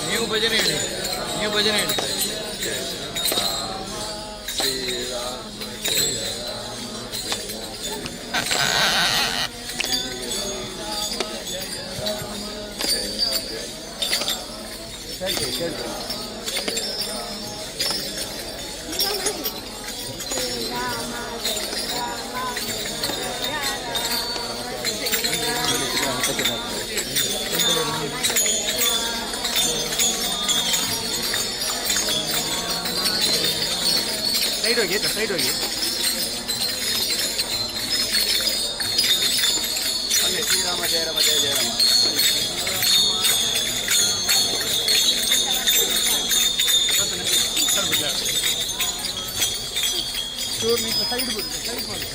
ನೀವು ಭಜನೆ ಹೇಳಿ, ನೀವು ಭಜನೆ ಹೇಳಿ. ಸೈಡ್ ಹೋಗಿ, ಸೈಡ್ ಹೋಗಿ. ಶ್ರೀರಾಮ ಜಯ ರಾಮ ಜಯ ಜಯ ರಾಮ. ಸೈಡ್ ಬಿಡು, ಸೈಡ್ ಮಾಡಿ.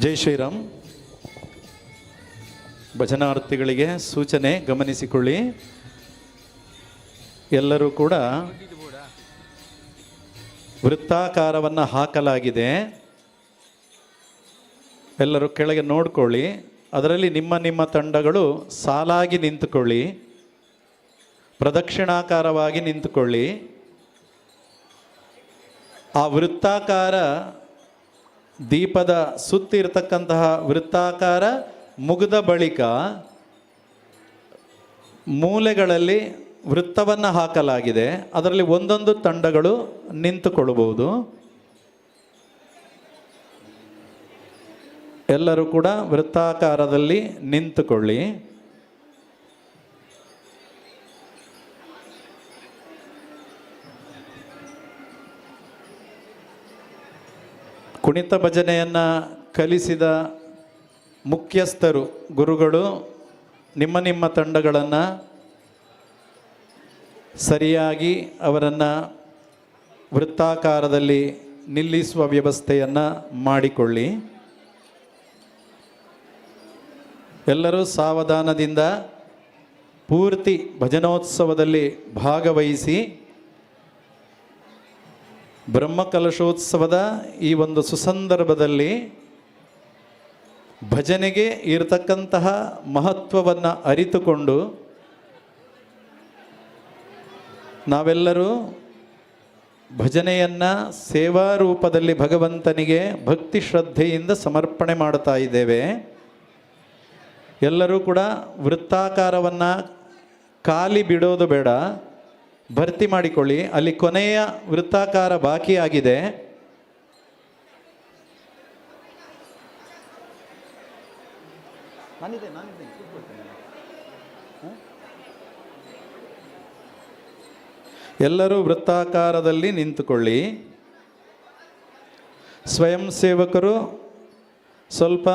ಜೈ ಶ್ರೀರಾಮ್. ಭಜನಾರ್ಥಿಗಳಿಗೆ ಸೂಚನೆ ಗಮನಿಸಿಕೊಳ್ಳಿ. ಎಲ್ಲರೂ ಕೂಡ ವೃತ್ತಾಕಾರವನ್ನು ಹಾಕಲಾಗಿದೆ. ಎಲ್ಲರೂ ಕೆಳಗೆ ನೋಡ್ಕೊಳ್ಳಿ. ಅದರಲ್ಲಿ ನಿಮ್ಮ ನಿಮ್ಮ ತಂಡಗಳು ಸಾಲಾಗಿ ನಿಂತುಕೊಳ್ಳಿ, ಪ್ರದಕ್ಷಿಣಾಕಾರವಾಗಿ ನಿಂತುಕೊಳ್ಳಿ. ಆ ವೃತ್ತಾಕಾರ ದೀಪದ ಸುತ್ತಿರ್ತಕ್ಕಂತಹ ವೃತ್ತಾಕಾರ ಮುಗಿದ ಬಳಿಕ ಮೂಲೆಗಳಲ್ಲಿ ವೃತ್ತವನ್ನು ಹಾಕಲಾಗಿದೆ. ಅದರಲ್ಲಿ ಒಂದೊಂದು ತಂಡಗಳು ನಿಂತುಕೊಳ್ಳಬಹುದು. ಎಲ್ಲರೂ ಕೂಡ ವೃತ್ತಾಕಾರದಲ್ಲಿ ನಿಂತುಕೊಳ್ಳಿ. ಕುಣಿತ ಭಜನೆಯನ್ನು ಕಲಿಸಿದ ಮುಖ್ಯಸ್ಥರು ಗುರುಗಳು ನಿಮ್ಮ ನಿಮ್ಮ ತಂಡಗಳನ್ನು ಸರಿಯಾಗಿ ಅವರನ್ನು ವೃತ್ತಾಕಾರದಲ್ಲಿ ನಿಲ್ಲಿಸುವ ವ್ಯವಸ್ಥೆಯನ್ನು ಮಾಡಿಕೊಳ್ಳಿ. ಎಲ್ಲರೂ ಸಾವಧಾನದಿಂದ ಪೂರ್ತಿ ಭಜನೋತ್ಸವದಲ್ಲಿ ಭಾಗವಹಿಸಿ ಬ್ರಹ್ಮಕಲಶೋತ್ಸವದ ಈ ಒಂದು ಸುಸಂದರ್ಭದಲ್ಲಿ ಭಜನೆಗೆ ಇರತಕ್ಕಂತಹ ಮಹತ್ವವನ್ನು ಅರಿತುಕೊಂಡು ನಾವೆಲ್ಲರೂ ಭಜನೆಯನ್ನು ಸೇವಾ ರೂಪದಲ್ಲಿ ಭಗವಂತನಿಗೆ ಭಕ್ತಿ ಶ್ರದ್ಧೆಯಿಂದ ಸಮರ್ಪಣೆ ಮಾಡ್ತಾ ಇದ್ದೇವೆ. ಎಲ್ಲರೂ ಕೂಡ ವೃತ್ತಾಕಾರವನ್ನು ಖಾಲಿ ಬಿಡೋದು ಬೇಡ, ಭರ್ತಿ ಮಾಡಿಕೊಳ್ಳಿ. ಅಲ್ಲಿ ಕೊನೆಯ ವೃತ್ತಾಕಾರ ಬಾಕಿಯಾಗಿದೆ. ಎಲ್ಲರೂ ವೃತ್ತಾಕಾರದಲ್ಲಿ ನಿಂತುಕೊಳ್ಳಿ. ಸ್ವಯಂ ಸೇವಕರು ಸ್ವಲ್ಪ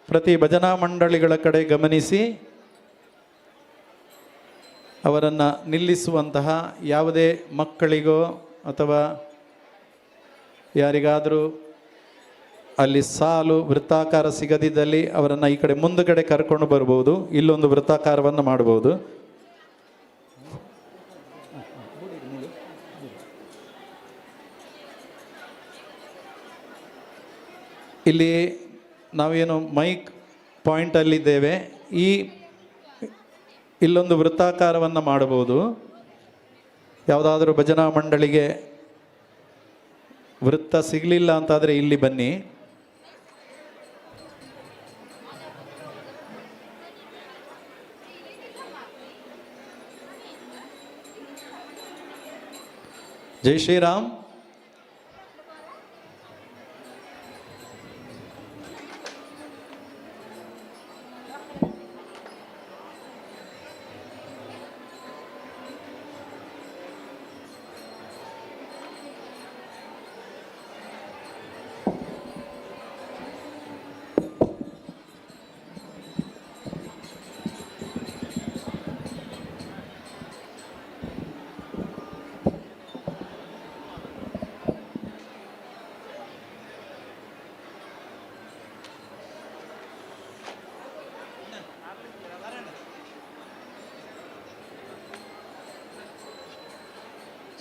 ಪ್ರತಿ ಭಜನಾ ಮಂಡಳಿಗಳ ಕಡೆ ಗಮನಿಸಿ ಅವರನ್ನು ನಿಲ್ಲಿಸುವಂತಹ ಯಾವುದೇ ಮಕ್ಕಳಿಗೋ ಅಥವಾ ಯಾರಿಗಾದರೂ ಅಲ್ಲಿ ಸಾಲು ವೃತ್ತಾಕಾರ ಸಿಗದಿದ್ದಲ್ಲಿ ಅವರನ್ನು ಈ ಕಡೆ ಮುಂದುಗಡೆ ಕರ್ಕೊಂಡು ಬರ್ಬೋದು. ಇಲ್ಲೊಂದು ವೃತ್ತಾಕಾರವನ್ನು ಮಾಡ್ಬೋದು. ಇಲ್ಲಿ ನಾವೇನು ಮೈಕ್ ಪಾಯಿಂಟಲ್ಲಿದ್ದೇವೆ. ಇಲ್ಲೊಂದು ವೃತ್ತಾಕಾರವನ್ನು ಮಾಡಬಹುದು. ಯಾವುದಾದ್ರೂ ಭಜನಾ ಮಂಡಳಿಗೆ ವೃತ್ತ ಸಿಗಲಿಲ್ಲ ಅಂತಾದರೆ ಇಲ್ಲಿ ಬನ್ನಿ. ಜೈ ಶ್ರೀರಾಮ್.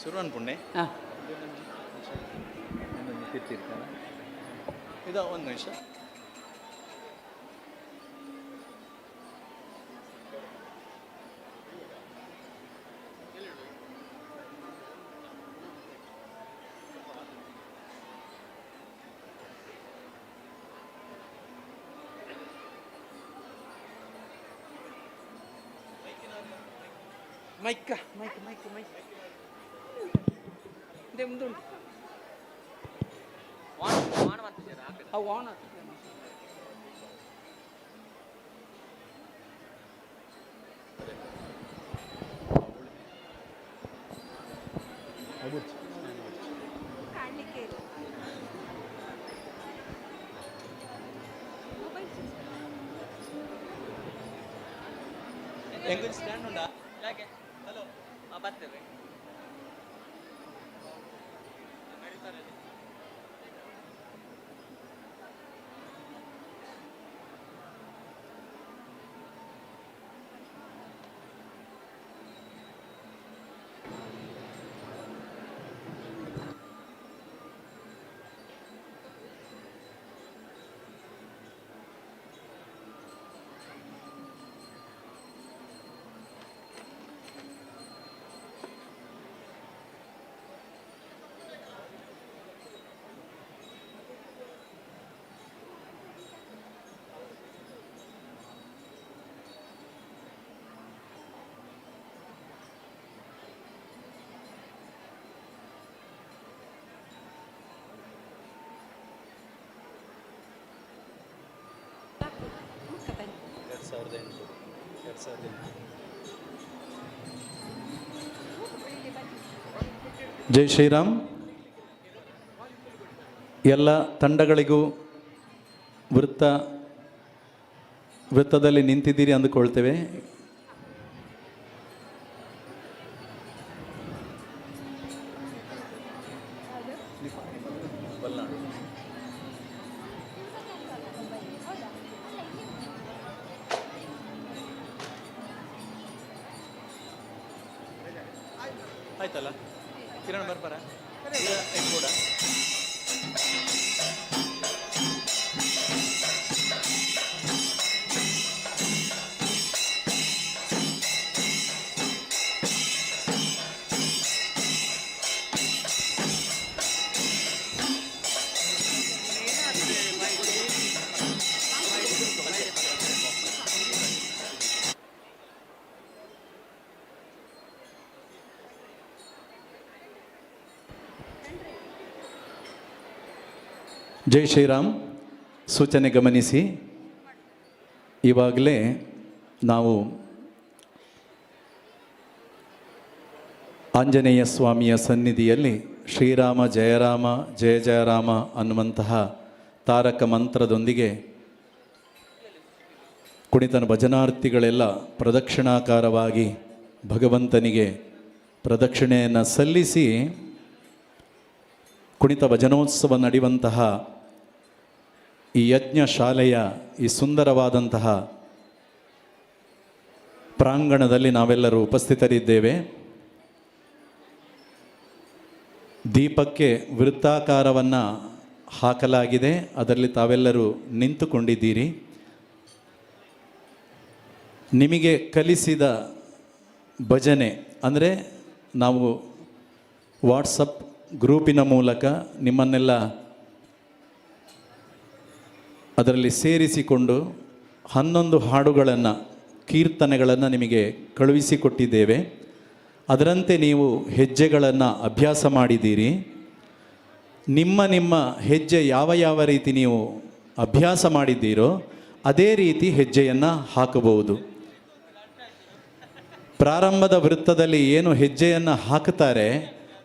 ಶುರು ಅನ್ಕೊಂಡೆ. ಇದು ಒಂದು ನಿಮಿಷ. ಮೈಕ್ ಮೈಕ್ ಮೈಕ್ ಮೈಕ್ ಇದೇ ಮುಂದುಂಟು ಅವು ಆನ್ ಆಗ್ತದೆ. ಹೆಂಗ್ ಸ್ಟ್ಯಾಂಡ್ ಉಂಟಾ? ಯಾಕೆ ಹಲೋ ಬರ್ತೇವೆ. ಜೈ ಶ್ರೀರಾಮ್. ಎಲ್ಲ ತಂಡಗಳಿಗೂ ವೃತ್ತದಲ್ಲಿ ನಿಂತಿದ್ದೀರಿ ಅಂದುಕೊಳ್ತೇವೆ. ಆಯ್ತಲ್ಲ, ಕಿರಣ್ ಬರ್ಬಾರ ಕೂಡ. ಜೈ ಶ್ರೀರಾಮ್. ಸೂಚನೆ ಗಮನಿಸಿ. ಇವಾಗಲೇ ನಾವು ಆಂಜನೇಯ ಸ್ವಾಮಿಯ ಸನ್ನಿಧಿಯಲ್ಲಿ ಶ್ರೀರಾಮ ಜಯರಾಮ ಜಯ ಜಯರಾಮ ಅನ್ನುವಂತಹ ತಾರಕ ಮಂತ್ರದೊಂದಿಗೆ ಕುಣಿತನ ಭಜನಾರ್ಥಿಗಳೆಲ್ಲ ಪ್ರದಕ್ಷಿಣಾಕಾರವಾಗಿ ಭಗವಂತನಿಗೆ ಪ್ರದಕ್ಷಿಣೆಯನ್ನು ಸಲ್ಲಿಸಿ ಕುಣಿತ ಭಜನೋತ್ಸವ ನಡೆಯುವಂತಹ ಈ ಯಜ್ಞ ಶಾಲೆಯ ಈ ಸುಂದರವಾದಂತಹ ಪ್ರಾಂಗಣದಲ್ಲಿ ನಾವೆಲ್ಲರೂ ಉಪಸ್ಥಿತರಿದ್ದೇವೆ. ದೀಪಕ್ಕೆ ವೃತ್ತಾಕಾರವನ್ನು ಹಾಕಲಾಗಿದೆ, ಅದರಲ್ಲಿ ತಾವೆಲ್ಲರೂ ನಿಂತುಕೊಂಡಿದ್ದೀರಿ. ನಿಮಗೆ ಕಲಿಸಿದ ಭಜನೆ ಅಂದರೆ ನಾವು ವಾಟ್ಸಪ್ ಗ್ರೂಪಿನ ಮೂಲಕ ನಿಮ್ಮನ್ನೆಲ್ಲ ಅದರಲ್ಲಿ ಸೇರಿಸಿಕೊಂಡು 11 ಹಾಡುಗಳನ್ನು ಕೀರ್ತನೆಗಳನ್ನು ನಿಮಗೆ ಕಳುಹಿಸಿಕೊಟ್ಟಿದ್ದೇವೆ. ಅದರಂತೆ ನೀವು ಹೆಜ್ಜೆಗಳನ್ನು ಅಭ್ಯಾಸ ಮಾಡಿದ್ದೀರಿ. ನಿಮ್ಮ ಹೆಜ್ಜೆ ಯಾವ ರೀತಿ ನೀವು ಅಭ್ಯಾಸ ಮಾಡಿದ್ದೀರೋ ಅದೇ ರೀತಿ ಹೆಜ್ಜೆಯನ್ನು ಹಾಕಬಹುದು. ಪ್ರಾರಂಭದ ವೃತ್ತದಲ್ಲಿ ಏನು ಹೆಜ್ಜೆಯನ್ನು ಹಾಕುತ್ತಾರೆ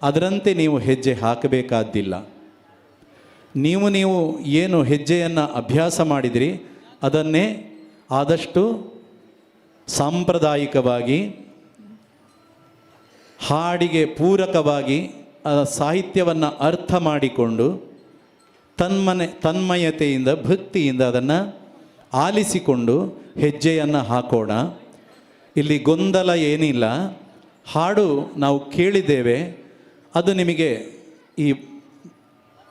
ಅದರಂತೆ ನೀವು ಹೆಜ್ಜೆ ಹಾಕಬೇಕಾದ್ದಿಲ್ಲ. ನೀವು ಏನು ಹೆಜ್ಜೆಯನ್ನು ಅಭ್ಯಾಸ ಮಾಡಿದಿರಿ ಅದನ್ನೇ ಆದಷ್ಟು ಸಾಂಪ್ರದಾಯಿಕವಾಗಿ ಹಾಡಿಗೆ ಪೂರಕವಾಗಿ ಸಾಹಿತ್ಯವನ್ನು ಅರ್ಥ ಮಾಡಿಕೊಂಡು ತನ್ಮಯತೆಯಿಂದ ಭಕ್ತಿಯಿಂದ ಅದನ್ನು ಆಲಿಸಿಕೊಂಡು ಹೆಜ್ಜೆಯನ್ನು ಹಾಕೋಣ. ಇಲ್ಲಿ ಗೊಂದಲ ಏನಿಲ್ಲ. ಹಾಡು ನಾವು ಕೇಳಿದ್ದೇವೆ, ಅದು ನಿಮಗೆ ಈ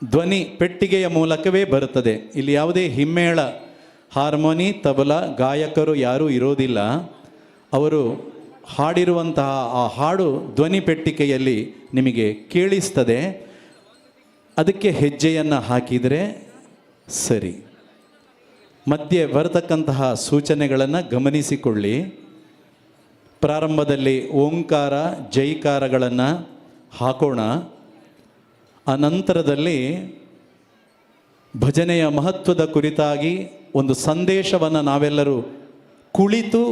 ಧ್ವನಿ ಪೆಟ್ಟಿಗೆಯ ಮೂಲಕವೇ ಬರುತ್ತದೆ. ಇಲ್ಲಿ ಯಾವುದೇ ಹಿಮ್ಮೇಳ, ಹಾರ್ಮೋನಿ, ತಬಲ ಗಾಯಕರು ಯಾರೂ ಇರೋದಿಲ್ಲ. ಅವರು ಹಾಡಿರುವಂತಹ ಆ ಹಾಡು ಧ್ವನಿ ಪೆಟ್ಟಿಗೆಯಲ್ಲಿ ನಿಮಗೆ ಕೇಳಿಸ್ತದೆ. ಅದಕ್ಕೆ ಹೆಜ್ಜೆಯನ್ನು ಹಾಕಿದರೆ ಸರಿ. ಮಧ್ಯೆ ಬರತಕ್ಕಂತಹ ಸೂಚನೆಗಳನ್ನು ಗಮನಿಸಿಕೊಳ್ಳಿ. ಪ್ರಾರಂಭದಲ್ಲಿ ಓಂಕಾರ ಜೈಕಾರಗಳನ್ನು ಹಾಕೋಣ. ಆ ನಂತರದಲ್ಲಿ ಭಜನೆಯ ಮಹತ್ವದ ಕುರಿತಾಗಿ ಒಂದು ಸಂದೇಶವನ್ನು ನಾವೆಲ್ಲರೂ ಕುಳಿತು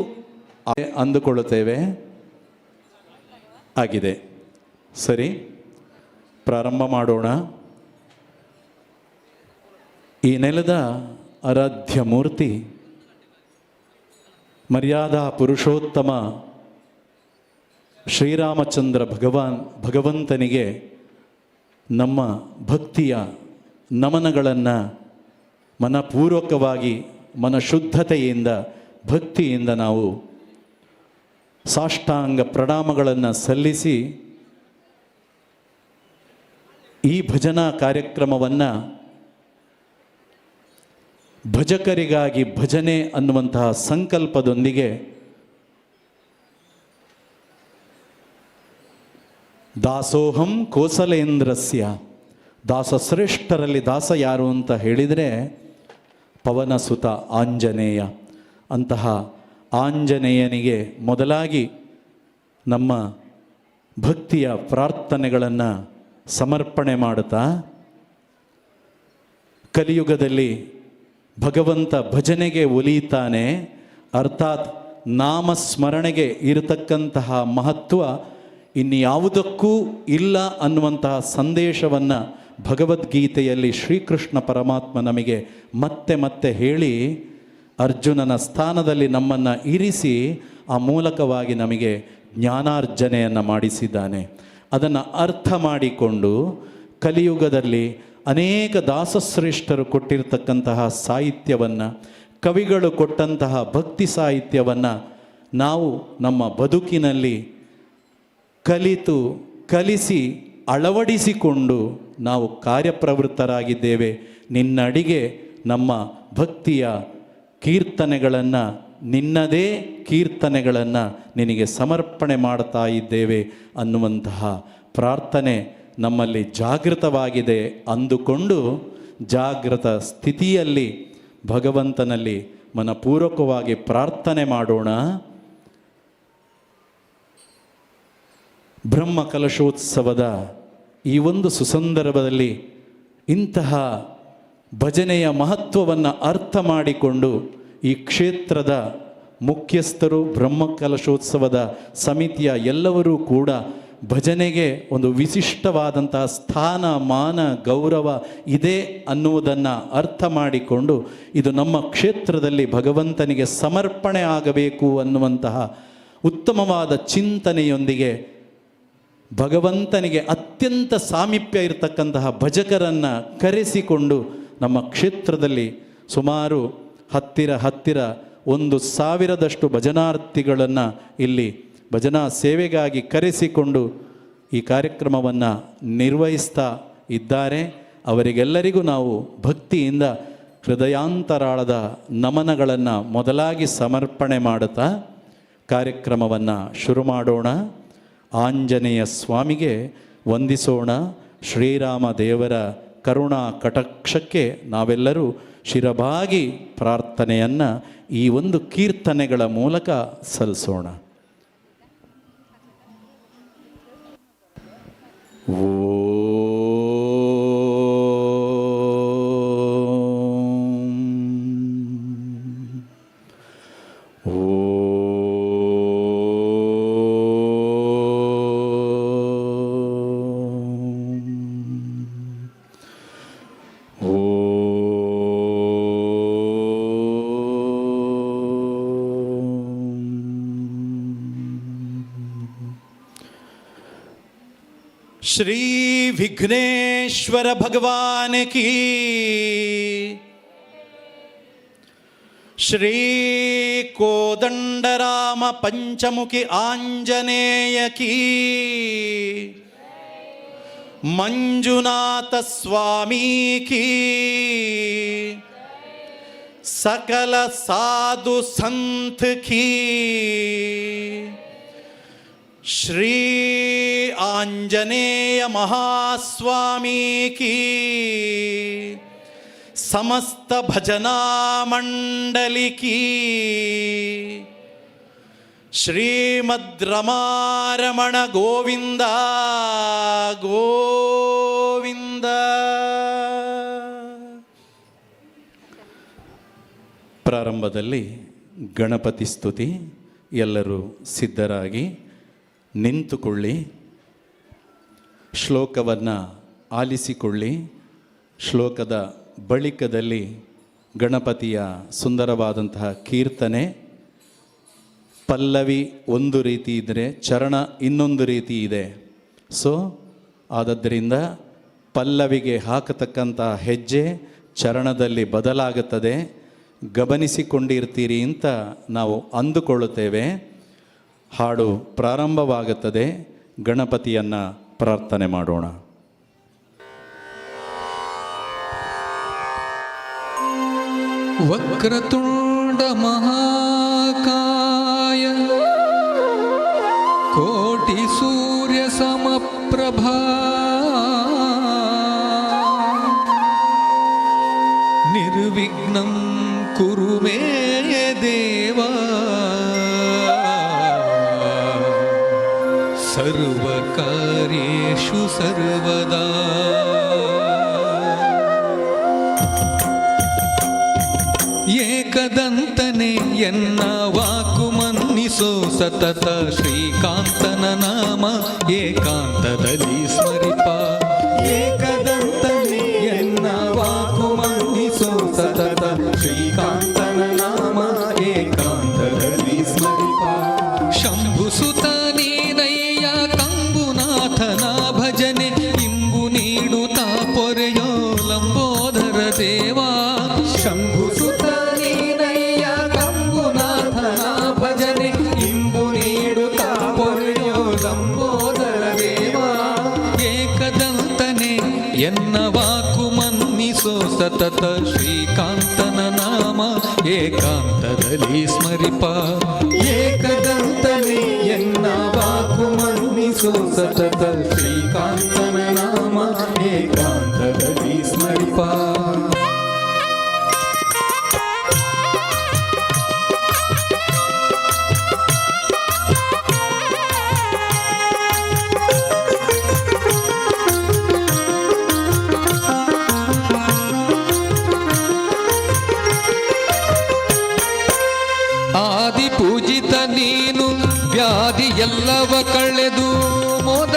ಅಂದುಕೊಳ್ಳುತ್ತೇವೆ. ಆಗಿದೆ, ಸರಿ, ಪ್ರಾರಂಭ ಮಾಡೋಣ. ಈ ನೆಲದ ಆರಾಧ್ಯ ಮೂರ್ತಿ ಮರ್ಯಾದಾ ಪುರುಷೋತ್ತಮ ಶ್ರೀರಾಮಚಂದ್ರ ಭಗವಂತನಿಗೆ ನಮ್ಮ ಭಕ್ತಿಯ ನಮನಗಳನ್ನು ಮನಪೂರ್ವಕವಾಗಿ ಮನಶುದ್ಧತೆಯಿಂದ ಭಕ್ತಿಯಿಂದ ನಾವು ಸಾಷ್ಟಾಂಗ ಪ್ರಣಾಮಗಳನ್ನು ಸಲ್ಲಿಸಿ ಈ ಭಜನಾ ಕಾರ್ಯಕ್ರಮವನ್ನು ಭಜಕರಿಗಾಗಿ ಭಜನೆ ಅನ್ನುವಂತಹ ಸಂಕಲ್ಪದೊಂದಿಗೆ ದಾಸೋಹಂ ಕೋಸಲೇಂದ್ರಸ್ಯ, ದಾಸಶ್ರೇಷ್ಠರಲ್ಲಿ ದಾಸ ಯಾರು ಅಂತ ಹೇಳಿದರೆ ಪವನಸುತ ಆಂಜನೇಯ. ಅಂತಹ ಆಂಜನೇಯನಿಗೆ ಮೊದಲಾಗಿ ನಮ್ಮ ಭಕ್ತಿಯ ಪ್ರಾರ್ಥನೆಗಳನ್ನು ಸಮರ್ಪಣೆ ಮಾಡುತ್ತಾ, ಕಲಿಯುಗದಲ್ಲಿ ಭಗವಂತ ಭಜನೆಗೆ ಒಲಿಯುತ್ತಾನೆ, ಅರ್ಥಾತ್ ನಾಮಸ್ಮರಣೆಗೆ ಇರತಕ್ಕಂತಹ ಮಹತ್ವ ಇನ್ಯಾವುದಕ್ಕೂ ಇಲ್ಲ ಅನ್ನುವಂತಹ ಸಂದೇಶವನ್ನು ಭಗವದ್ಗೀತೆಯಲ್ಲಿ ಶ್ರೀಕೃಷ್ಣ ಪರಮಾತ್ಮ ನಮಗೆ ಮತ್ತೆ ಮತ್ತೆ ಹೇಳಿ ಅರ್ಜುನನ ಸ್ಥಾನದಲ್ಲಿ ನಮ್ಮನ್ನು ಇರಿಸಿ ಆ ಮೂಲಕವಾಗಿ ನಮಗೆ ಜ್ಞಾನಾರ್ಜನೆಯನ್ನು ಮಾಡಿಸಿದ್ದಾನೆ. ಅದನ್ನು ಅರ್ಥ ಮಾಡಿಕೊಂಡು ಕಲಿಯುಗದಲ್ಲಿ ಅನೇಕ ದಾಸಶ್ರೇಷ್ಠರು ಕೊಟ್ಟಿರತಕ್ಕಂತಹ ಸಾಹಿತ್ಯವನ್ನು, ಕವಿಗಳು ಕೊಟ್ಟಂತಹ ಭಕ್ತಿ ಸಾಹಿತ್ಯವನ್ನು ನಾವು ನಮ್ಮ ಬದುಕಿನಲ್ಲಿ ಕಲಿತು ಕಲಿಸಿ ಅಳವಡಿಸಿಕೊಂಡು ನಾವು ಕಾರ್ಯಪ್ರವೃತ್ತರಾಗಿದ್ದೇವೆ. ನಿನ್ನಡಿಗೆ ನಮ್ಮ ಭಕ್ತಿಯ ಕೀರ್ತನೆಗಳನ್ನು, ನಿನ್ನದೇ ಕೀರ್ತನೆಗಳನ್ನು ನಿನಗೆ ಸಮರ್ಪಣೆ ಮಾಡ್ತಾ ಇದ್ದೇವೆ ಅನ್ನುವಂತಹ ಪ್ರಾರ್ಥನೆ ನಮ್ಮಲ್ಲಿ ಜಾಗೃತವಾಗಿದೆ ಅಂದುಕೊಂಡು ಜಾಗೃತ ಸ್ಥಿತಿಯಲ್ಲಿ ಭಗವಂತನಲ್ಲಿ ಮನಪೂರ್ವಕವಾಗಿ ಪ್ರಾರ್ಥನೆ ಮಾಡೋಣ. ಬ್ರಹ್ಮ ಕಲಶೋತ್ಸವದ ಈ ಒಂದು ಸುಸಂದರ್ಭದಲ್ಲಿ ಇಂತಹ ಭಜನೆಯ ಮಹತ್ವವನ್ನು ಅರ್ಥ ಮಾಡಿಕೊಂಡು ಈ ಕ್ಷೇತ್ರದ ಮುಖ್ಯಸ್ಥರು, ಬ್ರಹ್ಮ ಕಲಶೋತ್ಸವದ ಸಮಿತಿಯ ಎಲ್ಲವರೂ ಕೂಡ ಭಜನೆಗೆ ಒಂದು ವಿಶಿಷ್ಟವಾದಂತಹ ಸ್ಥಾನ ಮಾನ ಗೌರವ ಇದೆ ಅನ್ನುವುದನ್ನು ಅರ್ಥ ಮಾಡಿಕೊಂಡು ಇದು ನಮ್ಮ ಕ್ಷೇತ್ರದಲ್ಲಿ ಭಗವಂತನಿಗೆ ಸಮರ್ಪಣೆ ಆಗಬೇಕು ಅನ್ನುವಂತಹ ಉತ್ತಮವಾದ ಚಿಂತನೆಯೊಂದಿಗೆ ಭಗವಂತನಿಗೆ ಅತ್ಯಂತ ಸಾಮೀಪ್ಯ ಇರತಕ್ಕಂತಹ ಭಜಕರನ್ನು ಕರೆಸಿಕೊಂಡು ನಮ್ಮ ಕ್ಷೇತ್ರದಲ್ಲಿ ಸುಮಾರು ಹತ್ತಿರ 1,000ದಷ್ಟು ಭಜನಾರ್ಥಿಗಳನ್ನು ಇಲ್ಲಿ ಭಜನಾ ಸೇವೆಗಾಗಿ ಕರೆಸಿಕೊಂಡು ಈ ಕಾರ್ಯಕ್ರಮವನ್ನು ನಿರ್ವಹಿಸ್ತಾ ಇದ್ದಾರೆ. ಅವರಿಗೆಲ್ಲರಿಗೂ ನಾವು ಭಕ್ತಿಯಿಂದ ಹೃದಯಾಂತರಾಳದ ನಮನಗಳನ್ನು ಮೊದಲಾಗಿ ಸಮರ್ಪಣೆ ಮಾಡುತ್ತಾ ಕಾರ್ಯಕ್ರಮವನ್ನು ಶುರು ಮಾಡೋಣ. ಆಂಜನೇಯ ಸ್ವಾಮಿಗೆ ವಂದಿಸೋಣ. ಶ್ರೀರಾಮ ದೇವರ ಕರುಣಾ ಕಟಾಕ್ಷಕ್ಕೆ ನಾವೆಲ್ಲರೂ ಶಿರಬಾಗಿ ಪ್ರಾರ್ಥನೆಯನ್ನು ಈ ಒಂದು ಕೀರ್ತನೆಗಳ ಮೂಲಕ ಸಲ್ಲಿಸೋಣ. श्री विघ्नेश्वर भगवान की, श्री कोदंडराम पंचमुखी आंजनेय की, मंजुनाथ स्वामी की, सकल साधु संत की, श्री आंजनेय महास्वामी की, समस्त भजना मंडली की, श्रीमद् रमारमण गोविंद गोविंद. ಪ್ರಾರಂಭದಲ್ಲಿ ಗಣಪತಿ ಸ್ತುತಿ. ಎಲ್ಲರೂ ಸಿದ್ಧರಾಗಿ ನಿಂತುಕೊಳ್ಳಿ. ಶ್ಲೋಕವನ್ನು ಆಲಿಸಿಕೊಳ್ಳಿ. ಶ್ಲೋಕದ ಬಳಿಕದಲ್ಲಿ ಗಣಪತಿಯ ಸುಂದರವಾದಂತಹ ಕೀರ್ತನೆ. ಪಲ್ಲವಿ ಒಂದು ರೀತಿ ಇದ್ದರೆ ಚರಣ ಇನ್ನೊಂದು ರೀತಿ ಇದೆ. ಸೊ ಆದದ್ದರಿಂದ ಪಲ್ಲವಿಗೆ ಹಾಕತಕ್ಕಂತಹ ಹೆಜ್ಜೆ ಚರಣದಲ್ಲಿ ಬದಲಾಗುತ್ತದೆ. ಗಮನಿಸಿಕೊಂಡಿರ್ತೀರಿ ಅಂತ ನಾವು ಅಂದುಕೊಳ್ಳುತ್ತೇವೆ. ಹಾಡು ಪ್ರಾರಂಭವಾಗುತ್ತದೆ. ಗಣಪತಿಯನ್ನು ಪ್ರಾರ್ಥನೆ ಮಾಡೋಣ. ವಕ್ರತುಂಡ ಮಹಾಕಾಯ ಕೋಟಿ ಸೂರ್ಯ ಸಮಪ್ರಭಾ ನಿರ್ವಿಘ್ನಂ ಕುರು ಮೇ ದೇವ ಸರ್ವಕಾರ್ಯೇಷು ಸರ್ವದಾ. ಏಕದಂತನೆ ಎನ್ನ ವಾಕು ಮನ್ನಿಸೋ ಸತತ ಶ್ರೀಕಾಂತನ ನಾಮ ಏಕಾಂತದಲ್ಲಿ ಸ್ಮರಿಪ. ಏಕದಂತನೆ ಎನ್ನ ವಾಕು ಮನ್ನಿಸೋ ಸತತ ಶ್ರೀಕಾಂತನ ನಾಮ ಏಕಾಂತದಲ್ಲಿ ಸ್ಮರಿಪ. ಶಂಭುಸುತ ನೀನಯ್ಯ ಕಂಬುನಾಥನ ಭಜನೆ ಇಂಬು ನೀಡುತ್ತ ಪೊರೆಯೋ ಲಂಬೋದರ ದೇವಾ. ಶಂಭುಸುತ ನೀನಯ್ಯ ಕಂಬುನಾಥನ ಭಜನೆ ಇಂಬು ನೀಡುತ್ತ ಪೊರೆಯೋ ಲಂಬೋದರ ದೇವಾ. ಏಕದಂತನೆ ಎನ್ನ ವಾಕು ಮನ್ನಿಸೋ ಸತತ ಶ್ರೀಕಾಂತನ ನಾಮ ಏಕಾಂತದಲ್ಲಿ ಸ್ಮರಿಪ. ಏಕದಂತನೆ ಎನ್ನ ವಾಕು ಮನ್ನಿಸೋ ಸತತ ಶ್ರೀಕಾಂತನ ನಾಮ ಏಕಾಂತದಲ್ಲಿ ಸ್ಮರಿಪ. ಆದಿ ಪೂಜಿತ ನೀನು ವ್ಯಾಧಿ ಎಲ್ಲವ ಕಳೆದು ಮೋದ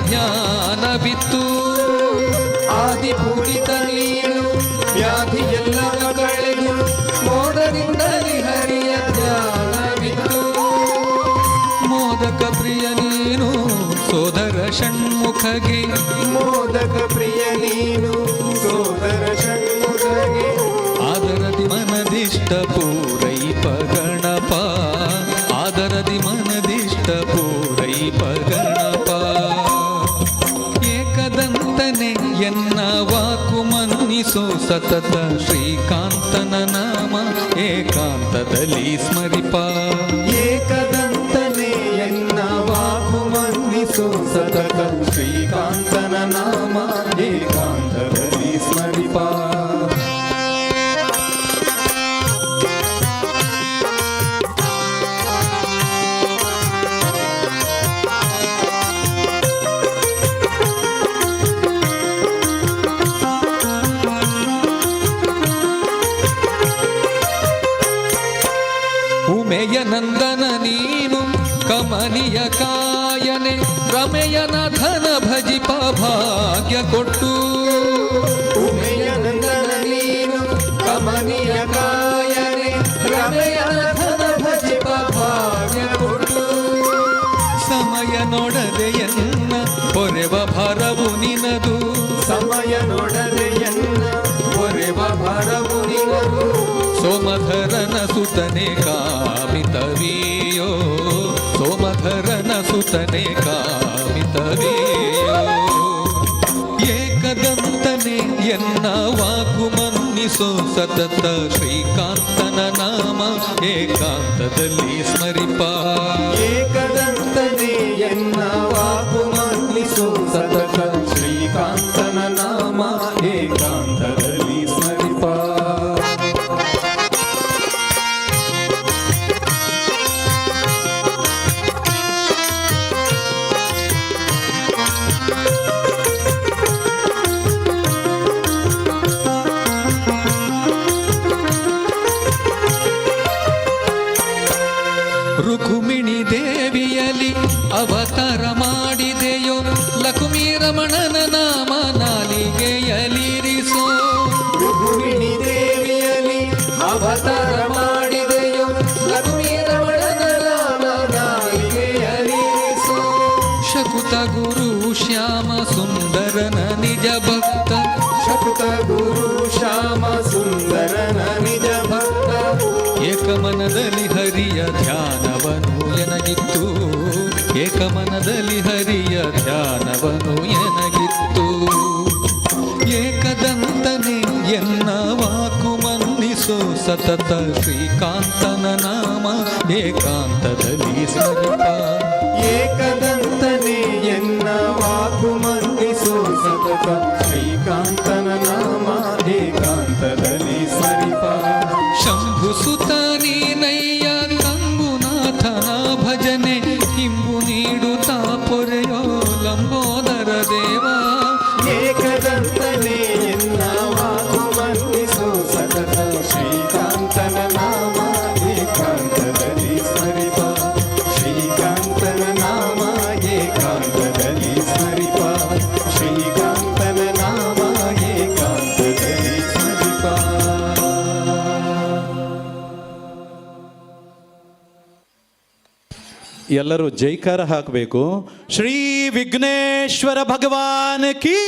ಜ್ಞಾನವಿತ್ತು. ಆದಿಪೂರಿತ ನೀನು ವ್ಯಾಧಿ ಎಲ್ಲವ ಕಳೆದು ಮೋದದಿಂದಲೇ ಹರಿಯ ಜ್ಞಾನವಿತ್ತು. ಮೋದಕ ಪ್ರಿಯ ನೀನು ಸೋದರ ಷಣ್ಮುಖಗೆ. ಮೋದಕ ಪ್ರಿಯ ನೀನು ಸೋದರ ಷಣ್ಮುಖಗೆ. ಆದರದಿ ಮನದಿಷ್ಟ ಪೂರೈಪ ಗಣಪ. ಆದರದಿ ಮನದಿಷ್ಟ ಪೂರೈಪ ಗಣಪ. ಏಕದಂತನೆ ಎನ್ನ ವಾಕು ಮನ್ನಿಸೋ ಸತತ ಶ್ರೀಕಾಂತನ ನಾಮ ಏಕಾಂತದಲ್ಲಿ ಸ್ಮರಿಪ. ಏಕದಂತನೇ ಎನ್ನ ವಾಕು ಮನ್ನಿಸೋ ಸತತ ಶ್ರೀಕಾಂತನ ನಾಮ ಏಕಾಂತದಲ್ಲಿ ಸ್ಮರಿಪ. ಉಮೆಯ ನಂದನ ನೀನು ಕಮನಿಯ ಕಾಯನೆ ರಮೆಯನ ಧನ ಭಜಿಪ ಭಾಗ್ಯ ಕೊಟ್ಟು. ಉಮೆಯ ನಂದನ ನೀನು ಕಮನಿಯ ಕಾಯನೆ ರಮೆಯನ ಧನ ಭಜಿಪ ಭಾಗ್ಯ ಕೊಟ್ಟು. ಸಮಯ ನೋಡದೆಯನ್ನ ಹೊರೆವ ಭಾರವು ನಿನದು. ಸಮಯ ನೋಡದೆಯನ್ನ ಹೊರೆವ ಭಾರವು ನಿನದು. ಸೋಮಧರನ ಸುತನೆ ಕಾಮಿತವಿಯೋ. ಸೋಮಧರನ ಸುತನೆ ಕಾಮಿತವಿಯೋ. ಏಕದಂತನೆ ಎನ್ನ ವಾಕು ಮನ್ನಿಸೋ ಸತತ ಶ್ರೀಕಾಂತನ ನಾಮ ಏಕಾಂತದಲ್ಲಿ ಸ್ಮರಿಪ. ಏಕದಂತನೇ ಎನ್ನ ವಾಕು ಮನ್ನಿಸೋ ಸತತ ಶ್ರೀಕಾಂತನ ನಾಮ ಏಕಾಂತದಲ್ಲಿ ಸ್ಮರಿಪ. ರುಕ್ಮಿಣಿ ದೇವಿಯಲಿ ಅವತಾರ ಮಾಡಿದೆಯೋ. ಲಕ್ಷ್ಮೀ ರಮಣನ ನಾಮ ನಾಲಿಗೆಯಲಿರಿಸೋ. ರುಕ್ಮಿಣಿ ದೇವಿಯಲಿ ಅವತಾರ ಮಾಡಿದೆಯೋ. ಲಕ್ಷ್ಮೀ ರಮಣನ ನಾಮ ನಾಲಿಗೆಯಲಿರಿಸೋ. ಶಕುತ ಗುರು ಶ್ಯಾಮ ಸುಂದರನ ನಿಜ ಭಕ್ತ. ಶಕುತ ಗುರು ಶ್ಯಾಮ ಸುಂದರನ ನಿಜ ಭಕ್ತ. ಏಕಮನದಲ್ಲಿ ಹರಿಯ ಧ್ಯಾನವನು ಎನಗಿತ್ತು. ಏಕಮನದಲ್ಲಿ ಹರಿಯ ಧ್ಯಾನವನು ಎನಗಿತ್ತು. ಏಕದಂತನೆ ಎನ್ನ ವಾಕು ಮನ್ನಿಸೋ ಸತತ ಶ್ರೀಕಾಂತನ ನಾಮ ಏಕಾಂತದಲ್ಲಿ ಸ್ಮರಿಪ. ಏಕದಂತನೇ ಎನ್ನ ವಾಕು ಮನ್ನಿಸೋ ಸತತ ಶ್ರೀಕಾಂತನ ನಾಮ ಏಕಾಂತದಲ್ಲಿ ಸ್ಮರಿಪ. ಶಂಭು ಸುತ ನೀನಯ್ಯ ಕಂಬುನಾಥನ ಭಜನೆ ಇಂಬು ನೀಡುತ್ತಾ ಪೊರೆಯೋ ಲಂಬೋದರ ದೇವ. ಏಕದಂತನೇ ಎನ್ನ ವಾಕು ಮನ್ನಿಸೋ ಸತತ ಶ್ರೀಕಾಂತನ ನಾಮ ಏಕಾಂತದಲ್ಲಿ ಸ್ಮರಿಪ. ಶ್ರೀಕಾಂತನ ನಾಮ ಏಕಾಂತದಲ್ಲಿ ಸ್ಮರಿಪ. ಶ್ರೀಕಾಂತನ ನಾಮ ಏಕಾಂತದಲ್ಲಿ ಸ್ಮರಿಪ. ಎಲ್ಲರೂ ಜೈಕಾರ ಹಾಕಬೇಕು. ಶ್ರೀ ವಿಘ್ನೇಶ್ವರ ಭಗವಾನ್ ಕೀ.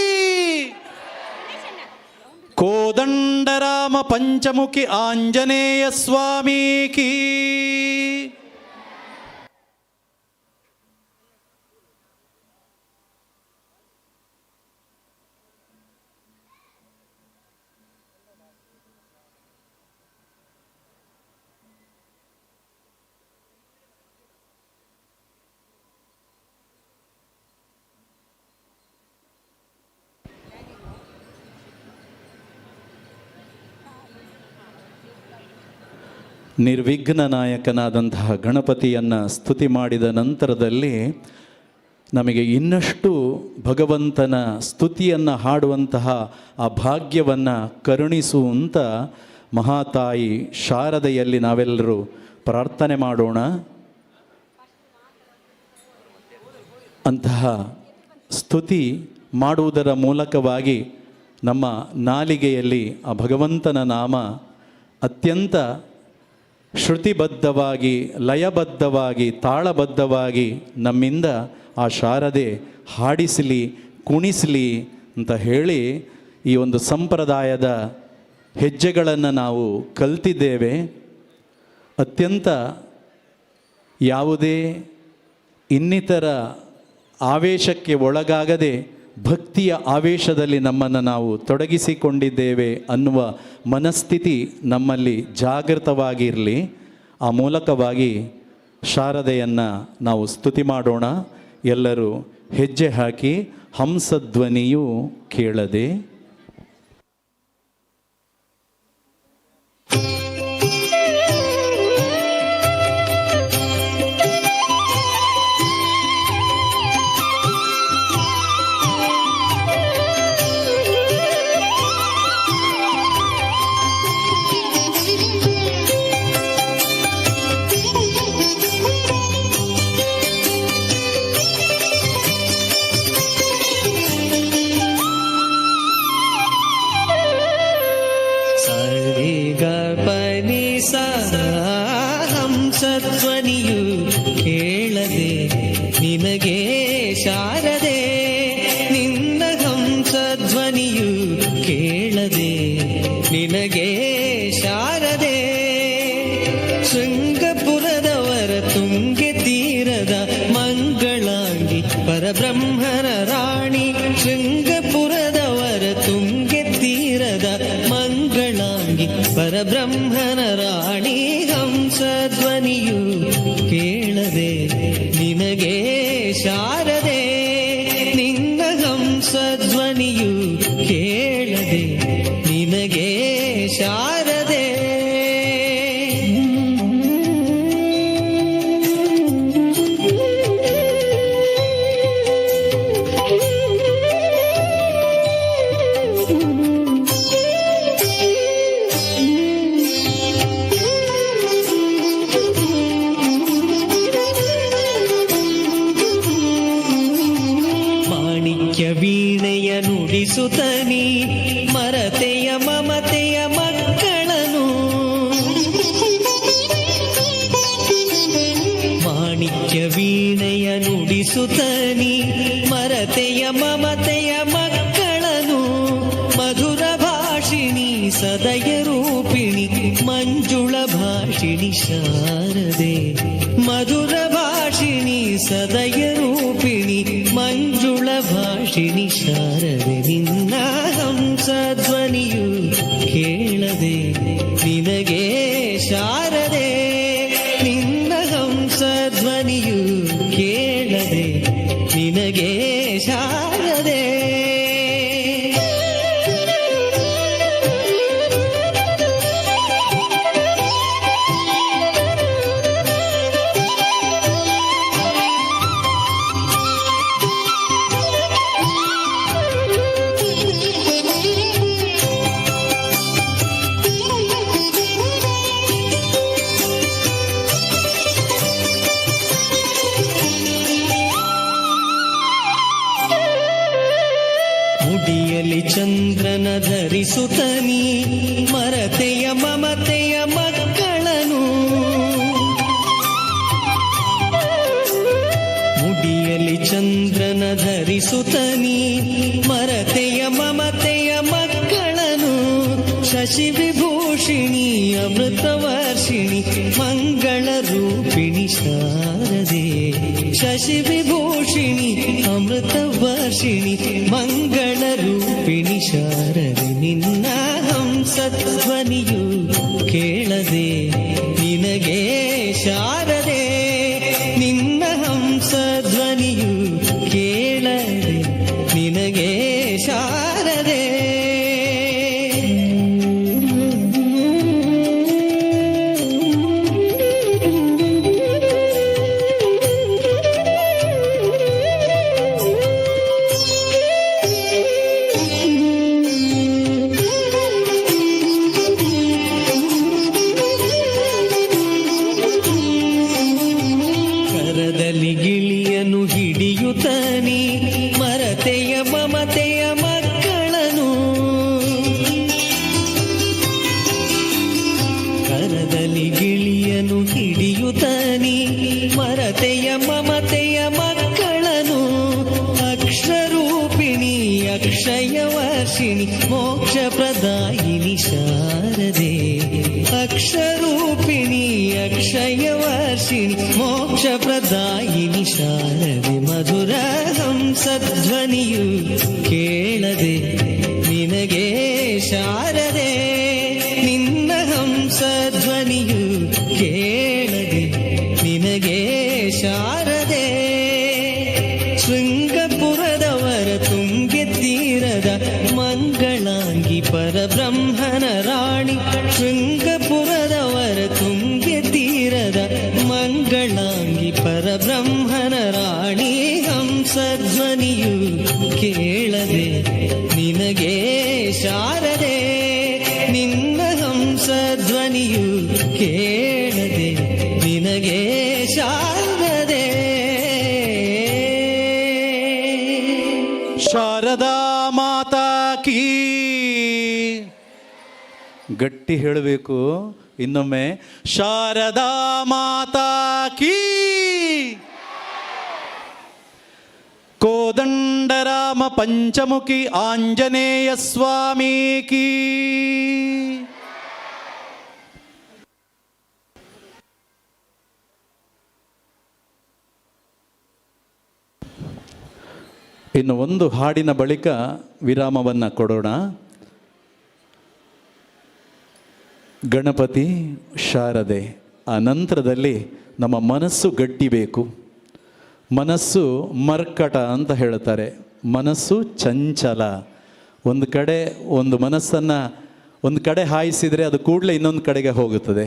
ಕೋದಂಡರಾಮ ಪಂಚಮುಖಿ ಆಂಜನೇಯ ಸ್ವಾಮಿ ಕೀ. ನಿರ್ವಿಘ್ನ ನಾಯಕನಾದಂತಹ ಗಣಪತಿಯನ್ನು ಸ್ತುತಿ ಮಾಡಿದ ನಂತರದಲ್ಲಿ ನಮಗೆ ಇನ್ನಷ್ಟು ಭಗವಂತನ ಸ್ತುತಿಯನ್ನು ಹಾಡುವಂತಹ ಆ ಭಾಗ್ಯವನ್ನು ಕರುಣಿಸುವಂತ ಮಹಾತಾಯಿ ಶಾರದೆಯಲ್ಲಿ ನಾವೆಲ್ಲರೂ ಪ್ರಾರ್ಥನೆ ಮಾಡೋಣ. ಅಂತಹ ಸ್ತುತಿ ಮಾಡುವುದರ ಮೂಲಕವಾಗಿ ನಮ್ಮ ನಾಲಿಗೆಯಲ್ಲಿ ಆ ಭಗವಂತನ ನಾಮ ಅತ್ಯಂತ ಶ್ರುತಿಬದ್ಧವಾಗಿ, ಲಯಬದ್ಧವಾಗಿ, ತಾಳಬದ್ಧವಾಗಿ ನಮ್ಮಿಂದ ಆ ಶಾರದೆ ಹಾಡಿಸಲಿ, ಕುಣಿಸಲಿ ಅಂತ ಹೇಳಿ ಈ ಒಂದು ಸಂಪ್ರದಾಯದ ಹೆಜ್ಜೆಗಳನ್ನು ನಾವು ಕಲ್ತಿದ್ದೇವೆ. ಅತ್ಯಂತ ಯಾವುದೇ ಇನ್ನಿತರ ಆವೇಶಕ್ಕೆ ಒಳಗಾಗದೆ ಭಕ್ತಿಯ ಆವೇಶದಲ್ಲಿ ನಮ್ಮನ್ನು ನಾವು ತೊಡಗಿಸಿಕೊಂಡಿದ್ದೇವೆ ಅನ್ನುವ ಮನಸ್ಥಿತಿ ನಮ್ಮಲ್ಲಿ ಜಾಗೃತವಾಗಿರಲಿ. ಆ ಮೂಲಕವಾಗಿ ಶಾರದೆಯನ್ನು ನಾವು ಸ್ತುತಿ ಮಾಡೋಣ. ಎಲ್ಲರೂ ಹೆಜ್ಜೆ ಹಾಕಿ ಹಂಸಧ್ವನಿಯು ಕೇಳದೆ. ಹಂಸಧ್ವನಿಯು ಕೇಳದೆ ನಿನಗೆ ಶಾರದೆ, ನಿನ್ನ ಹಂಸಧ್ವನಿಯು ಕೇಳದೆ ನಿನಗೆ ಶಾರದೆ. ಶೃಂಗಪುರದವರ ತುಂಗೆ ತೀರದ ಮಂಗಳಾಂಗಿ ಪರಬ್ರಹ್ಮನ ರಾಣಿ, ಶೃಂಗಪುರದವರ ತುಂಗೆ ತೀರದ ಮಂಗಳಾಂಗಿ ಪರಬ್ರಹ್ಮನ ರಾಣಿ. ಹಂಸಧ್ವನಿಯು ಕೇಳದೆ ನಿನಗೆ ಶಾರದೆ, ನಿನ್ನ ಹಂಸಧ್ವನಿಯು ಕೇಳದೆ ನಿನಗೆ ಶಾರದೆ. ವೀಣೆಯ ನುಡಿಸುತ್ತನಿ ಮರತೆಯ ಮಮತೆಯ ಮಕ್ಕಳನು, ಮಾಣಿಕ್ಯ ವೀಣೆಯ ನುಡಿಸುತ್ತನಿ ಮರತೆಯ ಮಮತೆಯ ಮಕ್ಕಳನು. ಮಧುರ ಭಾಷಿಣಿ ಸದಯ ರೂಪಿಣಿ ಮಂಜುಳ ಭಾಷಿಣಿ ಶಾರದೆ, ಮಧುರ ಭಾಷಿಣಿ ಸದಯ ರೂಪಿಣಿ ಮಂಜುಳ ಭಾಷಿಣಿ ಶಾರದೆ. ನಿನ್ನ ಹಂಸಧ್ವನಿಯು ಕೇಳದೆ ನಿನಗೆ ಶಾರದೆ, ನಿನ್ನ ಹಂಸಧ್ವನಿಯು ಕೇಳದೆ ನಿನಗೆ ಶಾರದೆ. ಮುಡಿಯಲಿ ಚಂದ್ರನ ಧರಿಸುತ್ತನಿ ಮರತೆಯ ಮಮತೆಯ ಮಕ್ಕಳನು, ಮುಡಿಯಲಿ ಚಂದ್ರನ ಧರಿಸುತ್ತನಿ ಮರತೆಯ ಮಮತೆಯ ಮಕ್ಕಳನು. ಶಶಿ ವಿಭೂಷಿಣಿ ಅಮೃತವರ್ಷಿಣಿ ಮಂಗಳ ರೂಪಿಣಿ ಶಾರದೆ, ಶಶಿ ವಿಭೂಷಿಣಿ ಅಮೃತವರ್ಷಿಣಿ ಮಂಗಳ ರೂಪಿಣಿ ಶಾರದೆ. ನಿನ್ನ ಹಂಸಧ್ವನಿಯು ಕೇಳದೆ ನಿನಗೆ ಶಾರದೆ, ನಿನ್ನ ಹಂಸಧ್ವನಿಯು ಕೇಳದೆ ನಿನಗೆ ಶಾರದೆ. ಕರದಲ್ಲಿ ಗಿಳಿಯನು ಹಿಡಿಯುತ್ತನಿ ಮರ ಅಕ್ಷಯವರ್ಷಿಣಿ ಮೋಕ್ಷಪ್ರದಾಯಿನಿ ಶಾರದೆ ಅಕ್ಷರೂಪಿಣಿ ಅಕ್ಷಯವರ್ಷಿಣಿ ಮೋಕ್ಷಪ್ರದಾಯಿನಿ ಶಾರದೆ ಮಧುರ ಹಂಸಧ್ವನಿಯು ಕೇಳದೆ ನಿನಗೆ ಶಾರದೆ ನಿನ್ನ ಹಂಸಧ್ವನಿಯು ಕೇಳದೆ ನಿನಗೆ ಶಾರದೆ ಶೃಂಗಪುರದವರ ತುಂಗೆ ತೀರದ ಮಂಗಳಾಂಗಿ ಪರಬ್ರಹ್ಮನ ರಾಣಿ ಶೃಂಗಪುರದವರ ತುಂಗೆ ತೀರದ ಮಂಗಳಾಂಗಿ ಪರಬ್ರಹ್ಮನ ರಾಣಿ ಹಂಸಧ್ವನಿಯು ಕೇಳದೆ ನಿನಗೆ ಶಾರದೆ ನಿನ್ನ ಹಂಸಧ್ವನಿಯು ಕೇಳದೆ ನಿನಗೆ ಶಾರದೆ ಶಾರದಾ ಮಾತಾ ಕೀ ಗಟ್ಟಿ ಹೇಳಬೇಕು ಇನ್ನೊಮ್ಮೆ ಶಾರದಾ ಮಾತಾ ಕೀ ಕೋದಂಡರಾಮ ಪಂಚಮುಖಿ ಆಂಜನೇಯ ಸ್ವಾಮಿ ಕೀ ಇನ್ನು ಒಂದು ಹಾಡಿನ ಬಳಿಕ ವಿರಾಮವನ್ನು ಕೊಡೋಣ. ಗಣಪತಿ ಶಾರದೆ ಆ ನಂತರದಲ್ಲಿ ನಮ್ಮ ಮನಸ್ಸು ಗಟ್ಟಿಬೇಕು. ಮನಸ್ಸು ಮರ್ಕಟ ಅಂತ ಹೇಳ್ತಾರೆ. ಮನಸ್ಸು ಚಂಚಲ. ಒಂದು ಕಡೆ ಒಂದು ಮನಸ್ಸನ್ನು ಒಂದು ಕಡೆ ಹಾಯಿಸಿದರೆ ಅದು ಕೂಡಲೇ ಇನ್ನೊಂದು ಕಡೆಗೆ ಹೋಗುತ್ತದೆ.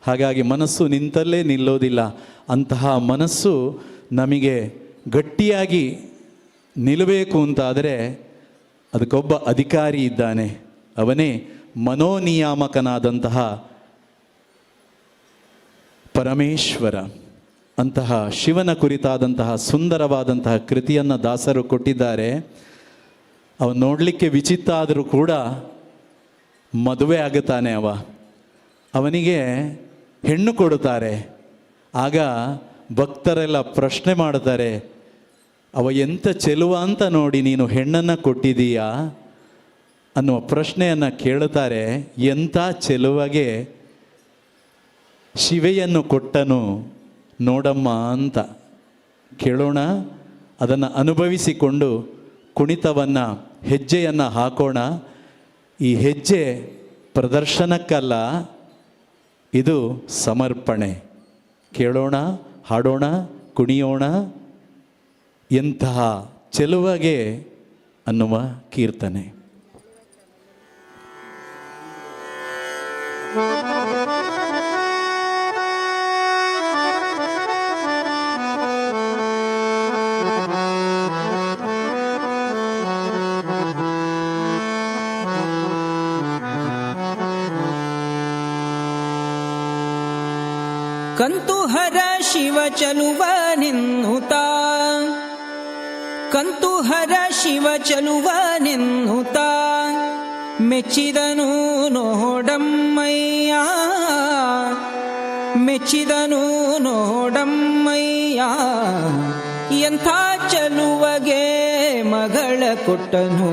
ಹಾಗಾಗಿ ಮನಸ್ಸು ನಿಂತಲ್ಲೇ ನಿಲ್ಲೋದಿಲ್ಲ. ಅಂತಹ ಮನಸ್ಸು ನಮಗೆ ಗಟ್ಟಿಯಾಗಿ ನಿಲ್ಲಬೇಕು ಅಂತಾದರೆ ಅದಕ್ಕೊಬ್ಬ ಅಧಿಕಾರಿ ಇದ್ದಾನೆ. ಅವನೇ ಮನೋನಿಯಾಮಕನಾದಂತಹ ಪರಮೇಶ್ವರ. ಅಂತಹ ಶಿವನ ಕುರಿತಾದಂತಹ ಸುಂದರವಾದಂತಹ ಕೃತಿಯನ್ನು ದಾಸರು ಕೊಟ್ಟಿದ್ದಾರೆ. ಅವನು ನೋಡಲಿಕ್ಕೆ ವಿಚಿತ್ರ ಆದರೂ ಕೂಡ ಮದುವೆ ಆಗುತ್ತಾನೆ. ಅವನಿಗೆ ಹೆಣ್ಣು ಕೊಡುತ್ತಾರೆ. ಆಗ ಭಕ್ತರೆಲ್ಲ ಪ್ರಶ್ನೆ ಮಾಡ್ತಾರೆ, ಅವ ಎಂಥ ಚೆಲುವ ಅಂತ ನೋಡಿ ನೀನು ಹೆಣ್ಣನ್ನು ಕೊಟ್ಟಿದೀಯಾ ಅನ್ನುವ ಪ್ರಶ್ನೆಯನ್ನು ಕೇಳುತ್ತಾರೆ. ಎಂಥ ಚೆಲುವಗೆ ಶಿವೆಯನ್ನು ಕೊಟ್ಟನು ನೋಡಮ್ಮ ಅಂತ ಕೇಳೋಣ. ಅದನ್ನು ಅನುಭವಿಸಿಕೊಂಡು ಕುಣಿತವನ್ನು ಹೆಜ್ಜೆಯನ್ನು ಹಾಕೋಣ. ಈ ಹೆಜ್ಜೆ ಪ್ರದರ್ಶನಕ್ಕಲ್ಲ, ಇದು ಸಮರ್ಪಣೆ. ಕೇಳೋಣ, ಹಾಡೋಣ, ಕುಣಿಯೋಣ. ಎಂತಹ ಚೆಲುವಗೆ ಅನ್ನುವ ಕೀರ್ತನೆ. ಕಂತುಹರ ಶಿವ ಚಲುವ ನಿನ್ನುತಾ ಕಂತುಹರ ಶಿವ ಚಲುವ ನಿನ್ನುತಾ ಮೆಚ್ಚಿದನು ನೋಡಮ್ಮಯ್ಯ ಮೆಚ್ಚಿದನು ನೋಡಮ್ಮಯ್ಯ ಎಂಥ ಚಲುವಗೆ ಮಗಳ ಕೊಟ್ಟನು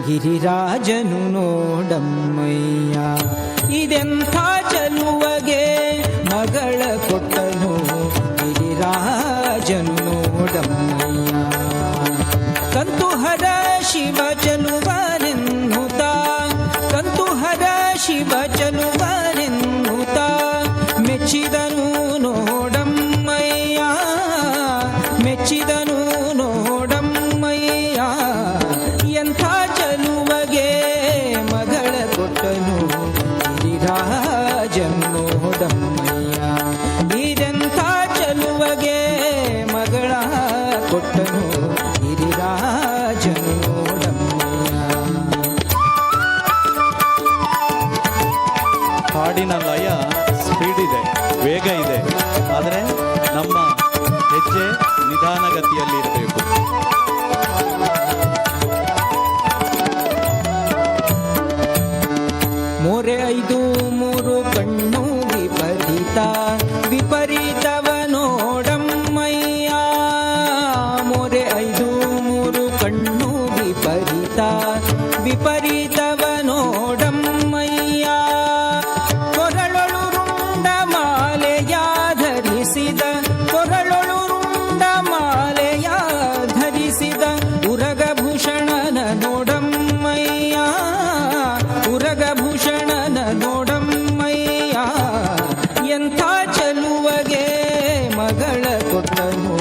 ಗಿರಿರಾಜನು ನೋಡಮ್ಮಯ್ಯ ಇದೆಂಥ ಚಲುವಗೆ ಮಗಳ ಕೊಟ್ಟನು ಗಿರಿರಾಜನು ನೋಡಮ್ಮಯ್ಯ ಕಂತುಹರ ಶಿವ ಚಲುವ ನಿನ್ನುತ ಕಂತುಹರ ಶಿವ ಚಲುವ ನಿನ್ನುತ ಮೆಚ್ಚಿದನು ನೋಡಮ್ಮಯ್ಯ ಮೆಚ್ಚಿದನು ನೋಡಮ್ಮಯ್ಯ ಎಂಥ ಚಲುವಗೆ ಮಗಳ ಕೊಟ್ಟನು ಗಿರಿರಾಜನು ನೋಡಮ್ಮಯ್ಯ ಇದೆಂಥ ಚಲುವಗೆ ಮಗಳ ಕೊಟ್ಟನು ಗಿರಿರಾಜನು ನೋಡಮ್ಮಯ್ಯ. ಹಾಡಿನ ಲಯ ಸ್ಪೀಡ್ ಇದೆ, ವೇಗ ಇದೆ, ಆದರೆ ನಮ್ಮ ಹೆಜ್ಜೆ ನಿಧಾನಗತಿಯಲ್ಲಿ ಇರಬೇಕು. ಮೋರೆ 5 3 ಕಣ್ಣು ವಿಪರೀತ ವಿಪರೀತವ ನೋಡಮ್ಮಯ್ಯ ಮೋರೆ 5 3 ಕಣ್ಣು ವಿಪರೀತ ವಿಪರೀತ ವಿಪರೀತವ ನೋಡಮ್ಮಯ್ಯ ಕೊರಳೊಳು ರುಂಡ ಮಾಲೆಯ ಧರಿಸಿದ ಕೊರಳೊಳು ರುಂಡ ಮಾಲೆಯ ಧರಿಸಿದ ಉರಗಭೂಷಣನ ನೋಡಮ್ಮಯ್ಯ ಉರಗಭೂಷಣನ ನೋಡಮ್ಮಯ್ಯ ಎಂಥ ಚೆಲುವಗೆ ಮಗಳ ಕೊಟ್ಟನು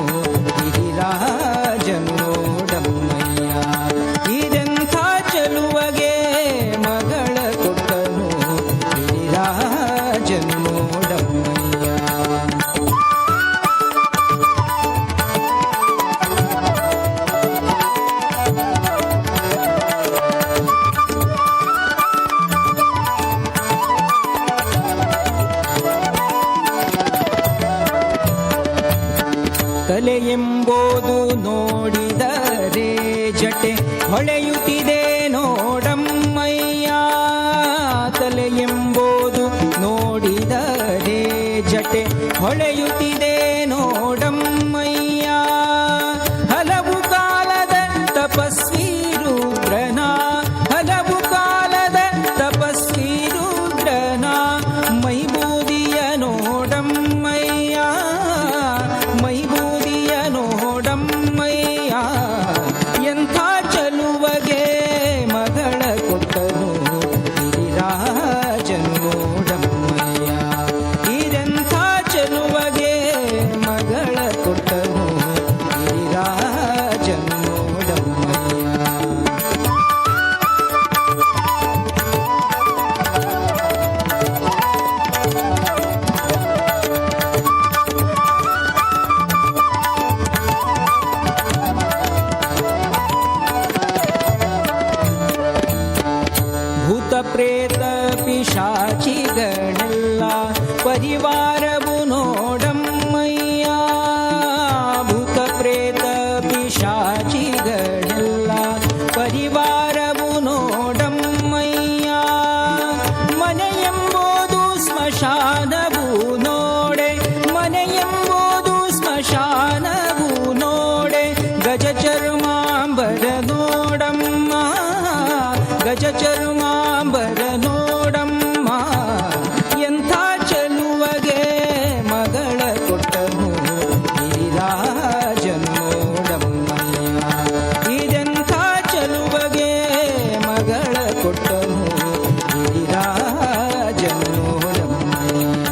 ಗಿರಿರಾಜನು ನೋಡಮ್ಮಯ್ಯ ಇದೆಂಥ ಚೆಲುವಗೆ ಮಗಳ ಕೊಟ್ಟನು ಗಿರಿರಾಜನು ನೋಡಮ್ಮಯ್ಯ ಕಲೆ ಎಂಬುದು ನೋಡಿದರೆ ಜಟೆ ಹೊಳೆಯುತ್ತಿದೆ ನೋಡಮ್ಮಯ್ಯ ತಲೆ ಎಂಬುದು ನೋಡಿದರೆ ಜಟೆ ಹೊಳೆಯುತ್ತಿದೆ ನೋಡಮ್ಮಯ್ಯ ಹಲವು ಕಾಲದ ತಪಸ್ವಿ ರುದ್ರನ ಹಲವು ಕಾಲದ ತಪಸ್ವಿ ರುದ್ರನ ಮೈಬೂದಿಯ ನೋಡಮ್ಮಯ್ಯ ಮೈಬೂದಿಯ ನೋಡಮ್ಮಯ್ಯ ಎಂಥ ಚೆಲುವಗೆ ಮಗಳ ಕೊಟ್ಟನು ಗಿರಿರಾಜನು ನೋಡಮ್ಮಯ್ಯ ಇದೆಂಥ ಚೆಲುವಗೆ ಮಗಳ ಕೊಟ್ಟನು ಗಿರಿರಾಜನು ನೋಡಮ್ಮಯ್ಯ ಭೂತ ಪ್ರೇತ ಪಿಶಾಚಿಗಳೆಲ್ಲ ಪರಿವಾರವು ನೋಡಮ್ಮಯ್ಯ ಭೂತ ಪ್ರೇತ ಪಿಶಾಚಿಗಳೆಲ್ಲ ಪರಿವಾರವು ನೋಡಮ್ಮಯ್ಯ ಮನೆ ಎಂಬುದು ಸ್ಮಶಾನವು ನೋಡೆ ಮನೆ ಎಂಬುದು ಸ್ಮಶಾನವು ನೋಡೆ ಗಜ ಚರ್ಮಾಂಬರ ನೋಡಮ್ಮ ಗಜ ಚರ್ಮಾಂಬರ ನೋಡಮ್ಮ ಎಂಥ ಚೆಲುವಗೆ ಮಗಳ ಕೊಟ್ಟನು ಗಿರಿರಾಜನು ನೋಡಮ್ಮಯ್ಯ ಇದೆಂಥ ಚೆಲುವಗೆ ಮಗಳ ಕೊಟ್ಟನು ಗಿರಿರಾಜನು ನೋಡಮ್ಮಯ್ಯ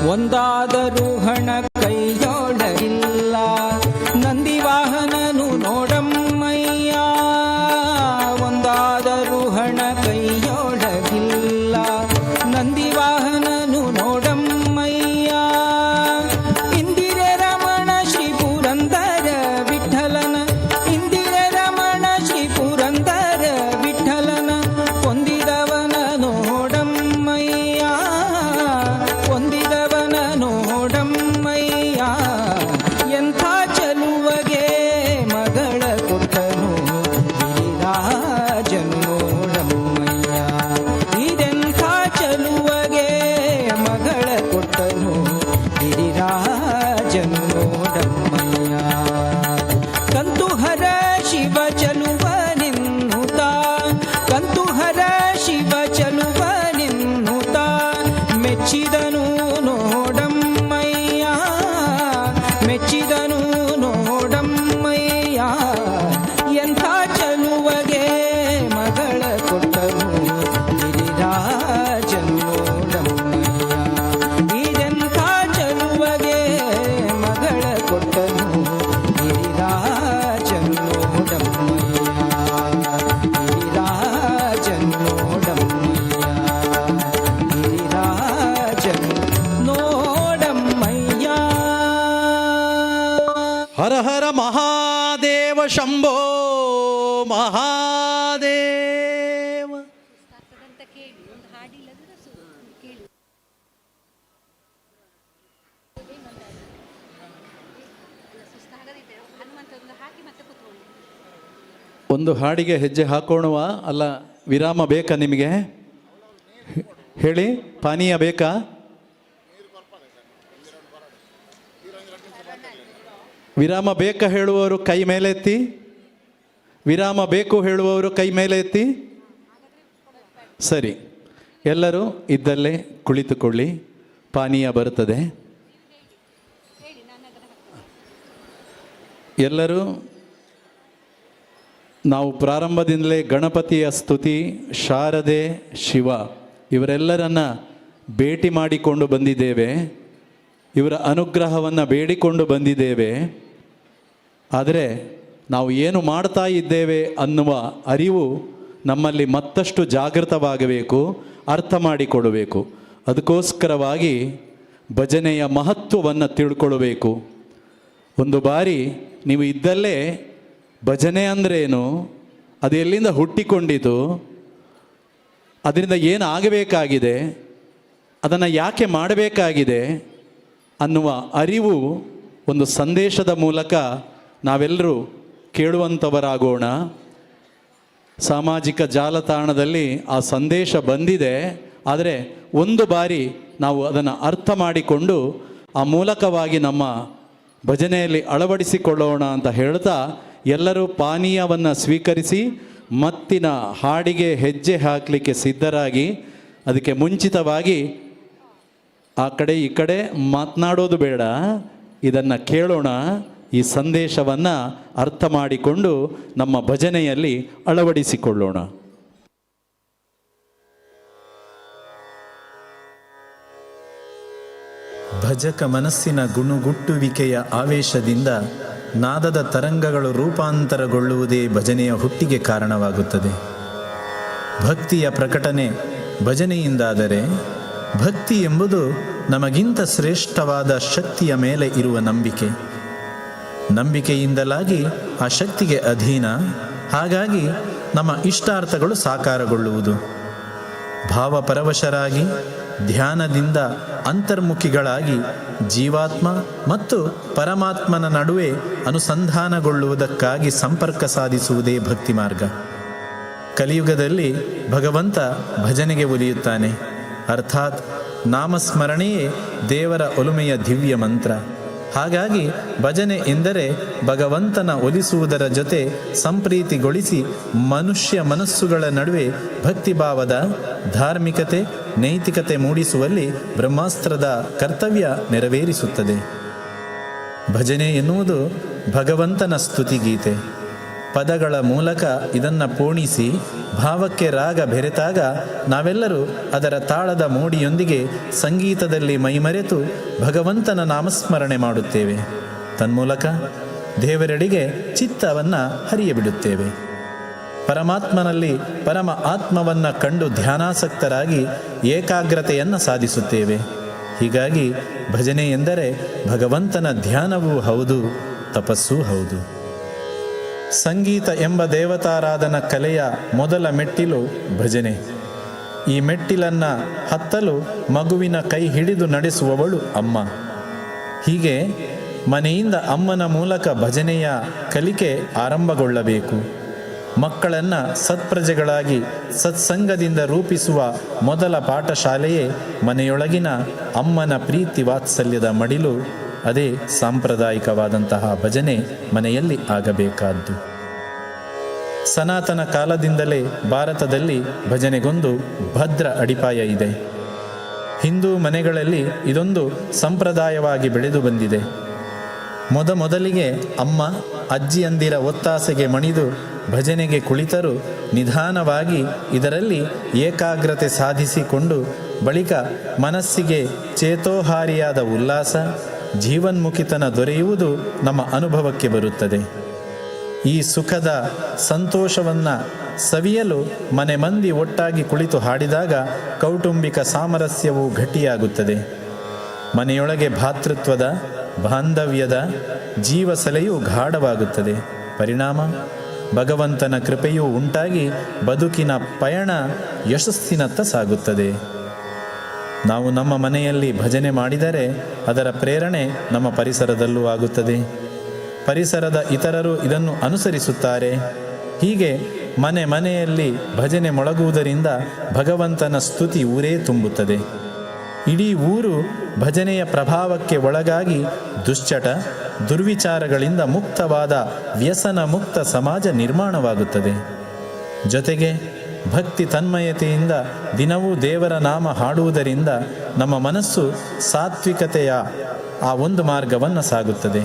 ಒಂದಾದರೂ ಹಣ ಕೈಯೊಳಗಿಲ್ಲ ನಂದಿವಾಹನನು ನೋಡಮ್ಮಯ್ಯ ಒಂದಾದರೂ ಹಣ ಕೈಯೊಳಗಿಲ್ಲ ನಂದಿವಾಹನನು ನೋಡಮ್ಮಯ್ಯ ಇಂದಿರೆ ರಮಣ ಶ್ರೀ ಪುರಂದರ ವಿಠಲನ ಇಂದಿರೆ ರಮಣ ಶ್ರೀ ಪುರಂದರ ವಿಠಲನ ಹೊಂದಿದವನ ನೋಡಮ್ಮಯ್ಯ ಹೊಂದಿದವನ ನೋಡಮ್ಮಯ್ಯ ಎಂಥ ಚೆಲುವಗೆ ಮಗಳ ಕೊಟ್ಟನು ಗಿರಿರಾಜನು ನೋಡಮ್ಮಯ್ಯ ಇದೆಂಥ ಚೆಲುವಗೆ ಮಗಳ ಕೊಟ್ಟನು ಗಿರಿರಾಜನು ನೋಡಮ್ಮಯ್ಯ ಕಂತುಹರ ಶಿವ ಚಲುವ ನಿನ್ನುತ ಕಂತುಹರ ಶಿವ ಚಲುವ ನಿನ್ನುತ ಮೆಚ್ಚಿದನು ನೋಡಮ್ಮಯ್ಯ ಮೆಚ್ಚಿದನು ನೋಡಮ್ಮಯ್ಯ ಎಂಥ ಚೆಲುವಗೆ ಮಗಳ ಕೊಟ್ಟನು ಗಿರಿರಾಜನು ನೋಡಮ್ಮಯ್ಯ ಇದೆಂಥ ಚೆಲುವಗೆ ಮಗಳ ಕೊಟ್ಟನು ಗಿರಿರಾಜನು ನೋಡಮ್ಮಯ್ಯ ಗಿರಿರಾಜನು ನೋಡಮ್ಮಯ್ಯ ಗಿರಿರಾಜನು ನೋಡಮ್ಮಯ್ಯ ಹರ ಹರ ಮಹಾದೇವ ಶಂಭೋ ಮಹಾದೇವ ಅಂತ ಕೇಳಿ ಒಂದು ಹಾಡಿಲ್ಲದ್ರೆ ಕೇಳಿ ಅಲ್ಲ ಸುಸ್ತಾಗದಿದ್ದರೆ ಹನುಮಂತ ಒಂದು ಹಾಕಿ ಮತ್ತೆ ಕೂತ್ಕೊಳ್ಳಿ ಒಂದು ಹಾಡಿಗೆ ಹೆಜ್ಜೆ ಹಾಕೋಣವ ಅಲ್ಲ ವಿರಾಮ ಬೇಕಾ ನಿಮಗೆ? ಹೇಳಿ, ಪಾನೀಯ ಬೇಕಾ? ವಿರಾಮ ಬೇಕಾ ಹೇಳುವವರು ಕೈ ಮೇಲೆ ಎತ್ತಿ. ವಿರಾಮ ಬೇಕು ಹೇಳುವವರು ಕೈ ಮೇಲೆ ಎತ್ತಿ. ಸರಿ, ಎಲ್ಲರೂ ಇದ್ದಲ್ಲೇ ಕುಳಿತುಕೊಳ್ಳಿ, ಪಾನೀಯ ಬರುತ್ತದೆ. ಎಲ್ಲರೂ ನಾವು ಪ್ರಾರಂಭದಿಂದಲೇ ಗಣಪತಿಯ ಸ್ತುತಿ, ಶಾರದೆ, ಶಿವ ಇವರೆಲ್ಲರನ್ನ ಭೇಟಿ ಮಾಡಿಕೊಂಡು ಬಂದಿದ್ದೇವೆ, ಇವರ ಅನುಗ್ರಹವನ್ನು ಬೇಡಿಕೊಂಡು ಬಂದಿದ್ದೇವೆ. ಆದರೆ ನಾವು ಏನು ಮಾಡ್ತಾ ಇದ್ದೇವೆ ಅನ್ನುವ ಅರಿವು ನಮ್ಮಲ್ಲಿ ಮತ್ತಷ್ಟು ಜಾಗೃತವಾಗಬೇಕು, ಅರ್ಥ ಮಾಡಿಕೊಡಬೇಕು. ಅದಕ್ಕೋಸ್ಕರವಾಗಿ ಭಜನೆಯ ಮಹತ್ವವನ್ನು ತಿಳ್ಕೊಳ್ಬೇಕು. ಒಂದು ಬಾರಿ ನೀವು ಇದ್ದಲ್ಲೇ ಭಜನೆ ಅಂದ್ರೇನು, ಅದು ಎಲ್ಲಿಂದ ಹುಟ್ಟಿಕೊಂಡಿತು, ಅದರಿಂದ ಏನು ಆಗಬೇಕಾಗಿದೆ, ಅದನ್ನು ಯಾಕೆ ಮಾಡಬೇಕಾಗಿದೆ ಅನ್ನುವ ಅರಿವು ಒಂದು ಸಂದೇಶದ ಮೂಲಕ ನಾವೆಲ್ಲರೂ ಕೇಳುವಂಥವರಾಗೋಣ. ಸಾಮಾಜಿಕ ಜಾಲತಾಣದಲ್ಲಿ ಆ ಸಂದೇಶ ಬಂದಿದೆ, ಆದರೆ ಒಂದು ಬಾರಿ ನಾವು ಅದನ್ನು ಅರ್ಥ ಮಾಡಿಕೊಂಡು ಆ ಮೂಲಕವಾಗಿ ನಮ್ಮ ಭಜನೆಯಲ್ಲಿ ಅಳವಡಿಸಿಕೊಳ್ಳೋಣ ಅಂತ ಹೇಳ್ತಾ ಎಲ್ಲರೂ ಪಾನೀಯವನ್ನು ಸ್ವೀಕರಿಸಿ ಮತ್ತಿನ ಹಾಡಿಗೆ ಹೆಜ್ಜೆ ಹಾಕಲಿಕ್ಕೆ ಸಿದ್ಧರಾಗಿ, ಅದಕ್ಕೆ ಮುಂಚಿತವಾಗಿ ಆ ಕಡೆ ಈ ಕಡೆ ಮಾತನಾಡೋದು ಬೇಡ, ಇದನ್ನು ಕೇಳೋಣ. ಈ ಸಂದೇಶವನ್ನು ಅರ್ಥ ಮಾಡಿಕೊಂಡು ನಮ್ಮ ಭಜನೆಯಲ್ಲಿ ಅಳವಡಿಸಿಕೊಳ್ಳೋಣ. ಭಜಕ ಮನಸ್ಸಿನ ಗುಣುಗುಟ್ಟುವಿಕೆಯ ಆವೇಶದಿಂದ ನಾದದ ತರಂಗಗಳು ರೂಪಾಂತರಗೊಳ್ಳುವುದೇ ಭಜನೆಯ ಹುಟ್ಟಿಗೆ ಕಾರಣವಾಗುತ್ತದೆ. ಭಕ್ತಿಯ ಪ್ರಕಟನೆ ಭಜನೆಯಿಂದಾದರೆ, ಭಕ್ತಿ ಎಂಬುದು ನಮಗಿಂತ ಶ್ರೇಷ್ಠವಾದ ಶಕ್ತಿಯ ಮೇಲೆ ಇರುವ ನಂಬಿಕೆ. ನಂಬಿಕೆಯಿಂದಲಾಗಿ ಆ ಶಕ್ತಿಗೆ ಅಧೀನ, ಹಾಗಾಗಿ ನಮ್ಮ ಇಷ್ಟಾರ್ಥಗಳು ಸಾಕಾರಗೊಳ್ಳುವುದು. ಭಾವಪರವಶರಾಗಿ ಧ್ಯಾನದಿಂದ ಅಂತರ್ಮುಖಿಗಳಾಗಿ ಜೀವಾತ್ಮ ಮತ್ತು ಪರಮಾತ್ಮನ ನಡುವೆ ಅನುಸಂಧಾನಗೊಳ್ಳುವುದಕ್ಕಾಗಿ ಸಂಪರ್ಕ ಸಾಧಿಸುವುದೇ ಭಕ್ತಿ ಮಾರ್ಗ. ಕಲಿಯುಗದಲ್ಲಿ ಭಗವಂತ ಭಜನೆಗೆ ಒಲಿಯುತ್ತಾನೆ, ಅರ್ಥಾತ್ ನಾಮಸ್ಮರಣೆಯೇ ದೇವರ ಒಲುಮೆಯ ದಿವ್ಯ ಮಂತ್ರ. ಹಾಗಾಗಿ ಭಜನೆ ಎಂದರೆ ಭಗವಂತನ ಒಲಿಸುವುದರ ಜೊತೆ ಸಂಪ್ರೀತಿಗೊಳಿಸಿ ಮನುಷ್ಯ ಮನಸ್ಸುಗಳ ನಡುವೆ ಭಕ್ತಿಭಾವದ ಧಾರ್ಮಿಕತೆ, ನೈತಿಕತೆ ಮೂಡಿಸುವಲ್ಲಿ ಬ್ರಹ್ಮಾಸ್ತ್ರದ ಕರ್ತವ್ಯ ನೆರವೇರಿಸುತ್ತದೆ. ಭಜನೆ ಎನ್ನುವುದು ಭಗವಂತನ ಸ್ತುತಿಗೀತೆ. ಪದಗಳ ಮೂಲಕ ಇದನ್ನು ಪೋಣಿಸಿ ಭಾವಕ್ಕೆ ರಾಗ ಬೆರೆತಾಗ ನಾವೆಲ್ಲರೂ ಅದರ ತಾಳದ ಮೋಡಿಯೊಂದಿಗೆ ಸಂಗೀತದಲ್ಲಿ ಮೈಮರೆತು ಭಗವಂತನ ನಾಮಸ್ಮರಣೆ ಮಾಡುತ್ತೇವೆ. ತನ್ಮೂಲಕ ದೇವರೆಡೆಗೆ ಚಿತ್ತವನ್ನು ಹರಿಯಬಿಡುತ್ತೇವೆ. ಪರಮಾತ್ಮನಲ್ಲಿ ಪರಮ ಆತ್ಮವನ್ನು ಕಂಡು ಧ್ಯಾನಾಸಕ್ತರಾಗಿ ಏಕಾಗ್ರತೆಯನ್ನು ಸಾಧಿಸುತ್ತೇವೆ. ಹೀಗಾಗಿ ಭಜನೆ ಎಂದರೆ ಭಗವಂತನ ಧ್ಯಾನವೂ ಹೌದು, ತಪಸ್ಸೂ ಹೌದು. ಸಂಗೀತ ಎಂಬ ದೇವತಾರಾಧನ ಕಲೆಯ ಮೊದಲ ಮೆಟ್ಟಿಲು ಭಜನೆ. ಈ ಮೆಟ್ಟಿಲನ್ನು ಹತ್ತಲು ಮಗುವಿನ ಕೈ ಹಿಡಿದು ನಡೆಸುವವಳು ಅಮ್ಮ. ಹೀಗೆ ಮನೆಯಿಂದ ಅಮ್ಮನ ಮೂಲಕ ಭಜನೆಯ ಕಲಿಕೆ ಆರಂಭಗೊಳ್ಳಬೇಕು. ಮಕ್ಕಳನ್ನು ಸತ್ಪ್ರಜೆಗಳಾಗಿ ಸತ್ಸಂಗದಿಂದ ರೂಪಿಸುವ ಮೊದಲ ಪಾಠಶಾಲೆಯೇ ಮನೆಯೊಳಗಿನ ಅಮ್ಮನ ಪ್ರೀತಿ ವಾತ್ಸಲ್ಯದ ಮಡಿಲು. ಅದೇ ಸಾಂಪ್ರದಾಯಿಕವಾದಂತಹ ಭಜನೆ ಮನೆಯಲ್ಲಿ ಆಗಬೇಕಾದ್ದು. ಸನಾತನ ಕಾಲದಿಂದಲೇ ಭಾರತದಲ್ಲಿ ಭಜನೆಗೊಂದು ಭದ್ರ ಅಡಿಪಾಯ ಇದೆ. ಹಿಂದೂ ಮನೆಗಳಲ್ಲಿ ಇದೊಂದು ಸಂಪ್ರದಾಯವಾಗಿ ಬೆಳೆದು ಬಂದಿದೆ. ಮೊದಲಿಗೆ ಅಮ್ಮ ಅಜ್ಜಿಯಂದಿರ ಒತ್ತಾಸೆಗೆ ಮಣಿದು ಭಜನೆಗೆ ಕುಳಿತರು ನಿಧಾನವಾಗಿ ಇದರಲ್ಲಿ ಏಕಾಗ್ರತೆ ಸಾಧಿಸಿಕೊಂಡು ಬಳಿಕ ಮನಸ್ಸಿಗೆ ಚೇತೋಹಾರಿಯಾದ ಉಲ್ಲಾಸ, ಜೀವನ್ಮುಖಿತನ ದೊರೆಯುವುದು ನಮ್ಮ ಅನುಭವಕ್ಕೆ ಬರುತ್ತದೆ. ಈ ಸುಖದ ಸಂತೋಷವನ್ನು ಸವಿಯಲು ಮನೆ ಮಂದಿ ಒಟ್ಟಾಗಿ ಕುಳಿತು ಹಾಡಿದಾಗ ಕೌಟುಂಬಿಕ ಸಾಮರಸ್ಯವು ಗಟ್ಟಿಯಾಗುತ್ತದೆ. ಮನೆಯೊಳಗೆ ಭಾತೃತ್ವದ, ಬಾಂಧವ್ಯದ ಜೀವಸಲೆಯು ಗಾಢವಾಗುತ್ತದೆ. ಪರಿಣಾಮ ಭಗವಂತನ ಕೃಪೆಯೂ ಉಂಟಾಗಿ ಬದುಕಿನ ಪಯಣ ಯಶಸ್ಸಿನತ್ತ ಸಾಗುತ್ತದೆ. ನಾವು ನಮ್ಮ ಮನೆಯಲ್ಲಿ ಭಜನೆ ಮಾಡಿದರೆ ಅದರ ಪ್ರೇರಣೆ ನಮ್ಮ ಪರಿಸರದಲ್ಲೂ ಆಗುತ್ತದೆ. ಪರಿಸರದ ಇತರರು ಇದನ್ನು ಅನುಸರಿಸುತ್ತಾರೆ. ಹೀಗೆ ಮನೆ ಮನೆಯಲ್ಲಿ ಭಜನೆ ಮೊಳಗುವುದರಿಂದ ಭಗವಂತನ ಸ್ತುತಿ ಊರೇ ತುಂಬುತ್ತದೆ. ಇಡೀ ಊರು ಭಜನೆಯ ಪ್ರಭಾವಕ್ಕೆ ಒಳಗಾಗಿ ದುಶ್ಚಟ ದುರ್ವಿಚಾರಗಳಿಂದ ಮುಕ್ತವಾದ ವ್ಯಸನ ಮುಕ್ತ ಸಮಾಜ ನಿರ್ಮಾಣವಾಗುತ್ತದೆ. ಜೊತೆಗೆ ಭಕ್ತಿ ತನ್ಮಯತೆಯಿಂದ ದಿನವೂ ದೇವರ ನಾಮ ಹಾಡುವುದರಿಂದ ನಮ್ಮ ಮನಸ್ಸು ಸಾತ್ವಿಕತೆಯ ಆ ಒಂದು ಮಾರ್ಗವನ್ನು ಸಾಗುತ್ತದೆ.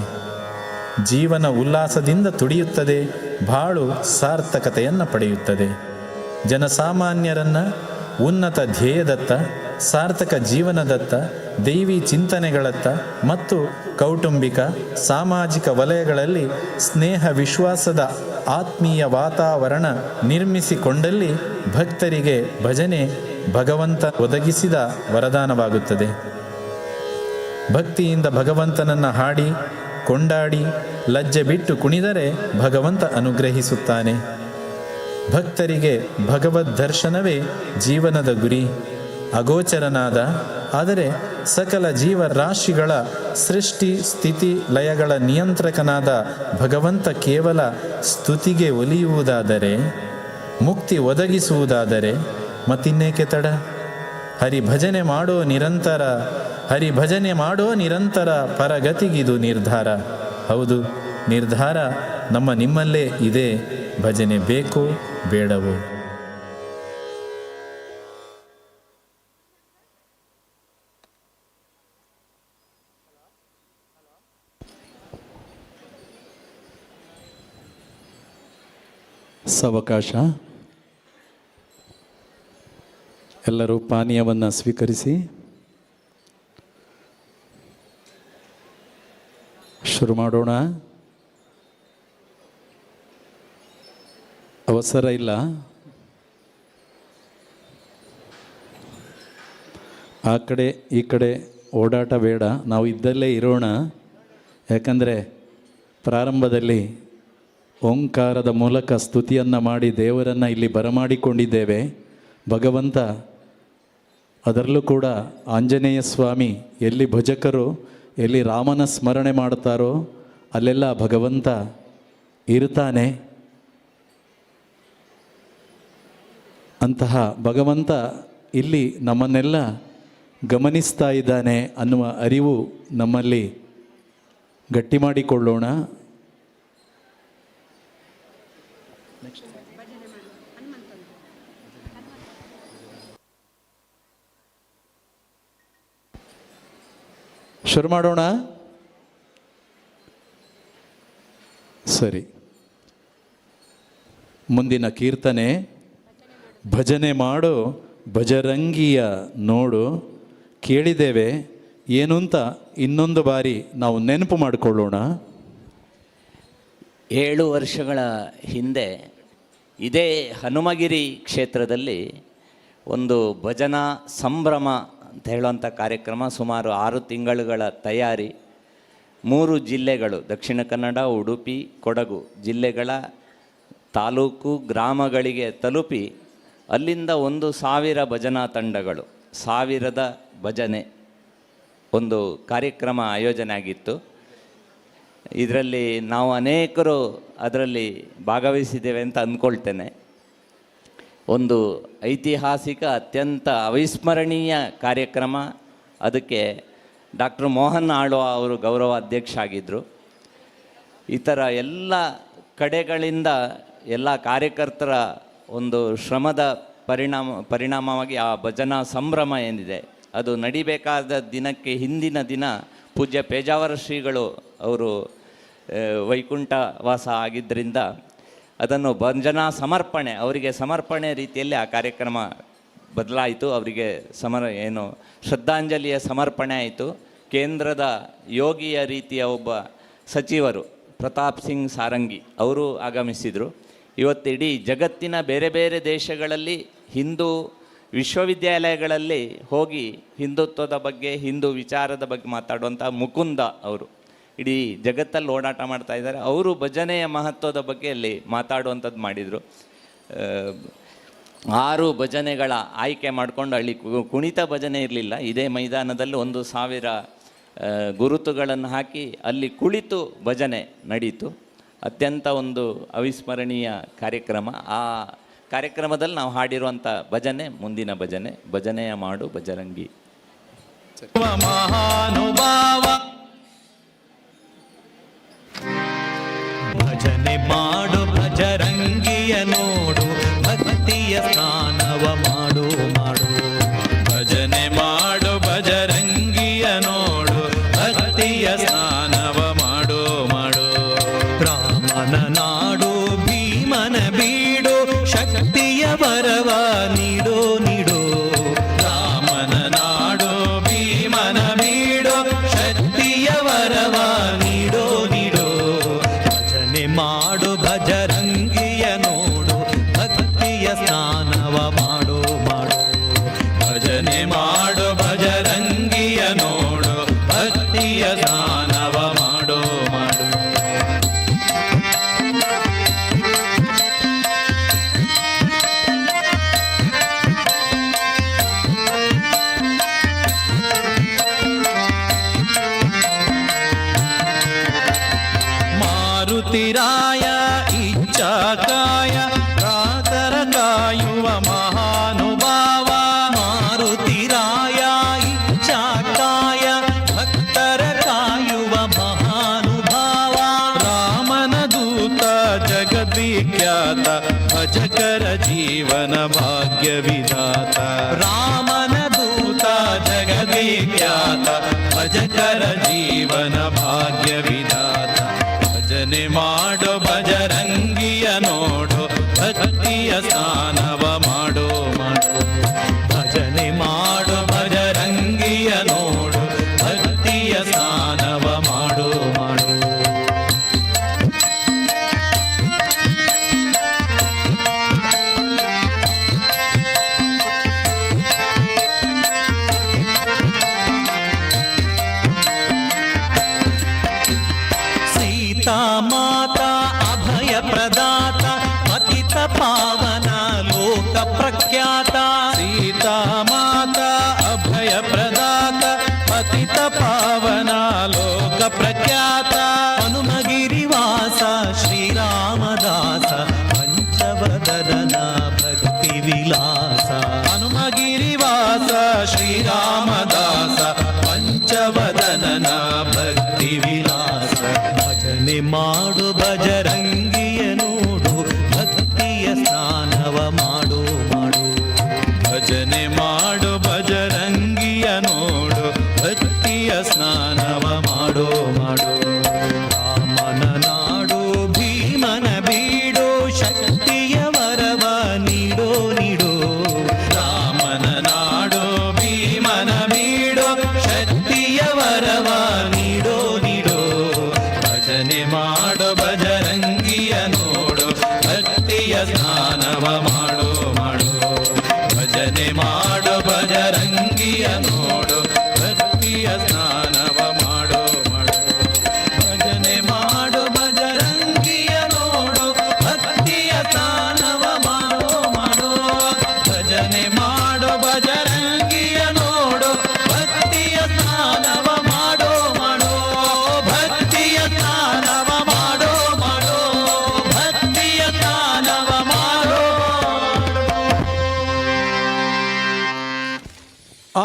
ಜೀವನ ಉಲ್ಲಾಸದಿಂದ ತುಡಿಯುತ್ತದೆ, ಬಾಳು ಸಾರ್ಥಕತೆಯನ್ನು ಪಡೆಯುತ್ತದೆ. ಜನಸಾಮಾನ್ಯರನ್ನು ಉನ್ನತ ಧ್ಯೇಯದತ್ತ, ಸಾರ್ಥಕ ಜೀವನದತ್ತ, ದೈವಿ ಚಿಂತನೆಗಳತ್ತ ಮತ್ತು ಕೌಟುಂಬಿಕ ಸಾಮಾಜಿಕ ವಲಯಗಳಲ್ಲಿ ಸ್ನೇಹ ವಿಶ್ವಾಸದ ಆತ್ಮೀಯ ವಾತಾವರಣ ನಿರ್ಮಿಸಿಕೊಂಡಲ್ಲಿ ಭಕ್ತರಿಗೆ ಭಜನೆ ಭಗವಂತ ಒದಗಿಸಿದ ವರದಾನವಾಗುತ್ತದೆ. ಭಕ್ತಿಯಿಂದ ಭಗವಂತನನ್ನು ಹಾಡಿ ಕೊಂಡಾಡಿ ಲಜ್ಜೆ ಬಿಟ್ಟು ಕುಣಿದರೆ ಭಗವಂತ ಅನುಗ್ರಹಿಸುತ್ತಾನೆ. ಭಕ್ತರಿಗೆ ಭಗವದ್ ದರ್ಶನವೇ ಜೀವನದ ಗುರಿ. ಅಗೋಚರನಾದ ಆದರೆ ಸಕಲ ಜೀವರಾಶಿಗಳ ಸೃಷ್ಟಿ ಸ್ಥಿತಿ ಲಯಗಳ ನಿಯಂತ್ರಕನಾದ ಭಗವಂತ ಕೇವಲ ಸ್ತುತಿಗೆ ಒಲಿಯುವುದಾದರೆ, ಮುಕ್ತಿ ಒದಗಿಸುವುದಾದರೆ ಮತ್ತಿನ್ನೇಕೆ ತಡ? ಹರಿಭಜನೆ ಮಾಡೋ ನಿರಂತರ, ಹರಿಭಜನೆ ಮಾಡೋ ನಿರಂತರ, ಪರಗತಿಗಿದು ನಿರ್ಧಾರ. ಹೌದು, ನಿರ್ಧಾರ ನಮ್ಮ ನಿಮ್ಮಲ್ಲೇ ಇದೆ. ಭಜನೆ ಬೇಕೋ ಬೇಡವೋ? ಸಾವಕಾಶ. ಎಲ್ಲರೂ ಪಾನೀಯವನ್ನು ಸ್ವೀಕರಿಸಿ. ಶುರು ಮಾಡೋಣ. ಅವಸರ ಇಲ್ಲ. ಆ ಕಡೆ ಈ ಕಡೆ ಓಡಾಟ ಬೇಡ. ನಾವು ಇದ್ದಲ್ಲೇ ಇರೋಣ. ಯಾಕಂದರೆ ಪ್ರಾರಂಭದಲ್ಲಿ ಓಂಕಾರದ ಮೂಲಕ ಸ್ತುತಿಯನ್ನು ಮಾಡಿ ದೇವರನ್ನು ಇಲ್ಲಿ ಬರಮಾಡಿಕೊಂಡಿದ್ದೇವೆ. ಭಗವಂತ ಅದರಲ್ಲೂ ಕೂಡ ಆಂಜನೇಯ ಸ್ವಾಮಿ ಎಲ್ಲಿ ಭಜಕರು, ಎಲ್ಲಿ ರಾಮನ ಸ್ಮರಣೆ ಮಾಡ್ತಾರೋ ಅಲ್ಲೆಲ್ಲ ಭಗವಂತ ಇರ್ತಾನೆ. ಅಂತಹ ಭಗವಂತ ಇಲ್ಲಿ ನಮ್ಮನ್ನೆಲ್ಲ ಗಮನಿಸ್ತಾ ಇದ್ದಾನೆ ಅನ್ನುವ ಅರಿವು ನಮ್ಮಲ್ಲಿ ಗಟ್ಟಿ ಮಾಡಿಕೊಳ್ಳೋಣ. ಶುರು ಮಾಡೋಣ. ಸರಿ. ಮುಂದಿನ ಕೀರ್ತನೆ ಭಜನೆ ಮಾಡೋ ಭಜರಂಗಿಯ ನೋಡು. ಕೇಳಿದ್ದೇವೆ ಏನು ಅಂತ ಇನ್ನೊಂದು ಬಾರಿ ನಾವು ನೆನಪು ಮಾಡಿಕೊಳ್ಳೋಣ. 7 ವರ್ಷಗಳ ಹಿಂದೆ ಇದೇ ಹನುಮಗಿರಿ ಕ್ಷೇತ್ರದಲ್ಲಿ ಒಂದು ಭಜನಾ ಸಂಭ್ರಮ ಅಂತ ಹೇಳುವಂಥ ಕಾರ್ಯಕ್ರಮ, ಸುಮಾರು 6 ತಿಂಗಳುಗಳ ತಯಾರಿ, 3 ಜಿಲ್ಲೆಗಳು ದಕ್ಷಿಣ ಕನ್ನಡ, ಉಡುಪಿ, ಕೊಡಗು ಜಿಲ್ಲೆಗಳ ತಾಲೂಕು ಗ್ರಾಮಗಳಿಗೆ ತಲುಪಿ ಅಲ್ಲಿಂದ 1,000 ಭಜನಾ ತಂಡಗಳು, 1000 ಭಜನೆ ಒಂದು ಕಾರ್ಯಕ್ರಮ ಆಯೋಜನೆ ಆಗಿತ್ತು. ಇದರಲ್ಲಿ ನಾವು ಅನೇಕರು ಅದರಲ್ಲಿ ಭಾಗವಹಿಸಿದ್ದೇವೆ ಅಂತ ಅಂದ್ಕೊಳ್ತೇನೆ. ಒಂದು ಐತಿಹಾಸಿಕ ಅತ್ಯಂತ ಅವಿಸ್ಮರಣೀಯ ಕಾರ್ಯಕ್ರಮ. ಅದಕ್ಕೆ ಡಾಕ್ಟರ್ ಮೋಹನ್ ಆಳ್ವ ಅವರು ಗೌರವ ಅಧ್ಯಕ್ಷ ಆಗಿದ್ದರು. ಈ ಥರ ಎಲ್ಲ ಕಡೆಗಳಿಂದ ಎಲ್ಲ ಕಾರ್ಯಕರ್ತರ ಒಂದು ಶ್ರಮದ ಪರಿಣಾಮವಾಗಿ ಆ ಭಜನಾ ಸಂಭ್ರಮ ಏನಿದೆ ಅದು ನಡಿಬೇಕಾದ ದಿನಕ್ಕೆ ಹಿಂದಿನ ದಿನ ಪೂಜ್ಯ ಪೇಜಾವರ ಶ್ರೀಗಳು ಅವರು ವೈಕುಂಠ ವಾಸ ಆಗಿದ್ದರಿಂದ ಅದನ್ನು ಭಜನಾ ಸಮರ್ಪಣೆ, ಅವರಿಗೆ ಸಮರ್ಪಣೆ ರೀತಿಯಲ್ಲಿ ಆ ಕಾರ್ಯಕ್ರಮ ಬದಲಾಯಿತು. ಅವರಿಗೆ ಶ್ರದ್ಧಾಂಜಲಿಯ ಸಮರ್ಪಣೆ ಆಯಿತು. ಕೇಂದ್ರದ ಯೋಗಿಯ ರೀತಿಯ ಒಬ್ಬ ಸಚಿವರು ಪ್ರತಾಪ್ ಸಿಂಗ್ ಸಾರಂಗಿ ಅವರು ಆಗಮಿಸಿದರು. ಇವತ್ತು ಇಡೀ ಜಗತ್ತಿನ ಬೇರೆ ಬೇರೆ ದೇಶಗಳಲ್ಲಿ ಹಿಂದೂ ವಿಶ್ವವಿದ್ಯಾಲಯಗಳಲ್ಲಿ ಹೋಗಿ ಹಿಂದುತ್ವದ ಬಗ್ಗೆ, ಹಿಂದೂ ವಿಚಾರದ ಬಗ್ಗೆ ಮಾತಾಡುವಂಥ ಮುಕುಂದ ಅವರು ಇಡೀ ಜಗತ್ತಲ್ಲಿ ಓಡಾಟ ಮಾಡ್ತಾ ಇದ್ದಾರೆ. ಅವರು ಭಜನೆಯ ಮಹತ್ವದ ಬಗ್ಗೆ ಅಲ್ಲಿ ಮಾತಾಡುವಂಥದ್ದು ಮಾಡಿದರು. 6 ಭಜನೆಗಳ ಆಯ್ಕೆ ಮಾಡಿಕೊಂಡು, ಅಲ್ಲಿ ಕುಣಿತ ಭಜನೆ ಇರಲಿಲ್ಲ. ಇದೇ ಮೈದಾನದಲ್ಲಿ 1,000 ಗುರುತುಗಳನ್ನು ಹಾಕಿ ಅಲ್ಲಿ ಕುಳಿತು ಭಜನೆ ನಡೀತು. ಅತ್ಯಂತ ಒಂದು ಅವಿಸ್ಮರಣೀಯ ಕಾರ್ಯಕ್ರಮ. ಆ ಕಾರ್ಯಕ್ರಮದಲ್ಲಿ ನಾವು ಹಾಡಿರುವಂಥ ಭಜನೆ ಮುಂದಿನ ಭಜನೆ, ಭಜನೆಯ ಮಾಡು ಬಜರಂಗಿ. ಮಹಾನುಭಾವ ಭಜನೆ ಮಾಡು ಭಜರಂಗಿಯ ನೋಡು, ಭಕ್ತಿಯ ಸ್ನಾನವ ಮಾಡು ಮಾಡು. ಭಜನೆ ಮಾಡು ಭಜರಂಗಿಯ ನೋಡು, ಭಕ್ತಿಯ ಸ್ನಾನವ ಮಾಡು ಮಾಡು. ರಾಮನ ನಾಡು ಭೀಮನ ಬೀಡು, ಶಕ್ತಿಯ ವರವ ನೀಡು ನೀಡು. ರಾಮನ ನಾಡು ಭೀಮನ ಬೀಡು, ಶಕ್ತಿಯ ವರವ ನೀಡು ನೀಡು. ಭಜನೆ ಮಾಡು ಭಜರಂಗಿಯ ನೋಡು, ಭಕ್ತಿಯ ಸ್ನಾನವ ಮಾಡು ಮಾಡು. ಭಜನೆ ಮಾಡು ಭಜರಂಗಿಯ ನೋಡು, ಭಕ್ತಿಯ ದಾನವ ಮಾಡು ಮಾಡು. ಮಾರುತಿರಾಯ ಇಚ್ಛಾಕಾಯ ರಾತರ ಕಾಯುವ ಮಹಾನುಭಾವ. ಮಾರುತಿರಾಯ ಇಚ್ಛಾಕಾಯ ಭಕ್ತರ ಕಾಯುವ ಮಹಾನುಭಾವ. ರಾಮನ ದೂತ ಜಗದ್ವಿಖ್ಯಾತ, ಭಜಕರ ಜೀವನ ಭಾಗ್ಯ ವಿಧಾತ. ರಾಮನ ದೂತ ಜಗದ್ವಿಖ್ಯಾತ, ಭಜಕರ ಜೀವನ ಭಾಗ್ಯ ವಿಧಾತ. ಭಜನೆ ಮಾಡು ಭಜರಂಗಿಯ ನೋಡು, ಭಕ್ತಿಯ ಸ್ನಾನವ ಮಾಡು ಮಾಡು. ಭಜನೆ ಮಾಡು ಭಜರಂಗಿಯ ನೋಡು, ಭಕ್ತಿಯ ಸ್ನಾನವ ಮಾಡು ಮಾಡು. ಸೀತಾ ಮಾತಾ ಅಭಯ ಪ್ರದಾತ, ಪತಿತ ಪಾವನ ಲೋಕ ಪ್ರಖ್ಯಾತ. ಸೀತಾ ಮಾತಾ ಅಭಯ ಪ್ರದಾತ, ಪತಿತ ಪಾವನ ಲೋಕ ಪ್ರಖ್ಯಾತ. ಹನುಮಗಿರಿವಾಸ ಶ್ರೀರಾಮದಾಸ, ಪಂಚವದನ ಭಕ್ತಿ ವಿಲಾಸ. ಹನುಮಗಿರಿವಾಸ ಶ್ರೀರಾಮದಾಸ, ಪಂಚವದನನ ಭಕ್ತಿ ವಿಲಾಸ. ಭಜನೆ ಮಾಡು ಭಜರಂಗಿಯ ನೋಡು, ಭಕ್ತಿಯ ಸ್ನಾನವ ಮಾಡು ಮಾಡು. ಭಜನೆ ಮಾಡು ಭಜರಂಗಿಯ ನೋಡು, ಭಕ್ತಿಯ ಸ್ನಾನವ ಮಾಡು ಮಾಡು. ರಾಮನ ನಾಡು ಭೀಮನ ಬೀಡು, ಶಕ್ತಿಯ ವರವ ನೀಡು ನೀಡು. ರಾಮನ ನಾಡು ಭೀಮನ ಬೀಡು, ಶಕ್ತಿಯ ವರವ ನೀಡು ನೀಡು. ಭಜನೆ ಮಾಡು ಭಜರಂಗಿಯ ನೋಡು, ಭಕ್ತಿಯ ಸ್ನಾನವ ಮಾಡು ಮಾಡು. ಭಜನೆ ಮಾಡು ಭಜರಂಗಿಯ ನೋಡು, ಭಕ್ತಿಯ ಸ್ನಾನವ ಮಾಡು ಮಾಡು. ಭಜನೆ ಮಾಡು ಭಜರಂಗಿಯ ನೋಡು, ಭಕ್ತಿಯ ಸ್ನಾನವ ಮಾಡು ಮಾಡು. ಭಜನೆ ಮಾಡು ಭಜರಂಗಿಯ ನೋಡು, ಭಕ್ತಿಯ ಸ್ನಾನವ ಮಾಡು ಮಾಡು. ಭಕ್ತಿಯ ಸ್ನಾನವ ಮಾಡು ಮಾಡು. ಭಕ್ತಿಯ ಸ್ನಾನವ ಮಾಡು.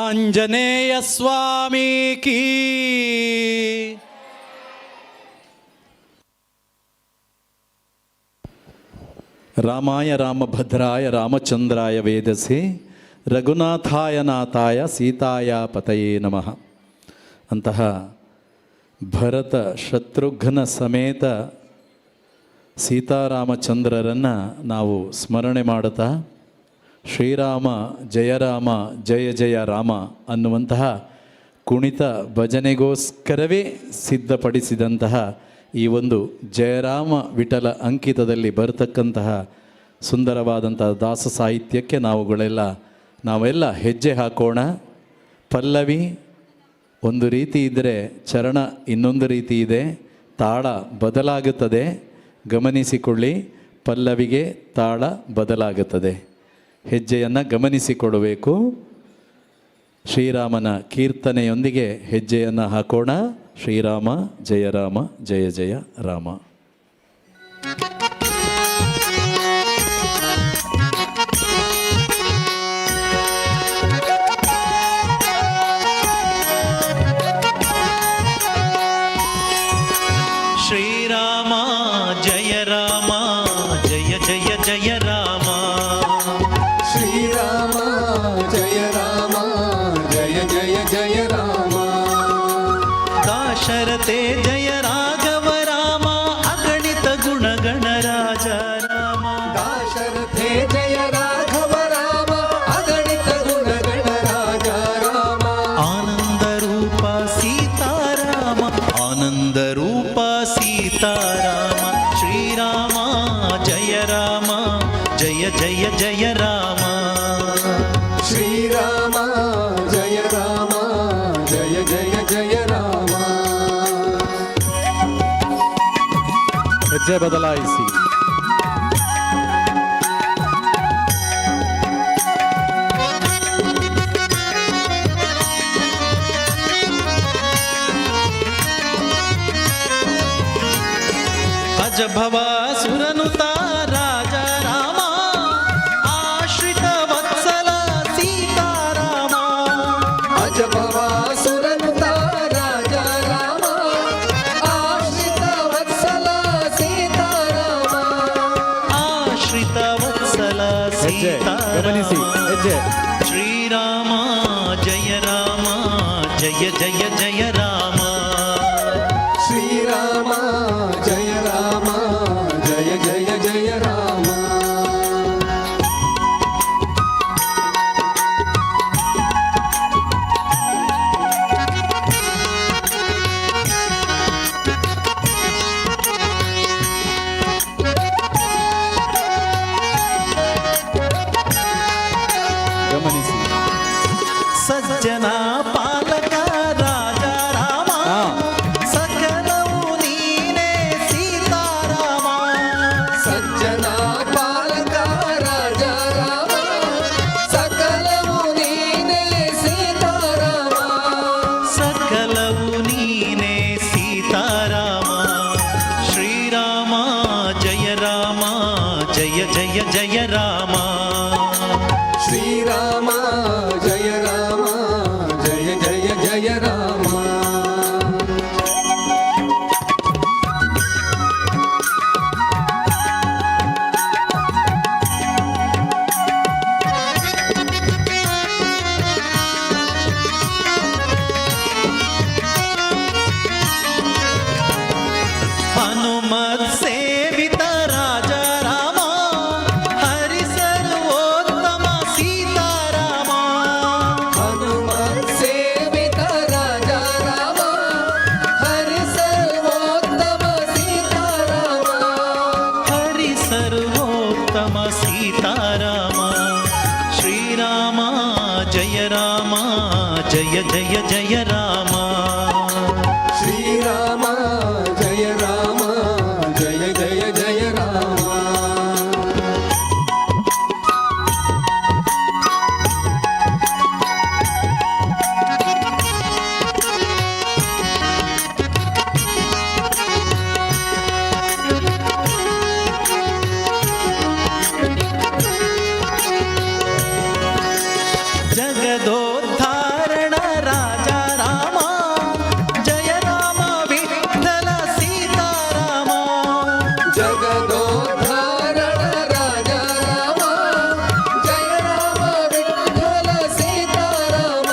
ಆಂಜನೇಯ ಸ್ವಾಮಿ ಕೀ. ರಾಮಾಯ ರಾಮಭದ್ರಾಯ ರಾಮಚಂದ್ರಾಯ ವೇದಸೆ, ರಘುನಾಥಾಯ ನಾಥಾಯ ಸೀತಾಯ ಪತಯೇ ನಮಃ. ಅಂತಹ ಭರತ ಶತ್ರುಘ್ನ ಸಮೇತ ಸೀತಾರಾಮಚಂದ್ರರನ್ನು ನಾವು ಸ್ಮರಣೆ ಮಾಡುತ್ತಾ ಶ್ರೀರಾಮ ಜಯರಾಮ ಜಯ ಜಯ ರಾಮ ಅನ್ನುವಂತಹ ಕುಣಿತ ಭಜನೆಗೋಸ್ಕರವೇ ಸಿದ್ಧಪಡಿಸಿದಂತಹ ಈ ಒಂದು ಜಯರಾಮ ವಿಠಲ ಅಂಕಿತದಲ್ಲಿ ಬರತಕ್ಕಂತಹ ಸುಂದರವಾದಂತಹ ದಾಸ ಸಾಹಿತ್ಯಕ್ಕೆ ನಾವೆಲ್ಲ ಹೆಜ್ಜೆ ಹಾಕೋಣ. ಪಲ್ಲವಿ ಒಂದು ರೀತಿ ಇದ್ದರೆ ಚರಣ ಇನ್ನೊಂದು ರೀತಿ ಇದೆ, ತಾಳ ಬದಲಾಗುತ್ತದೆ, ಗಮನಿಸಿಕೊಳ್ಳಿ. ಪಲ್ಲವಿಗೆ ತಾಳ ಬದಲಾಗುತ್ತದೆ, ಹೆಜ್ಜೆಯನ್ನು ಗಮನಿಸಿಕೊಡಬೇಕು. ಶ್ರೀರಾಮನ ಕೀರ್ತನೆಯೊಂದಿಗೆ ಹೆಜ್ಜೆಯನ್ನು ಹಾಕೋಣ. ಶ್ರೀರಾಮ ಜಯ ರಾಮ ಜಯ ಜಯ ರಾಮ. ರಾಜ ರಾಮ दाशरथे जय राघव राम अगणित गुणगण राजा राम ಆನಂದ ರೂಪ ಸೀತಾರಾಮ ಆನಂದ ರೂಪ ಸೀತಾರಾಮ ಶ್ರೀರಾಮ ಜಯ ರಾಮ ಜಯ ಜಯ ಜಯ ರಾಮ श्रीराम जय राम जय जय जय राम ಹೆಜ್ಜೆ ಬದಲಾಯಿಸಿ. ಅಜಭವ ಸುರನುತ ರಾಜ ರಾಮ ಆಶ್ರಿತ ವತ್ಸಲ ಸೀತಾರಾಮ अजभवा सुरनुता राजा राम आश्रित वत्सल सीताराम ಆಶ್ರಿತ ವತ್ಸಲ ಹೆಜ್ಜೆ ಗಮನಿಸಿ. ಸೀತಾರಾಮ ಹೆಜ್ಜೆ ಶ್ರೀರಾಮ ಜಯ ರಾಮ ಜಯ ಜಯ ಜಯ ರಾಮ श्रीराम जय राम जय जय जय राम ಗಮನಿಸಿ. ಸಜ್ಜನ ಪಾಲಕ ರಾಜ ರಾಮ ಹಾ. ಸಕಲವು ನೀನೇ ಸೀತಾರಾಮ सज्जना पालक राजा राम सकल मुनीने सीताराम ಸಕಲವು ನೀನೇ ಸೀತಾರಾಮ ಶ್ರೀರಾಮ ಜಯ ರಾಮ ಜಯ ಜಯ ಜಯ ರಾಮ श्रीराम जय राम जय जय जय राम ಹನುಮತ್ ಸೇವಿತ ರಾಜ ರಾಮ ಹರಿ ಸರ್ವೋತ್ತಮ ಸೀತಾರಾಮ हनुमत सेवित राजा राम हरि सर्वोत्तम सीताराम ಹರಿ ಸರ್ವೋತ್ತಮ ಸೀತಾರಾಮ ಶ್ರೀರಾಮ ಜಯ ರಾಮ ಜಯ ಜಯ ಜಯ ರಾಮ श्रीराम जय राम जय जय जय राम ಜಗದೋದ್ಧಾರಣ ರಾಜ ರಾಮ ಜಯ ರಾಮ ವಿಠಲ ಸೀತಾರಾಮ जगदोद्धारण राजा राम जय राम विठ्ठल सीताराम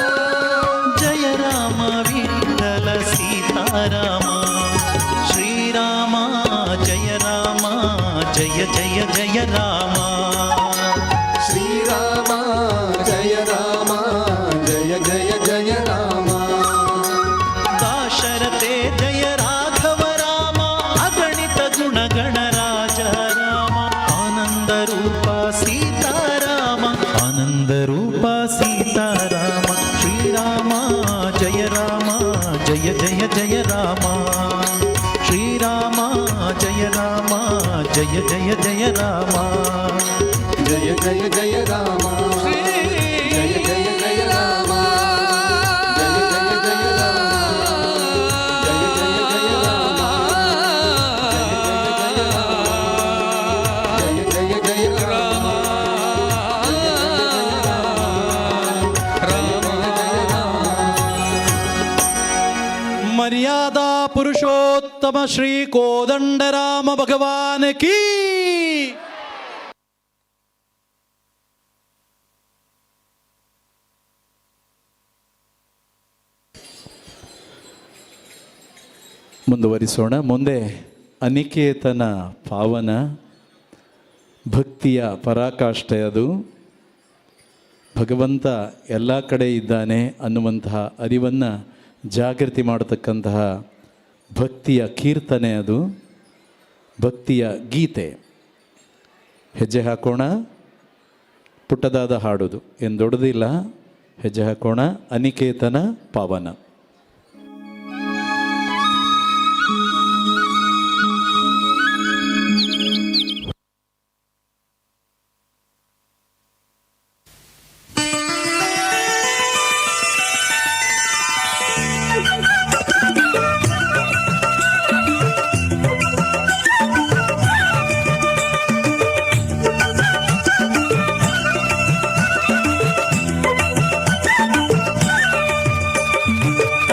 ಜಯ ರಾಮ ವಿಠಲ ಸೀತಾರಾಮ ಶ್ರೀರಾಮ ಜಯ ರಾಮ ಜಯ ಜಯ ಜಯ ರಾಮ श्रीराम जय राम जय जय जय राम दाशरथे जय राघव राम अगणित गुणगण राज राम आनंद रूप सीताराम आनंद रूप सीताराम श्रीराम जय राम जय जय जय राम श्रीराम जय राम जय जय जय राम जय जय जय राम जय जय जय राम जय जय जय राम जय जय जय राम जय जय जय राम मर्यादा पुरुषोत्तम श्री कोदंड राम भगवान की. ಮುಂದುವರಿಸೋಣ. ಮುಂದೆ ಅನಿಕೇತನ ಪಾವನ ಭಕ್ತಿಯ ಪರಾಕಾಷ್ಠೆ ಅದು. ಭಗವಂತ ಎಲ್ಲ ಕಡೆ ಇದ್ದಾನೆ ಅನ್ನುವಂತಹ ಅರಿವನ್ನು ಜಾಗೃತಿ ಮಾಡತಕ್ಕಂತಹ ಭಕ್ತಿಯ ಕೀರ್ತನೆ ಅದು, ಭಕ್ತಿಯ ಗೀತೆ. ಹೆಜ್ಜೆ ಹಾಕೋಣ, ಪುಟ್ಟದಾದ ಹಾಡೋದು ಏನು ದೊಡ್ಡದಿಲ್ಲ. ಹೆಜ್ಜೆ ಹಾಕೋಣ, ಅನಿಕೇತನ ಪಾವನ.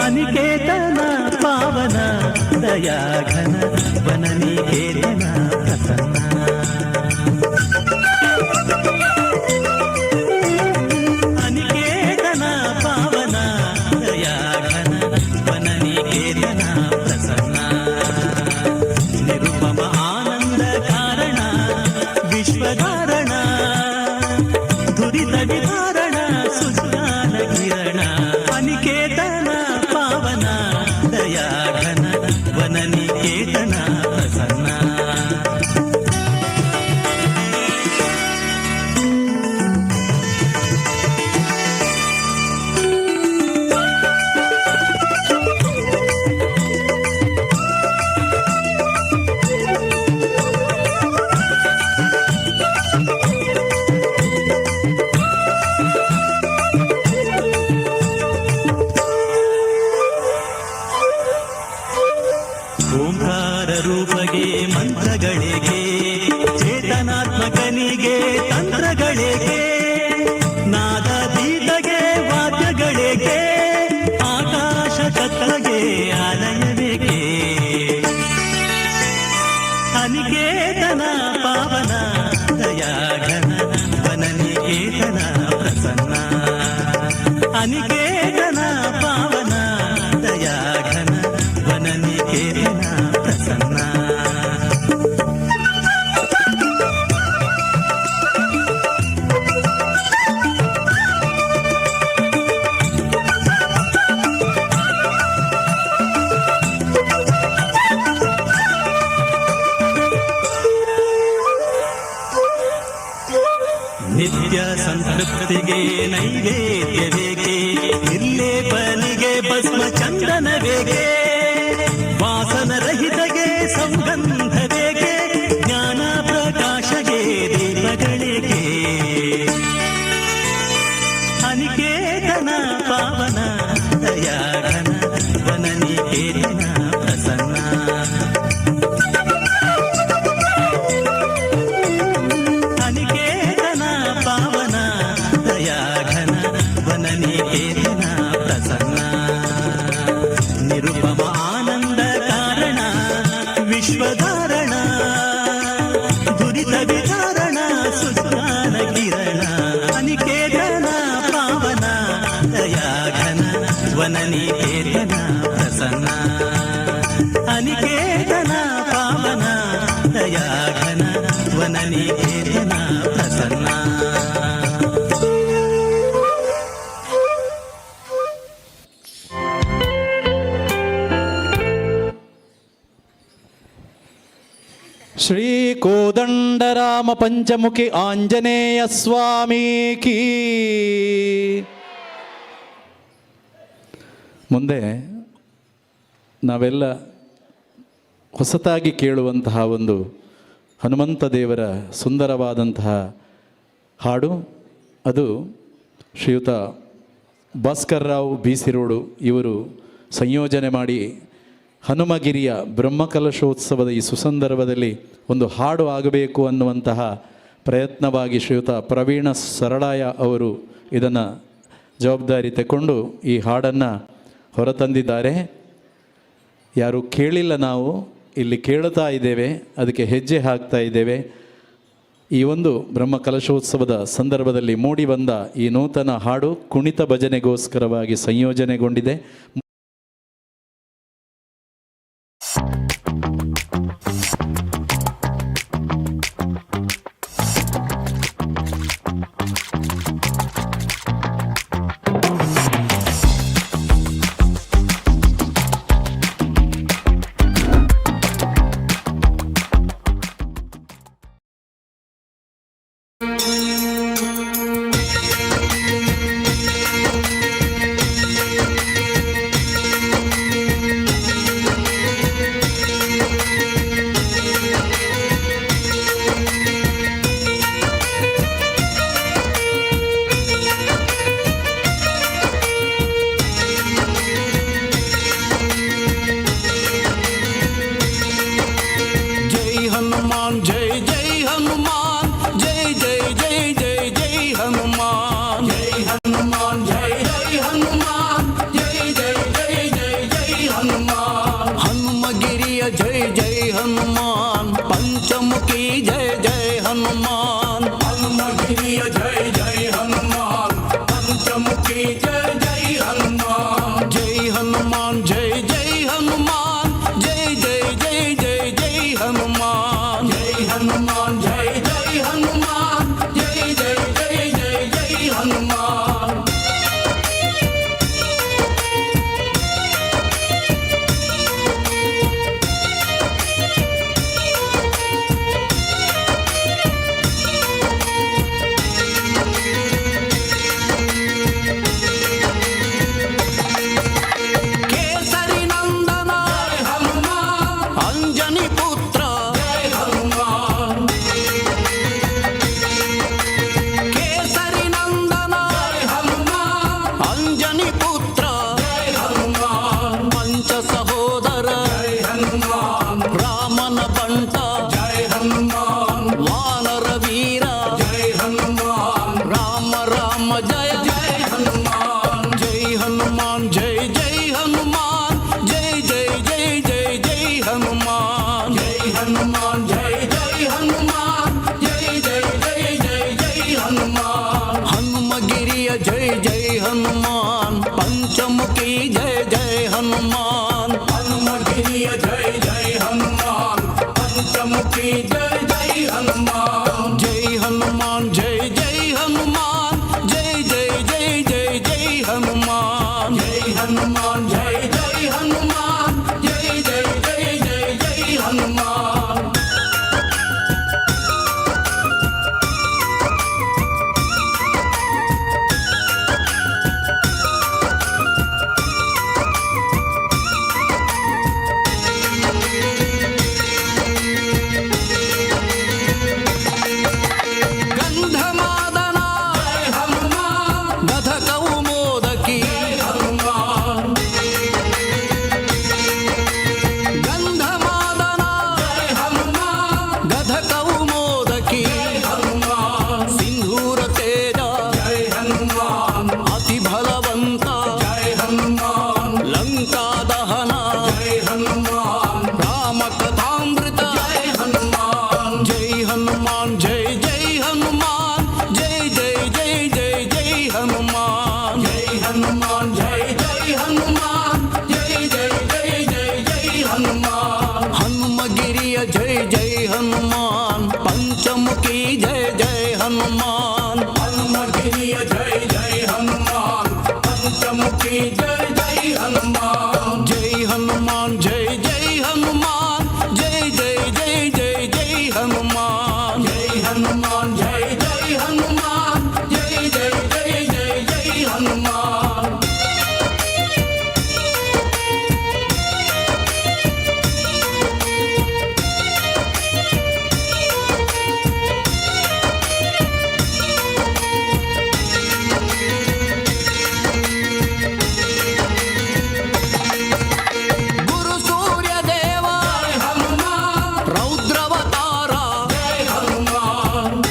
ಅನಿಕೇತನ ಪಾವನ ದಯಾಘನ ವನನಿಕೇತನ ಪ್ರಸನ್ನ. ಅನಿಕೇತನ ಪಾವನ ದಯಾಘನ ವನನಿಕೇತನ ಪ್ರಸನ್ನ. ನಿರುಪಮ ಆನಂದ ಕಾರಣ ವಿಶ್ವಧಾರಣ ದುರಿತ ನಿವಾರಣ ಸುಜ್ಞಾನ ಕಿರಣ. ಅನಿಕೇತನ ಪಾವನ ದಯಾಘನ ವನನಿಕೇತನ ಪ್ರಸನ್ನ. ಓಂಕಾರ ರೂಪಗೆ ಮಂತ್ರಗಳಿಗೆ ಚೇತನಾತ್ಮಕನಿಗೆ ತಂತ್ರಗಳಿಗೆ ನಾದ ದೀಪಗೆ ವಾದ್ಯಗಳಿಗೆ ಆಕಾಶ ತತ್ವಗೆ ಆಲಯವೇಕೆ. ಅನಿಕೇತನ ಪಾವನ ದಯಾಘನ ವನನಿಕೇತನ ಪ್ರಸನ್ನ. ಅನಿಕೇತನ ಪಾವನ ದಯಾಘನ ವನನಿಕೇತನ ಪ್ರಸನ್ನ. ನಿತ್ಯ ಸಂತೃಪ್ತಿಗೆ ನೈವೇದ್ಯವೇಕೆ, ನಿರ್ಲೇಪನಿಗೆ ಭಸ್ಮ ಚಂದನವೇಕೆ, ವಾಸನರಹಿತಗೆ ಸಂಗಂಧವೇಕೆ, ಜ್ಞಾನ ಪ್ರಕಾಶಗೆ ದೀಪಗಳಿಗೆ. ಅನಿಕೇತನ ಪಾವನ ದಯಾಘನ ವನನಿಕೇತನ ಪ್ರಸನ್ನ. ಅನಿಕೇತನ ಪಾವನ ದಯಾಘನ ವನನಿಕೇತನ ಪ್ರಸನ್ನ. ನಿರುಪಮ ಆನಂದ ಕಾರಣ ವಿಶ್ವಧಾರಣ ದುರಿತ ವಿಚಾರಣ ಸುಜ್ಞಾನ ಕಿರಣ. ಅನಿಕೇತನ ಪಾವನ ದಯಾಘನ ವನನಿಕೇತನ ಪ್ರಸನ್ನ. ಅನಿಕೇತನ ಪಾವನ ದಯಾಘನ ವನನಿಕೇತನ ಪ್ರಸನ್ನ. ಶ್ರೀ ಕೋದಂಡರಾಮ ಪಂಚಮುಖಿ ಆಂಜನೇಯ ಸ್ವಾಮಿ ಕೀ. ಮುಂದೆ ನಾವೆಲ್ಲ ಹೊಸತಾಗಿ ಕೇಳುವಂತಹ ಒಂದು ಹನುಮಂತ ದೇವರ ಸುಂದರವಾದಂತಹ ಹಾಡು. ಅದು ಶ್ರೀಯುತ ಭಾಸ್ಕರ್ರಾವ್ ಬೀಸಿರೋಡು ಇವರು ಸಂಯೋಜನೆ ಮಾಡಿ ಹನುಮಗಿರಿಯ ಬ್ರಹ್ಮಕಲಶೋತ್ಸವದ ಈ ಸುಸಂದರ್ಭದಲ್ಲಿ ಒಂದು ಹಾಡು ಆಗಬೇಕು ಅನ್ನುವಂತಹ ಪ್ರಯತ್ನವಾಗಿ ಶ್ರೀಯುತ ಪ್ರವೀಣ ಸರಳಾಯ ಅವರು ಇದನ್ನು ಜವಾಬ್ದಾರಿ ತಗೊಂಡು ಈ ಹಾಡನ್ನು ಹೊರತಂದಿದ್ದಾರೆ. ಯಾರು ಕೇಳಿಲ್ಲ, ನಾವು ಇಲ್ಲಿ ಕೇಳುತ್ತಾ ಇದ್ದೇವೆ, ಅದಕ್ಕೆ ಹೆಜ್ಜೆ ಹಾಕ್ತಾ ಇದ್ದೇವೆ. ಈ ಒಂದು ಬ್ರಹ್ಮಕಲಶೋತ್ಸವದ ಸಂದರ್ಭದಲ್ಲಿ ಮೂಡಿ ಬಂದ ಈ ನೂತನ ಹಾಡು ಕುಣಿತ ಭಜನೆಗೋಸ್ಕರವಾಗಿ ಸಂಯೋಜನೆಗೊಂಡಿದೆ. हनुमान जय जय जय जय जय हनुमान जय हनुमान जय जय हनुमान जय जय जय जय जय हनुमान हनुमगिरिय जय जय हनुमान पंचमुखी जय जय हनुमान हनुमगिरिय जय जय हनुमान पंचमुखी जय जय हनुमान जय हनुमान जय जय हनुमान जय जय जय जय जय हनुमान जय हनुमान जय जय हनुमान जय जय जय जय जय हनुमान केसरी नंदन जय हनुमान अंजनी पुत्र जय हनुमान केसरी नंदन जय हनुमान अंजनी पुत्र जय हनुमान पंच सहोदर जय हनुमान रामन बंट जय हनुमान वानर वीर जय हनुमान राम राम जय जय हनुमान जय हनुमान जय जय हनुमान जय जय जय जय जय हनुमान जय हनुमान जय जय हनुमान जय जय जय जय जय हनुमान हनुमगिरिय जय जय हनुमान पंचमुखी जय जय हनुमान हनुमगिरिय जय जय हनुमान पंचमुखी जय जय हनुमान जय हनुमान जय जय हनुमान जय जय जय जय जय हनुमान जय हनुमान जय जय हनुमान जय जय जय जय जय हनुमान गंधमादना जय हनुमान गध कौमोदकी जय हनुमान गंधमादना जय हनुमान गध कौमोदकी जय हनुमान सिंधूर तेज जय हनुमान अति बलवंत जय हनुमान लंका दहन जय हनुमान राम कथामृत जय हनुमान जय हनुमान जय जय हनुमान जय जय जय जय जय हनुमान जय हनुमान जय जय हनुमान जय जय जय जय जय हनुमान हनुमगिरिय जय जय हनुमान पंचमुखी जय जय हनुमान हनुमगिरिय जय जय हनुमान पंचमुखी जय जय हनुमान जय हनुमान जय जय हनुमान जय जय जय जय जय हनुमान जय हनुमान जय जय हनुमान जय जय जय जय जय हनुमान गुरु सूर्य देव जय हनुमान रौद्रवतार जय हनुमान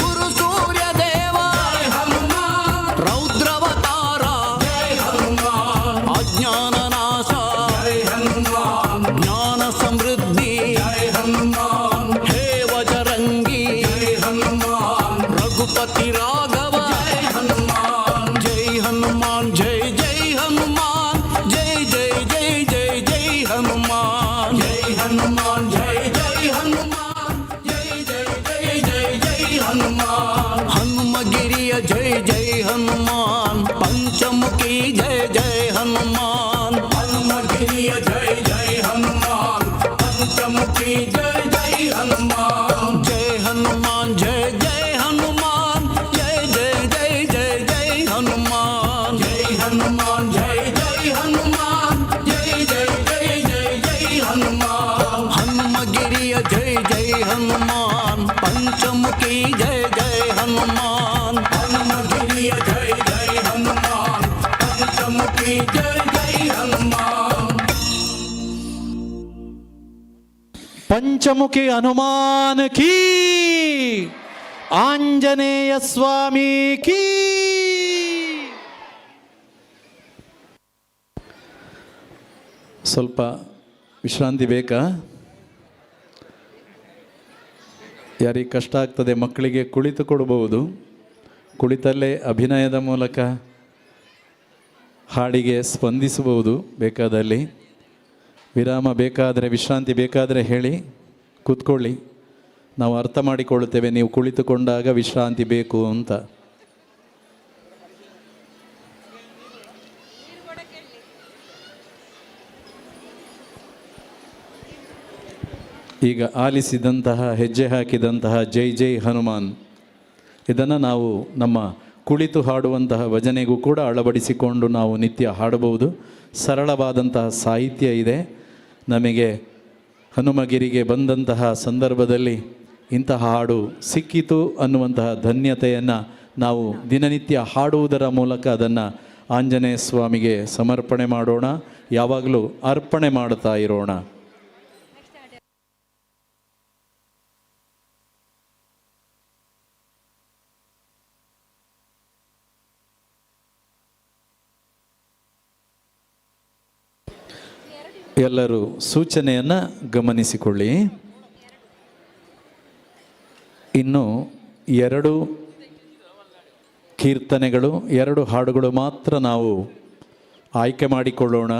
गुरु सूर्य देव जय हनुमान रौद्रवतार जय हनुमान अज्ञान नाश जय हनुमान ज्ञान समृद्धि जय हनुमान हे बजरंगी जय हनुमान रघुपति राघव जय हनुमान जय हनुमान जय जय हनुमान जय जय जय जय जय हनुमान जय हनुमान जय जय हनुमान जय जय जय जय जय हनुमान हनुमगिरिय जय जय हनुमान पंचमुखी जय जय हनुमान हनुमगिरिय जय जय हनुमान पंचमुखी जय जय हनुमान जय हनुमान जय जय हनुमान जय जय जय जय जय हनुमान जय हनुमान जय जय हनुमान जय जय जय जय जय हनुमान हनुमगिरिय जय जय हनुमान पंचमुखी जय जय हनुमान हनुमगिरिय जय जय हनुमान पंचमुखी जय जय हनुमान पंचमुखी हनुमान की, आंजनेय स्वामी की। ಸ್ವಲ್ಪ ವಿಶ್ರಾಂತಿ ಬೇಕಾ? ಯಾರಿಗೆ ಕಷ್ಟ ಆಗ್ತದೆ ಮಕ್ಕಳಿಗೆ ಕುಳಿತು ಕೊಡಬಹುದು, ಕುಳಿತಲ್ಲೇ ಅಭಿನಯದ ಮೂಲಕ ಹಾಡಿಗೆ ಸ್ಪಂದಿಸಬಹುದು. ಬೇಕಾದಲ್ಲಿ ವಿರಾಮ ಬೇಕಾದರೆ, ವಿಶ್ರಾಂತಿ ಬೇಕಾದರೆ ಹೇಳಿ, ಕೂತ್ಕೊಳ್ಳಿ. ನಾವು ಅರ್ಥ ಮಾಡಿಕೊಳ್ಳುತ್ತೇವೆ ನೀವು ಕುಳಿತುಕೊಂಡಾಗ ವಿಶ್ರಾಂತಿ ಬೇಕು ಅಂತ. ಈಗ ಆಲಿಸಿದಂತಹ, ಹೆಜ್ಜೆ ಹಾಕಿದಂತಹ ಜೈ ಜೈ ಹನುಮಾನ್, ಇದನ್ನು ನಾವು ನಮ್ಮ ಕುಳಿತು ಹಾಡುವಂತಹ ಭಜನೆಗೂ ಕೂಡ ಅಳವಡಿಸಿಕೊಂಡು ನಾವು ನಿತ್ಯ ಹಾಡಬಹುದು. ಸರಳವಾದಂತಹ ಸಾಹಿತ್ಯ ಇದೆ. ನಮಗೆ ಹನುಮಗಿರಿಗೆ ಬಂದಂತಹ ಸಂದರ್ಭದಲ್ಲಿ ಇಂತಹ ಹಾಡು ಸಿಕ್ಕಿತು ಅನ್ನುವಂತಹ ಧನ್ಯತೆಯನ್ನು ನಾವು ದಿನನಿತ್ಯ ಹಾಡುವುದರ ಮೂಲಕ ಅದನ್ನು ಆಂಜನೇಯ ಸ್ವಾಮಿಗೆ ಸಮರ್ಪಣೆ ಮಾಡೋಣ. ಯಾವಾಗಲೂ ಅರ್ಪಣೆ ಮಾಡ್ತಾ ಇರೋಣ. ಎಲ್ಲರೂ ಸೂಚನೆಯನ್ನು ಗಮನಿಸಿಕೊಳ್ಳಿ. ಇನ್ನು 2 ಕೀರ್ತನೆಗಳು, 2 ಹಾಡುಗಳು ಮಾತ್ರ ನಾವು ಆಯ್ಕೆ ಮಾಡಿಕೊಳ್ಳೋಣ.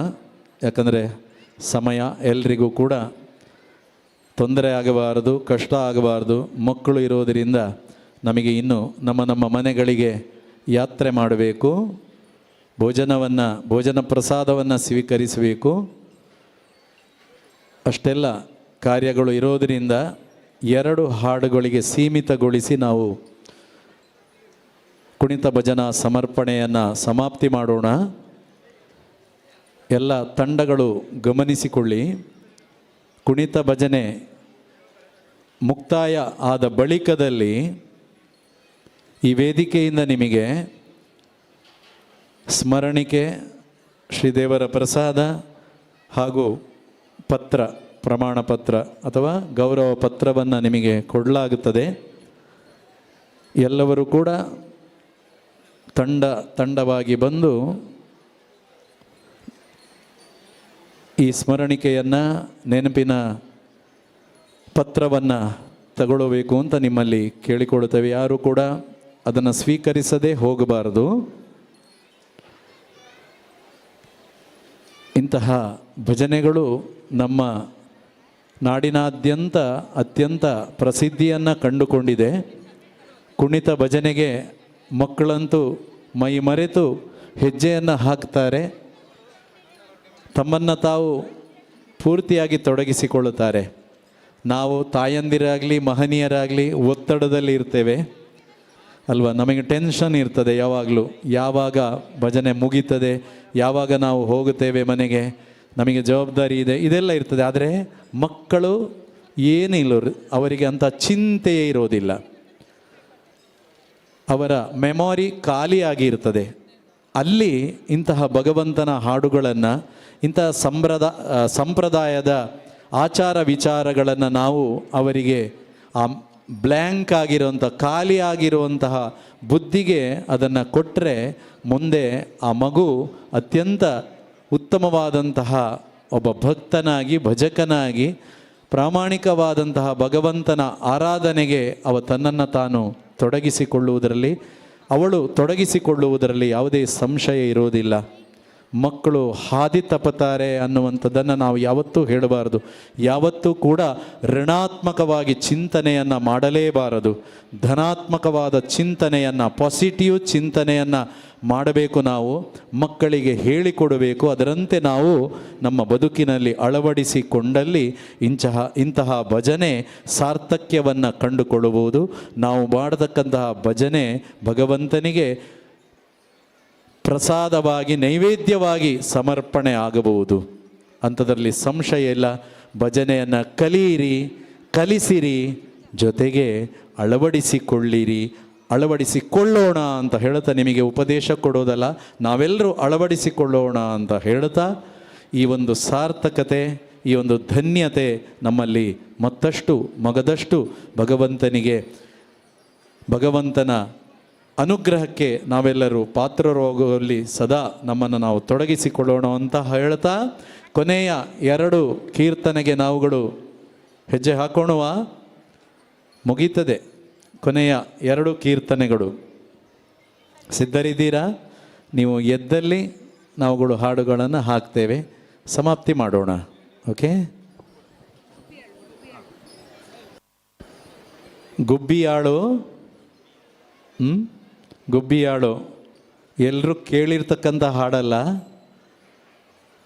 ಯಾಕಂದರೆ ಸಮಯ ಎಲ್ರಿಗೂ ಕೂಡ ತೊಂದರೆ ಆಗಬಾರದು, ಕಷ್ಟ ಆಗಬಾರದು. ಮಕ್ಕಳು ಇರೋದರಿಂದ ನಮಗೆ ಇನ್ನು ನಮ್ಮ ಮನೆಗಳಿಗೆ ಯಾತ್ರೆ ಮಾಡಬೇಕು, ಭೋಜನ ಪ್ರಸಾದವನ್ನು ಸ್ವೀಕರಿಸಬೇಕು. ಅಷ್ಟೆಲ್ಲ ಕಾರ್ಯಗಳು ಇರೋದರಿಂದ 2 ಹಾಡುಗಳಿಗೆ ಸೀಮಿತಗೊಳಿಸಿ ನಾವು ಕುಣಿತ ಭಜನಾ ಸಮರ್ಪಣೆಯನ್ನು ಸಮಾಪ್ತಿ ಮಾಡೋಣ. ಎಲ್ಲ ತಂಡಗಳು ಗಮನಿಸಿಕೊಳ್ಳಿ. ಕುಣಿತ ಭಜನೆ ಮುಕ್ತಾಯ ಆದ ಬಳಿಕದಲ್ಲಿ ಈ ವೇದಿಕೆಯಿಂದ ನಿಮಗೆ ಸ್ಮರಣಿಕೆ, ಶ್ರೀದೇವರ ಪ್ರಸಾದ ಹಾಗೂ ಪತ್ರ, ಪ್ರಮಾಣ ಪತ್ರ ಅಥವಾ ಗೌರವ ಪತ್ರವನ್ನು ನಿಮಗೆ ಕೊಡಲಾಗುತ್ತದೆ. ಎಲ್ಲರೂ ಕೂಡ ತಂಡವಾಗಿ ಬಂದು ಈ ಸ್ಮರಣಿಕೆಯನ್ನು, ನೆನಪಿನ ಪತ್ರವನ್ನು ತಗೊಳ್ಳಬೇಕು ಅಂತ ನಿಮ್ಮಲ್ಲಿ ಕೇಳಿಕೊಳ್ಳುತ್ತೇವೆ. ಯಾರು ಕೂಡ ಅದನ್ನು ಸ್ವೀಕರಿಸದೆ ಹೋಗಬಾರದು. ಇಂತಹ ಭಜನೆಗಳು ನಮ್ಮ ನಾಡಿನಾದ್ಯಂತ ಅತ್ಯಂತ ಪ್ರಸಿದ್ಧಿಯನ್ನು ಕಂಡುಕೊಂಡಿದೆ. ಕುಣಿತ ಭಜನೆಗೆ ಮಕ್ಕಳಂತೂ ಮೈ ಮರೆತು ಹೆಜ್ಜೆಯನ್ನು ಹಾಕ್ತಾರೆ, ತಮ್ಮನ್ನು ತಾವು ಪೂರ್ತಿಯಾಗಿ ತೊಡಗಿಸಿಕೊಳ್ಳುತ್ತಾರೆ. ನಾವು ತಾಯಂದಿರಾಗಲಿ ಮಹನೀಯರಾಗಲಿ ಒತ್ತಡದಲ್ಲಿ ಇರ್ತೇವೆ ಅಲ್ವಾ, ನಮಗೆ ಟೆನ್ಷನ್ ಇರ್ತದೆ ಯಾವಾಗಲೂ. ಯಾವಾಗ ಭಜನೆ ಮುಗೀತದೆ, ಯಾವಾಗ ನಾವು ಹೋಗುತ್ತೇವೆ ಮನೆಗೆ, ನಮಗೆ ಜವಾಬ್ದಾರಿ ಇದೆ, ಇದೆಲ್ಲ ಇರ್ತದೆ. ಆದರೆ ಮಕ್ಕಳು ಏನಿಲ್ಲ, ಅವರಿಗೆ ಅಂಥ ಚಿಂತೆಯೇ ಇರೋದಿಲ್ಲ. ಅವರ ಮೆಮೊರಿ ಖಾಲಿಯಾಗಿ ಅಲ್ಲಿ ಇಂತಹ ಭಗವಂತನ ಹಾಡುಗಳನ್ನು, ಇಂತಹ ಸಂಪ್ರದಾಯದ ಆಚಾರ ವಿಚಾರಗಳನ್ನು ನಾವು ಅವರಿಗೆ ಆ ಬ್ಲ್ಯಾಂಕ್ ಆಗಿರುವಂಥ, ಖಾಲಿ ಆಗಿರುವಂತಹ ಬುದ್ಧಿಗೆ ಅದನ್ನು ಕೊಟ್ಟರೆ ಮುಂದೆ ಆ ಮಗು ಅತ್ಯಂತ ಉತ್ತಮವಾದಂತಹ ಒಬ್ಬ ಭಕ್ತನಾಗಿ, ಭಜಕನಾಗಿ, ಪ್ರಾಮಾಣಿಕವಾದಂತಹ ಭಗವಂತನ ಆರಾಧನೆಗೆ ತನ್ನನ್ನು ತಾನು ತೊಡಗಿಸಿಕೊಳ್ಳುವುದರಲ್ಲಿ, ಅವಳು ತೊಡಗಿಸಿಕೊಳ್ಳುವುದರಲ್ಲಿ ಯಾವುದೇ ಸಂಶಯ ಇರೋದಿಲ್ಲ. ಮಕ್ಕಳು ಹಾದಿ ತಪ್ಪುತ್ತಾರೆ ಅನ್ನುವಂಥದ್ದನ್ನು ನಾವು ಯಾವತ್ತೂ ಹೇಳಬಾರದು. ಯಾವತ್ತೂ ಕೂಡ ಋಣಾತ್ಮಕವಾಗಿ ಚಿಂತನೆಯನ್ನು ಮಾಡಲೇಬಾರದು. ಧನಾತ್ಮಕವಾದ ಚಿಂತನೆಯನ್ನು, ಪಾಸಿಟಿವ್ ಚಿಂತನೆಯನ್ನು ಮಾಡಬೇಕು. ನಾವು ಮಕ್ಕಳಿಗೆ ಹೇಳಿಕೊಡಬೇಕು. ಅದರಂತೆ ನಾವು ನಮ್ಮ ಬದುಕಿನಲ್ಲಿ ಅಳವಡಿಸಿಕೊಂಡಲ್ಲಿ ಇಂತಹ ಭಜನೆ ಸಾರ್ಥಕ್ಯವನ್ನು ಕಂಡುಕೊಳ್ಳಬಹುದು. ನಾವು ಮಾಡತಕ್ಕಂತಹ ಭಜನೆ ಭಗವಂತನಿಗೆ ಪ್ರಸಾದವಾಗಿ, ನೈವೇದ್ಯವಾಗಿ ಸಮರ್ಪಣೆ ಆಗಬಹುದು. ಅಂಥದ್ರಲ್ಲಿ ಸಂಶಯ ಇಲ್ಲ. ಭಜನೆಯನ್ನು ಕಲಿಯಿರಿ, ಕಲಿಸಿರಿ, ಜೊತೆಗೆ ಅಳವಡಿಸಿಕೊಳ್ಳೋಣ ಅಂತ ಹೇಳ್ತಾ, ನಿಮಗೆ ಉಪದೇಶ ಕೊಡೋದಲ್ಲ, ನಾವೆಲ್ಲರೂ ಅಳವಡಿಸಿಕೊಳ್ಳೋಣ ಅಂತ ಹೇಳ್ತಾ, ಈ ಒಂದು ಸಾರ್ಥಕತೆ, ಈ ಒಂದು ಧನ್ಯತೆ ನಮ್ಮಲ್ಲಿ ಮತ್ತಷ್ಟು ಮಗದಷ್ಟು ಭಗವಂತನ ಅನುಗ್ರಹಕ್ಕೆ ನಾವೆಲ್ಲರೂ ಪಾತ್ರರಾಗುವಲ್ಲಿ ಸದಾ ನಮ್ಮನ್ನು ನಾವು ತೊಡಗಿಸಿಕೊಳ್ಳೋಣ ಅಂತ ಹೇಳ್ತಾ ಕೊನೆಯ 2 ಕೀರ್ತನೆಗೆ ನಾವುಗಳು ಹೆಜ್ಜೆ ಹಾಕೋಣವಾ? ಮುಗೀತದೆ ಕೊನೆಯ 2 ಕೀರ್ತನೆಗಳು. ಸಿದ್ಧರಿದ್ದೀರಾ? ನೀವು ಎದ್ದಲ್ಲಿ ನಾವುಗಳು ಹಾಡುಗಳನ್ನು ಹಾಕ್ತೇವೆ, ಸಮಾಪ್ತಿ ಮಾಡೋಣ. ಓಕೆ? ಗುಬ್ಬಿಯಾಳು. ಗುಬ್ಬಿಯಾಳು ಎಲ್ಲರೂ ಕೇಳಿರ್ತಕ್ಕಂಥ ಹಾಡಲ್ಲ.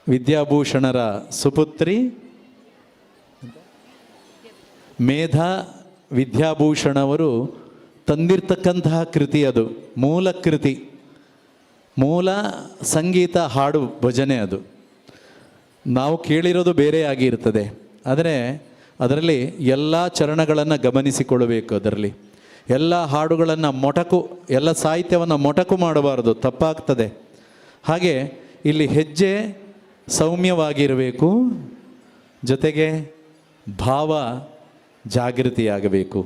ವಿದ್ಯಾಭೂಷಣರ ಸುಪುತ್ರಿ ಮೇಧಾ ವಿದ್ಯಾಭೂಷಣವರು ತಂದಿರ್ತಕ್ಕಂತಹ ಕೃತಿ ಅದು. ಮೂಲ ಕೃತಿ, ಮೂಲ ಸಂಗೀತ ಹಾಡು ಭಜನೆ ಅದು. ನಾವು ಕೇಳಿರೋದು ಬೇರೆ ಆಗಿರ್ತದೆ. ಆದರೆ ಅದರಲ್ಲಿ ಎಲ್ಲ ಚರಣಗಳನ್ನು ಗಮನಿಸಿಕೊಳ್ಳಬೇಕು. ಅದರಲ್ಲಿ ಎಲ್ಲ ಹಾಡುಗಳನ್ನು ಎಲ್ಲ ಸಾಹಿತ್ಯವನ್ನು ಮೊಟಕು ಮಾಡಬಾರದು, ತಪ್ಪಾಗ್ತದೆ. ಹಾಗೆ ಇಲ್ಲಿ ಹೆಜ್ಜೆ ಸೌಮ್ಯವಾಗಿರಬೇಕು, ಜೊತೆಗೆ ಭಾವ ಜಾಗೃತಿಯಾಗಬೇಕು.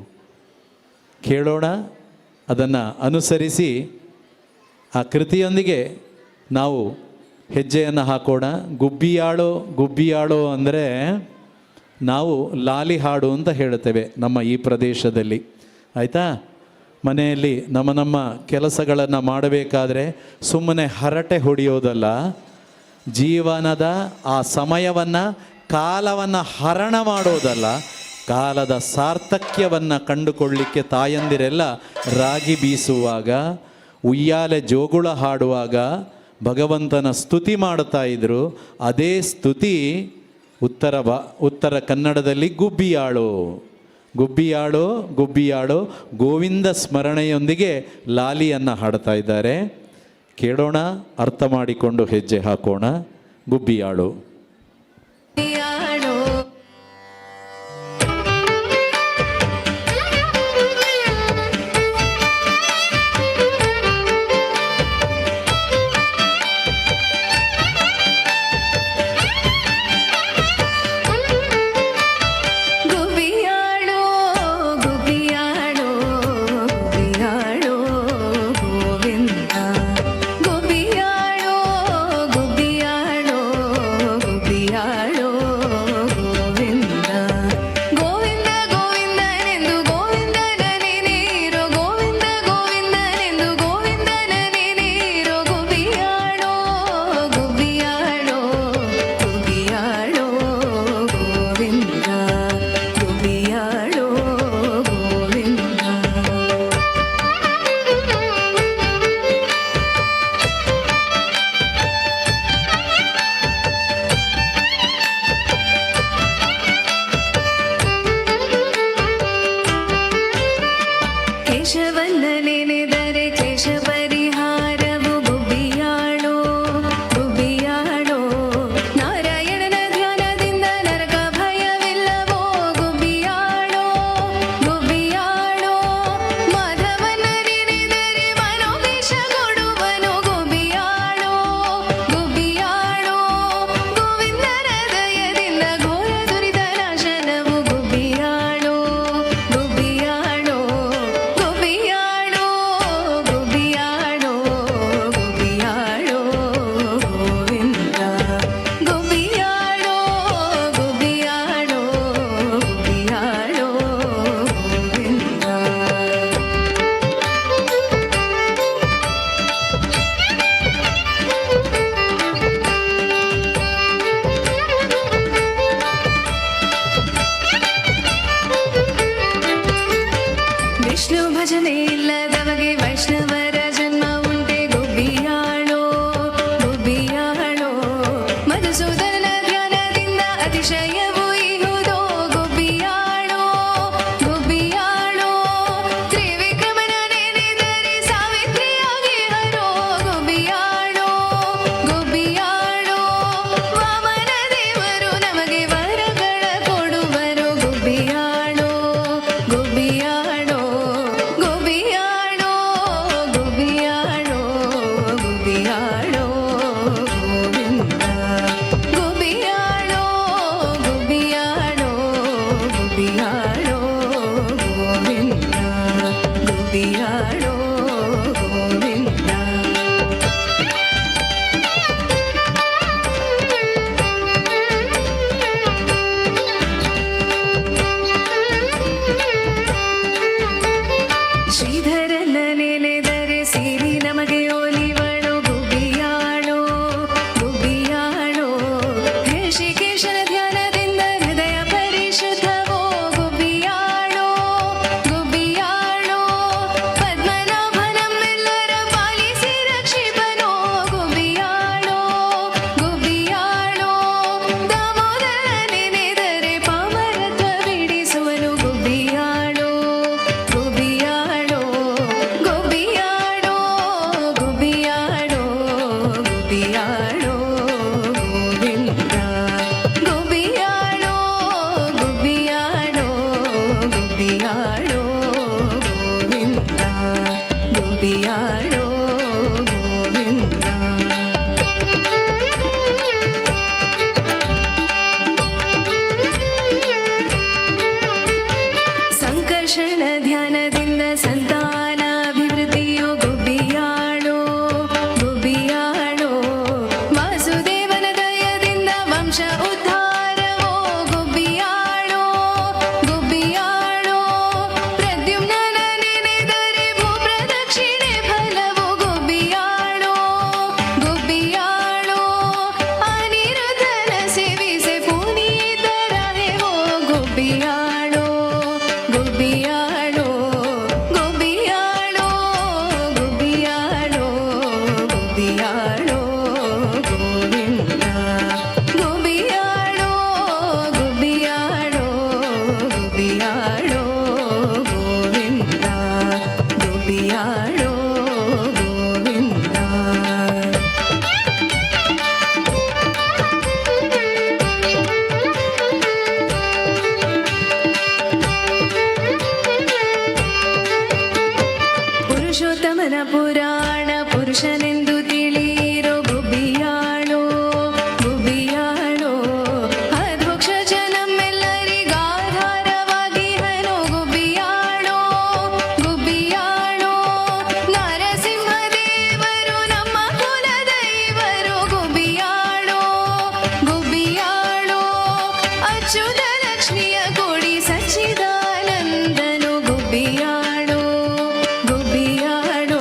ಕೇಳೋಣ, ಅದನ್ನು ಅನುಸರಿಸಿ ಆ ಕೃತಿಯೊಂದಿಗೆ ನಾವು ಹೆಜ್ಜೆಯನ್ನು ಹಾಕೋಣ. ಗುಬ್ಬಿಯಾಳೋ ಗುಬ್ಬಿಯಾಳೋ ಅಂದರೆ ನಾವು ಲಾಲಿ ಹಾಡು ಅಂತ ಹೇಳ್ತೇವೆ ನಮ್ಮ ಈ ಪ್ರದೇಶದಲ್ಲಿ. ಆಯಿತಾ? ಮನೆಯಲ್ಲಿ ನಮ್ಮ ಕೆಲಸಗಳನ್ನು ಮಾಡಬೇಕಾದ್ರೆ ಸುಮ್ಮನೆ ಹರಟೆ ಹೊಡೆಯೋದಲ್ಲ, ಜೀವನದ ಆ ಸಮಯವನ್ನು ಕಾಲವನ್ನು ಹರಣ ಮಾಡೋದಲ್ಲ, ಕಾಲದ ಸಾರ್ಥಕ್ಯವನ್ನು ಕಂಡುಕೊಳ್ಳಲಿಕ್ಕೆ ತಾಯಂದಿರೆಲ್ಲ ರಾಗಿ ಬೀಸುವಾಗ, ಉಯ್ಯಾಲೆ ಜೋಗುಳ ಹಾಡುವಾಗ ಭಗವಂತನ ಸ್ತುತಿ ಮಾಡ್ತಾ ಇದ್ರು. ಅದೇ ಸ್ತುತಿ ಉತ್ತರ ಕನ್ನಡದಲ್ಲಿ ಗುಬ್ಬಿಯಾಳು. ಗುಬ್ಬಿಯಾಳು ಗುಬ್ಬಿಯಾಳು ಗೋವಿಂದ ಸ್ಮರಣೆಯೊಂದಿಗೆ ಲಾಲಿಯನ್ನು ಹಾಡ್ತಾ ಇದ್ದಾರೆ. ಕೇಳೋಣ, ಅರ್ಥ ಮಾಡಿಕೊಂಡು ಹೆಜ್ಜೆ ಹಾಕೋಣ. ಗುಬ್ಬಿಯಾಳು. ಗುಬ್ಬಿಯಾಡೋ ಗೋವಿಂದ. ಶ್ರೀಧರನ ನೆನೆದರೆ ಸಿರಿ ನಮಗೆ ಒಲಿವಳು ಗುಬ್ಬಿಯಾಳೋ ಗುಬ್ಬಿಯಾಳೋ. ಋಷಿಕೇಶನ ಧ್ಯಾನದಿಂದ ಹೃದಯ ಪರಿಶುದ್ಧವೋ ಗುಬ್ಬಿಯಾಳೋ ಗುಬ್ಬಿಯಾಳೋ. ಪದ್ಮನಾಭ ನಮ್ಮೆಲ್ಲರ ಪಾಲಿಸಿ ರಕ್ಷಿಪನೋ ಗುಬ್ಬಿಯಾಳೋ ಗುಬ್ಬಿಯಾಳೋ. ದಾಮೋದರ ನೆನೆದರೆ ಪಾಮರತ್ವ ಬಿಡಿಸುವನು ಗುಬ್ಬಿಯಾಳೋ ಗುಬ್ಬಿಯಾಳೋ ಗುಬ್ಬಿಯಾಡೋ ಗುಬ್ಬಿಯಾಡೋ ಗುಬ್ಬಿಯಾಡೋ ಗೋವಿಂದ. ಗುಬ್ಬಿಯಾಡೋ ಗುಬ್ಬಿಯಾಡೋ ಗುಬ್ಬಿಯಾಡೋ ಗೋವಿಂದ. ಗುಬ್ಬಿಯಾಡೋ ಗೋವಿಂದ. ಸಂಕರ್ಷಣ ಧ್ಯಾನದಿಂದ ಸಂತಾನ ಅಭಿವೃದ್ಧಿಯು ಗುಬ್ಬಿಯಾಳೋ ಗುಬ್ಬಿಯಾಳೋ. ವಾಸುದೇವನ ದಯದಿಂದ ವಂಶ ಉದ್ಧಾರವೋ ಗುಬ್ಬಿಯಾಳೋ ಗುಬ್ಬಿಯಾಳೋ. ಪ್ರದ್ಯುಮ್ನನ ನೆನೆದರೆ ಭೂ ಪ್ರದಕ್ಷಿಣೆ ಫಲವೋ ಗುಬ್ಬಿಯಾಳೋ ಗುಬ್ಬಿಯಾಳೋ. ಅನಿರುದ್ಧನ ಸೇವಿಸೆ ಪುನೀತರಾಯವೋ ಗುಬ್ಬಿಯಾಳೋ ಗುಬ್ಬಿಯಾಳೋ ಗುಬ್ಬಿಯಾಳೋ ಗುಬ್ಬಿಯಾಳೋ ಗುಬ್ಬಿಯಾಳೋ ಗೋವಿಂದ. ಗುಬ್ಬಿಯಾಳೋ ಗುಬ್ಬಿಯಾಳೋ ಗುಬ್ಬಿಯಾಳೋ ಗೋವಿಂದ. ಗುಬ್ಬಿಯಾಳೋ ಗೋವಿಂದ. ಪುರುಷೋತ್ತಮನ ಪುರಾಣ ಪುರುಷನೆಂದು ತಿಳಿಯಿರೋ ಗುಬ್ಬಿಯಾಳೋ ಗುಬ್ಬಿಯಾಳೋ. ಅಧ್ವಕ್ಷ ಜನಮ್ಮೆಲ್ಲರಿಗಾಧಾರವಾಗಿ ಹನೋ ಗುಬ್ಬಿಯಾಳೋ ಗುಬ್ಬಿಯಾಳೋ. ನರಸಿಂಹದೇವರು ನಮ್ಮ ಕುಲದೈವರು ಗುಬ್ಬಿಯಾಳೋ ಗುಬ್ಬಿಯಾಳೋ. ಅಚ್ಯುತ ಲಕ್ಷ್ಮಿಯ ಕೊಡಿ ಸಚ್ಚಿದಾನಂದನು ಗುಬ್ಬಿಯಾಳೋ ಗುಬ್ಬಿಯಾಳೋ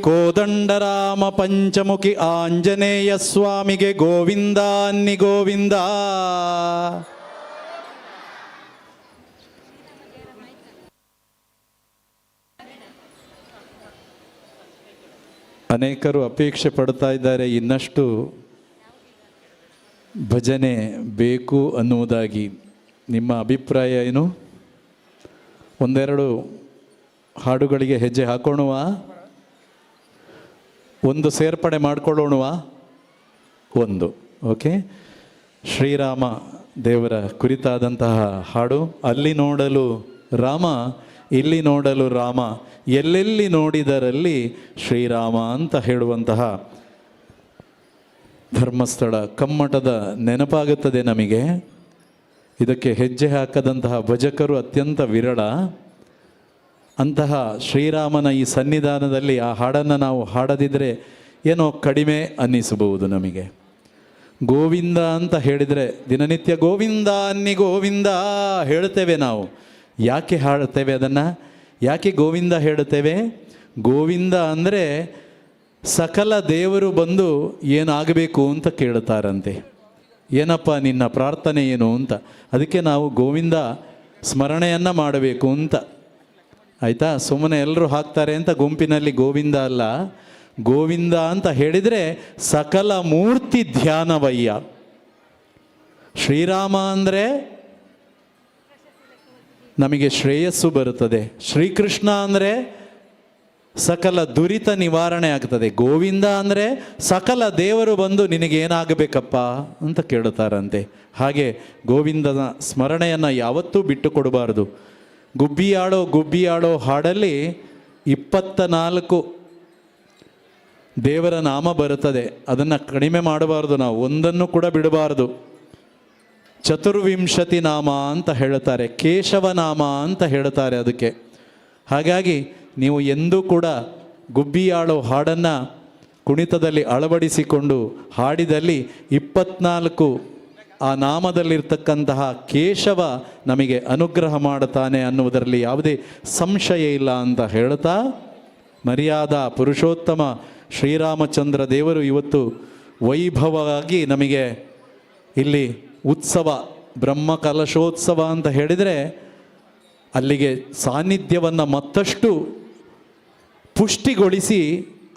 ಕೋದಂಡರಾಮ ಪಂಚಮುಖಿ ಆಂಜನೇಯ ಸ್ವಾಮಿಗೆ ಗೋವಿಂದ ಅನ್ನಿ ಗೋವಿಂದ. ಅನೇಕರು ಅಪೇಕ್ಷೆ ಪಡ್ತಾ ಇದ್ದಾರೆ ಇನ್ನಷ್ಟು ಭಜನೆ ಬೇಕು ಅನ್ನುವುದಾಗಿ. ನಿಮ್ಮ ಅಭಿಪ್ರಾಯ ಏನು? ಒಂದೆರಡು ಹಾಡುಗಳಿಗೆ ಹೆಜ್ಜೆ ಹಾಕೋಣವಾ? ಒಂದು ಸೇರ್ಪಡೆ ಮಾಡಿಕೊಳ್ಳೋಣವಾ? ಒಂದು ಓಕೆ. ಶ್ರೀರಾಮ ದೇವರ ಕುರಿತಾದಂತಹ ಹಾಡು. ಅಲ್ಲಿ ನೋಡಲು ರಾಮ, ಇಲ್ಲಿ ನೋಡಲು ರಾಮ, ಎಲ್ಲೆಲ್ಲಿ ನೋಡಿದರಲ್ಲಿ ಶ್ರೀರಾಮ ಅಂತ ಹೇಳುವಂತಹ ಧರ್ಮಸ್ಥಳ ಕಮ್ಮಟದ ನೆನಪಾಗುತ್ತದೆ ನಮಗೆ. ಇದಕ್ಕೆ ಹೆಜ್ಜೆ ಹಾಕದಂತಹ ಭಜಕರು ಅತ್ಯಂತ ವಿರಳ. ಅಂತಹ ಶ್ರೀರಾಮನ ಈ ಸನ್ನಿಧಾನದಲ್ಲಿ ಆ ಹಾಡನ್ನು ನಾವು ಹಾಡದಿದ್ದರೆ ಏನೋ ಕಡಿಮೆ ಅನ್ನಿಸಬಹುದು ನಮಗೆ. ಗೋವಿಂದ ಅಂತ ಹೇಳಿದರೆ ದಿನನಿತ್ಯ ಗೋವಿಂದ ಅನ್ನಿ ಗೋವಿಂದ ಹೇಳ್ತೇವೆ ನಾವು. ಯಾಕೆ ಹಾಡ್ತೇವೆ ಅದನ್ನು? ಯಾಕೆ ಗೋವಿಂದ ಹೇಳುತ್ತೇವೆ? ಗೋವಿಂದ ಅಂದರೆ ಸಕಲ ದೇವರು ಬಂದು ಏನಾಗಬೇಕು ಅಂತ ಕೇಳುತ್ತಾರಂತೆ. ಏನಪ್ಪ ನಿನ್ನ ಪ್ರಾರ್ಥನೆ ಏನು ಅಂತ. ಅದಕ್ಕೆ ನಾವು ಗೋವಿಂದ ಸ್ಮರಣೆಯನ್ನು ಮಾಡಬೇಕು ಅಂತ. ಆಯಿತಾ? ಸುಮ್ಮನೆ ಎಲ್ಲರೂ ಹಾಕ್ತಾರೆ ಅಂತ ಗುಂಪಿನಲ್ಲಿ ಗೋವಿಂದ ಅಲ್ಲ. ಗೋವಿಂದ ಅಂತ ಹೇಳಿದರೆ ಸಕಲ ಮೂರ್ತಿ ಧ್ಯಾನವಯ್ಯ. ಶ್ರೀರಾಮ ಅಂದರೆ ನಮಗೆ ಶ್ರೇಯಸ್ಸು ಬರುತ್ತದೆ. ಶ್ರೀಕೃಷ್ಣ ಅಂದರೆ ಸಕಲ ದುರಿತ ನಿವಾರಣೆ ಆಗ್ತದೆ. ಗೋವಿಂದ ಅಂದರೆ ಸಕಲ ದೇವರು ಬಂದು ನಿನಗೇನಾಗಬೇಕಪ್ಪ ಅಂತ ಕೇಳುತ್ತಾರಂತೆ. ಹಾಗೆ ಗೋವಿಂದನ ಸ್ಮರಣೆಯನ್ನು ಯಾವತ್ತೂ ಬಿಟ್ಟು ಕೊಡಬಾರ್ದು. ಗುಬ್ಬಿಯಾಡೋ ಗುಬ್ಬಿಯಾಡೋ ಹಾಡಲ್ಲಿ 24 ದೇವರ ನಾಮ ಬರುತ್ತದೆ. ಅದನ್ನು ಕಡಿಮೆ ಮಾಡಬಾರ್ದು ನಾವು, ಒಂದನ್ನು ಕೂಡ ಬಿಡಬಾರ್ದು. ಚತುರ್ವಿಂಶತಿ ನಾಮ ಅಂತ ಹೇಳುತ್ತಾರೆ, ಕೇಶವನಾಮ ಅಂತ ಹೇಳುತ್ತಾರೆ ಅದಕ್ಕೆ. ಹಾಗಾಗಿ ನೀವು ಎಂದೂ ಕೂಡ ಗುಬ್ಬಿಯಾಳೋ ಹಾಡನ್ನು ಕುಣಿತದಲ್ಲಿ ಅಳವಡಿಸಿಕೊಂಡು ಹಾಡಿದಲ್ಲಿ 24 ಆ ನಾಮದಲ್ಲಿರ್ತಕ್ಕಂತಹ ಕೇಶವ ನಮಗೆ ಅನುಗ್ರಹ ಮಾಡುತ್ತಾನೆ ಅನ್ನುವುದರಲ್ಲಿ ಯಾವುದೇ ಸಂಶಯ ಇಲ್ಲ ಅಂತ ಹೇಳ್ತಾ, ಮರ್ಯಾದ ಪುರುಷೋತ್ತಮ ಶ್ರೀರಾಮಚಂದ್ರ ದೇವರು ಇವತ್ತು ವೈಭವವಾಗಿ ನಮಗೆ ಇಲ್ಲಿ ಉತ್ಸವ, ಬ್ರಹ್ಮ ಕಲಶೋತ್ಸವ ಅಂತ ಹೇಳಿದರೆ ಅಲ್ಲಿಗೆ ಸಾನ್ನಿಧ್ಯವನ್ನು ಮತ್ತಷ್ಟು ಪುಷ್ಟಿಗೊಳಿಸಿ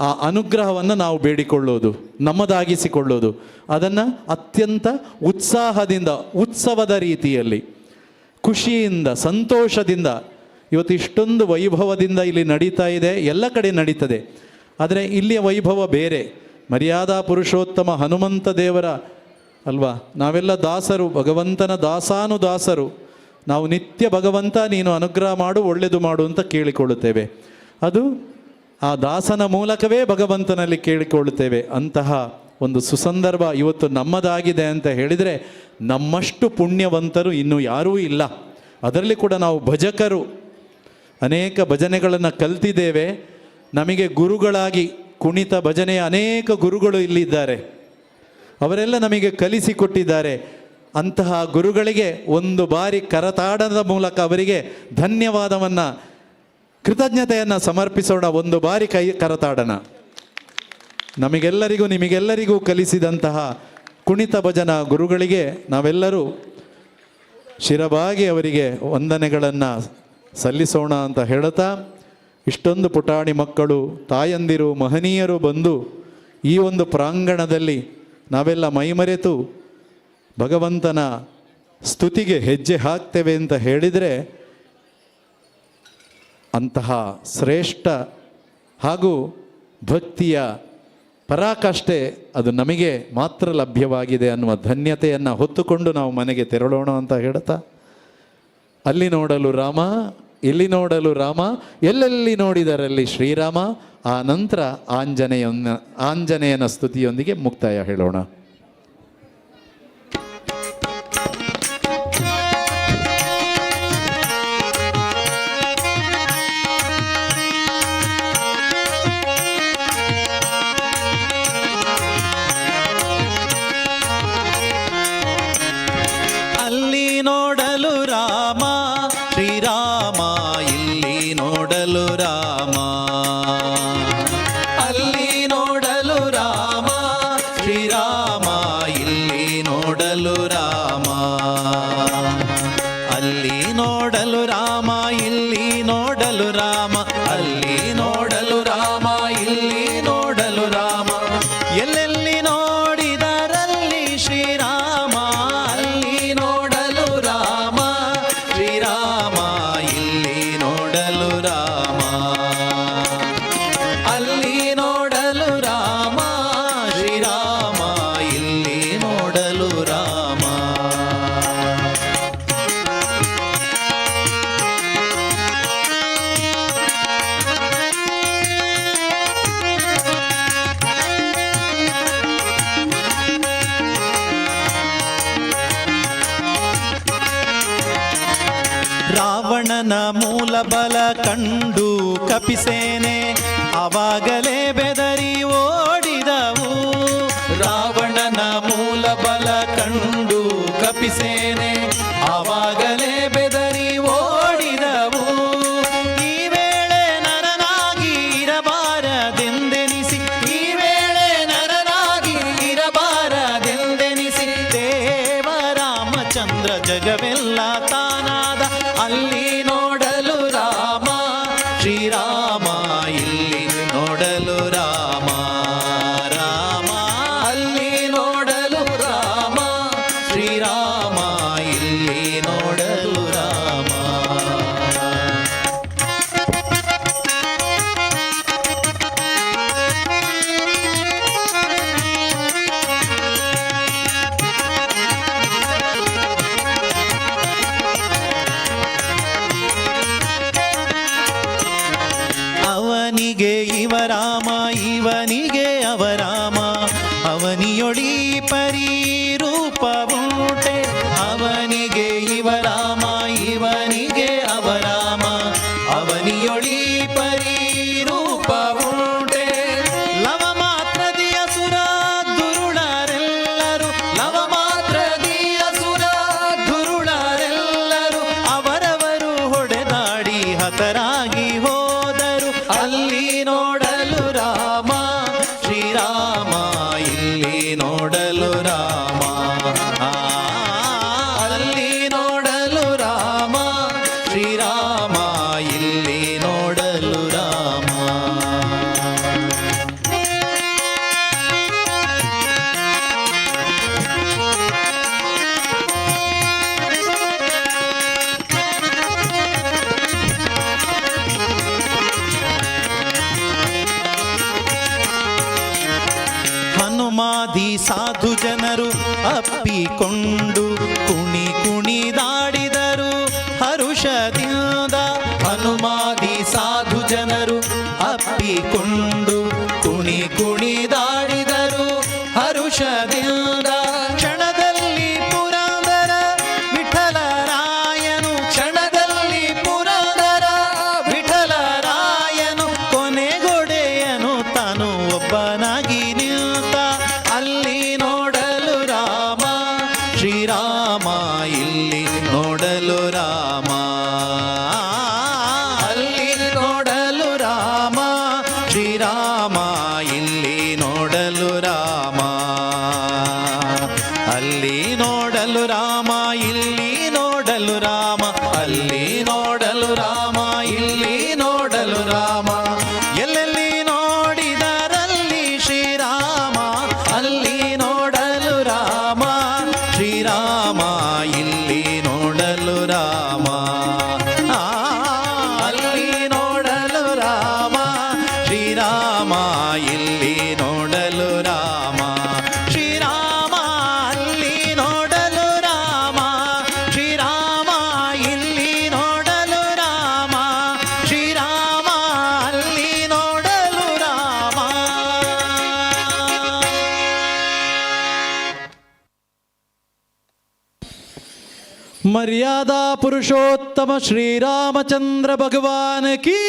ಆ ಅನುಗ್ರಹವನ್ನು ನಾವು ಬೇಡಿಕೊಳ್ಳೋದು, ನಮ್ಮದಾಗಿಸಿಕೊಳ್ಳೋದು. ಅದನ್ನು ಅತ್ಯಂತ ಉತ್ಸಾಹದಿಂದ, ಉತ್ಸವದ ರೀತಿಯಲ್ಲಿ, ಖುಷಿಯಿಂದ, ಸಂತೋಷದಿಂದ ಇವತ್ತು ಇಷ್ಟೊಂದು ವೈಭವದಿಂದ ಇಲ್ಲಿ ನಡೀತಾ ಇದೆ. ಎಲ್ಲ ಕಡೆ ನಡೀತದೆ, ಆದರೆ ಇಲ್ಲಿಯ ವೈಭವ ಬೇರೆ. ಮರ್ಯಾದಾ ಪುರುಷೋತ್ತಮ ಹನುಮಂತ ದೇವರ ಅಲ್ವಾ, ನಾವೆಲ್ಲ ದಾಸರು, ಭಗವಂತನ ದಾಸಾನುದಾಸರು. ನಾವು ನಿತ್ಯ ಭಗವಂತ ನೀನು ಅನುಗ್ರಹ ಮಾಡು, ಒಳ್ಳೆಯದು ಮಾಡು ಅಂತ ಕೇಳಿಕೊಳ್ಳುತ್ತೇವೆ. ಅದು ಆ ದಾಸನ ಮೂಲಕವೇ ಭಗವಂತನಲ್ಲಿ ಕೇಳಿಕೊಳ್ಳುತ್ತೇವೆ. ಅಂತಹ ಒಂದು ಸುಸಂದರ್ಭ ಇವತ್ತು ನಮ್ಮದಾಗಿದೆ ಅಂತ ಹೇಳಿದರೆ ನಮ್ಮಷ್ಟು ಪುಣ್ಯವಂತರು ಇನ್ನೂ ಯಾರೂ ಇಲ್ಲ. ಅದರಲ್ಲಿ ಕೂಡ ನಾವು ಭಜಕರು ಅನೇಕ ಭಜನೆಗಳನ್ನು ಕಲ್ತಿದ್ದೇವೆ. ನಮಗೆ ಗುರುಗಳಾಗಿ ಕುಣಿತ ಭಜನೆಯ ಅನೇಕ ಗುರುಗಳು ಇಲ್ಲಿದ್ದಾರೆ. ಅವರೆಲ್ಲ ನಮಗೆ ಕಲಿಸಿಕೊಟ್ಟಿದ್ದಾರೆ. ಅಂತಹ ಗುರುಗಳಿಗೆ ಒಂದು ಬಾರಿ ಕರತಾಡದ ಮೂಲಕ ಅವರಿಗೆ ಧನ್ಯವಾದವನ್ನು, ಕೃತಜ್ಞತೆಯನ್ನು ಸಮರ್ಪಿಸೋಣ. ಒಂದು ಬಾರಿ ಕರತಾಡನ. ನಮಗೆಲ್ಲರಿಗೂ ನಿಮಗೆಲ್ಲರಿಗೂ ಕಲಿಸಿದಂತಹ ಕುಣಿತ ಭಜನ ಗುರುಗಳಿಗೆ ನಾವೆಲ್ಲರೂ ಶಿರಬಾಗಿ ಅವರಿಗೆ ವಂದನೆಗಳನ್ನು ಸಲ್ಲಿಸೋಣ ಅಂತ ಹೇಳುತ್ತಾ, ಇಷ್ಟೊಂದು ಪುಟಾಣಿ ಮಕ್ಕಳು, ತಾಯಂದಿರು, ಮಹನೀಯರು ಬಂದು ಈ ಒಂದು ಪ್ರಾಂಗಣದಲ್ಲಿ ನಾವೆಲ್ಲ ಮೈಮರೆತು ಭಗವಂತನ ಸ್ತುತಿಗೆ ಹೆಜ್ಜೆ ಹಾಕ್ತೇವೆ ಅಂತ ಹೇಳಿದರೆ ಅಂತಹ ಶ್ರೇಷ್ಠ ಹಾಗೂ ಭಕ್ತಿಯ ಪರಾಕಾಷ್ಠೆ ಅದು ನಮಗೆ ಮಾತ್ರ ಲಭ್ಯವಾಗಿದೆ ಅನ್ನುವ ಧನ್ಯತೆಯನ್ನು ಹೊತ್ತುಕೊಂಡು ನಾವು ಮನೆಗೆ ತೆರಳೋಣ ಅಂತ ಹೇಳ್ತಾ, ಅಲ್ಲಿ ನೋಡಲು ರಾಮ, ಇಲ್ಲಿ ನೋಡಲು ರಾಮ, ಎಲ್ಲೆಲ್ಲಿ ನೋಡಿದರಲ್ಲಿ ಶ್ರೀರಾಮ. ಆ ನಂತರ ಆಂಜನೇಯನ ಸ್ತುತಿಯೊಂದಿಗೆ ಮುಕ್ತಾಯ ಹೇಳೋಣ. ಅಲ್ಲಿ ನೋಡಲು ರಾಮ ಶ್ರೀರಾಮ, ಇಲ್ಲಿ ನೋಡಲು ರಾಮ. ರಾವಣನ ಮೂಲ ಬಲ ಕಂಡು ಕಪಿಸೇನೆ ಆವಾಗಲೇ ಬೆದರಿ ಓಡಿದವು. ರಾವಣನ ಮೂಲ ಬಲ ಕಂಡು ಕಪಿಸೇನೆ ಆವಾಗಲೇ ಬೆದರಿ ಓಡಿದವು. ಈ ವೇಳೆ ನರನಾಗಿ ಇರಬಾರದೆಂದೆನಿಸಿ, ಈ ವೇಳೆ ನರನಾಗಿ ಇರಬಾರದೆಂದೆನಿಸಿ ದೇವರಾಮಚಂದ್ರ ಜಗವೆಲ್ಲ ತಾನಾದ. ಅಲ್ಲಿ ನೋಡಲು ರಾಮ ಶ್ರೀರಾಮ, ಇಲ್ಲಿ ನೋಡಲು ರಾಮ ರಾಮ. ಅಲ್ಲಿ ನೋಡಲು ರಾಮ ಶ್ರೀರಾಮ, ಇಲ್ಲಿ ನೋಡಲು ರಾಮ. ಅವನಿಗೆ ಇವರಾಮ, ಇವನಿಗೆ ಅವರಾಮ, ಅವನಿಯೊಳಿ ಪರಿರೂಪವುಂಟೆ. ಅವನಿಗೆ ಇವರಾಮ, ಇವನಿಗೆ ಅವರಾಮ, ಅವನಿಯೊಳಿ ಪರಿರೂಪವುಂಟೆ. ಲವ ಮಾತ್ರದಿಯ ಸುರ ದುರುಳರೆಲ್ಲರೂ, ಲವ ಮಾತ್ರದಿಯ ಸುರ ದುರುಳರೆಲ್ಲರೂ ಅವರವರು ಹೊಡೆದಾಡಿ ಹತರಾಗಿ ಹೋದರು. ಅಲ್ಲಿ ನೋಡಲು ರಾಮ ಶ್ರೀರಾಮ, ಇಲ್ಲಿ ನೋಡಲು ರಾಮ. ಅಲ್ಲಿ ನೋಡಲು ರಾಮ ಶ್ರೀರಾಮ, ಇಲ್ಲಿ ನೋಡಲು ರಾಮ. ಹನುಮಾದಿ ಸಾಧು ಜನರು ಅಪ್ಪಿಕೊಂಡು ಕುಣಿ ಕುಣಿದಾಡಿದರು ಹರುಷದಿಂದ. ಹನುಮಾದಿ ಸಾಧು ಜನರು ಅಪ್ಪಿಕೊಂಡು ಕುಣಿ ಕುಣಿದಾಡಿದರು ಹರುಷದಿಂದ. ಕ್ಷಣದಲ್ಲಿ ಪುರಂದರ ವಿಠಲರಾಯನು, ಕ್ಷಣದಲ್ಲಿ ಪುರಂದರ ವಿಠಲರಾಯನು ಕೊನೆಗೊಡೆಯನು ತಾನು ಒಬ್ಬನಾಗಿ ನಿಂತ. ಅಲ್ಲಿ ನೋಡಲು ರಾಮ ಶ್ರೀರಾಮ, ಇಲ್ಲಿ ನೋಡಲು ರಾಮ. ಅಲ್ಲಿ ನೋಡಲು ರಾಮ ಶ್ರೀರಾಮ, ಇಲ್ಲಿ ನೋಡಲು ರಾಮ. ಅಲ್ಲಿ ನೋಡಲು ರಾಮ, ಇಲ್ಲಿ ನೋಡಲು ರಾಮ. ಅಲ್ಲಿ ನೋಡಲು ರಾಮ, ಇಲ್ಲಿ ನೋಡಲು ರಾಮ. ಎಲ್ಲೆಲ್ಲಿ ನೋಡಿದರಲ್ಲಿ ಶ್ರೀರಾಮ, ಅಲ್ಲಿ ನೋಡಲು ರಾಮ ಶ್ರೀರಾಮ, ಇಲ್ಲಿ ನೋಡಲು ರಾಮ. ಅಲ್ಲಿ ನೋಡಲು ರಾಮ ಶ್ರೀರಾಮ, ಇಲ್ಲಿ ನೋಡಲು ರಾಮ. ಶ್ರೀರಾಮ ಅಲ್ಲಿ ನೋಡಲು ರಾಮ, ಶ್ರೀರಾಮ ಇಲ್ಲಿ ನೋಡಲು ರಾಮ, ಶ್ರೀರಾಮ ಅಲ್ಲಿ ನೋಡಲು ರಾಮ. ಮರ್ಯಾದಾ ಪುರುಷೋತ್ತಮ ಶ್ರೀರಾಮಚಂದ್ರ ಭಗವಾನ್ ಕೀ.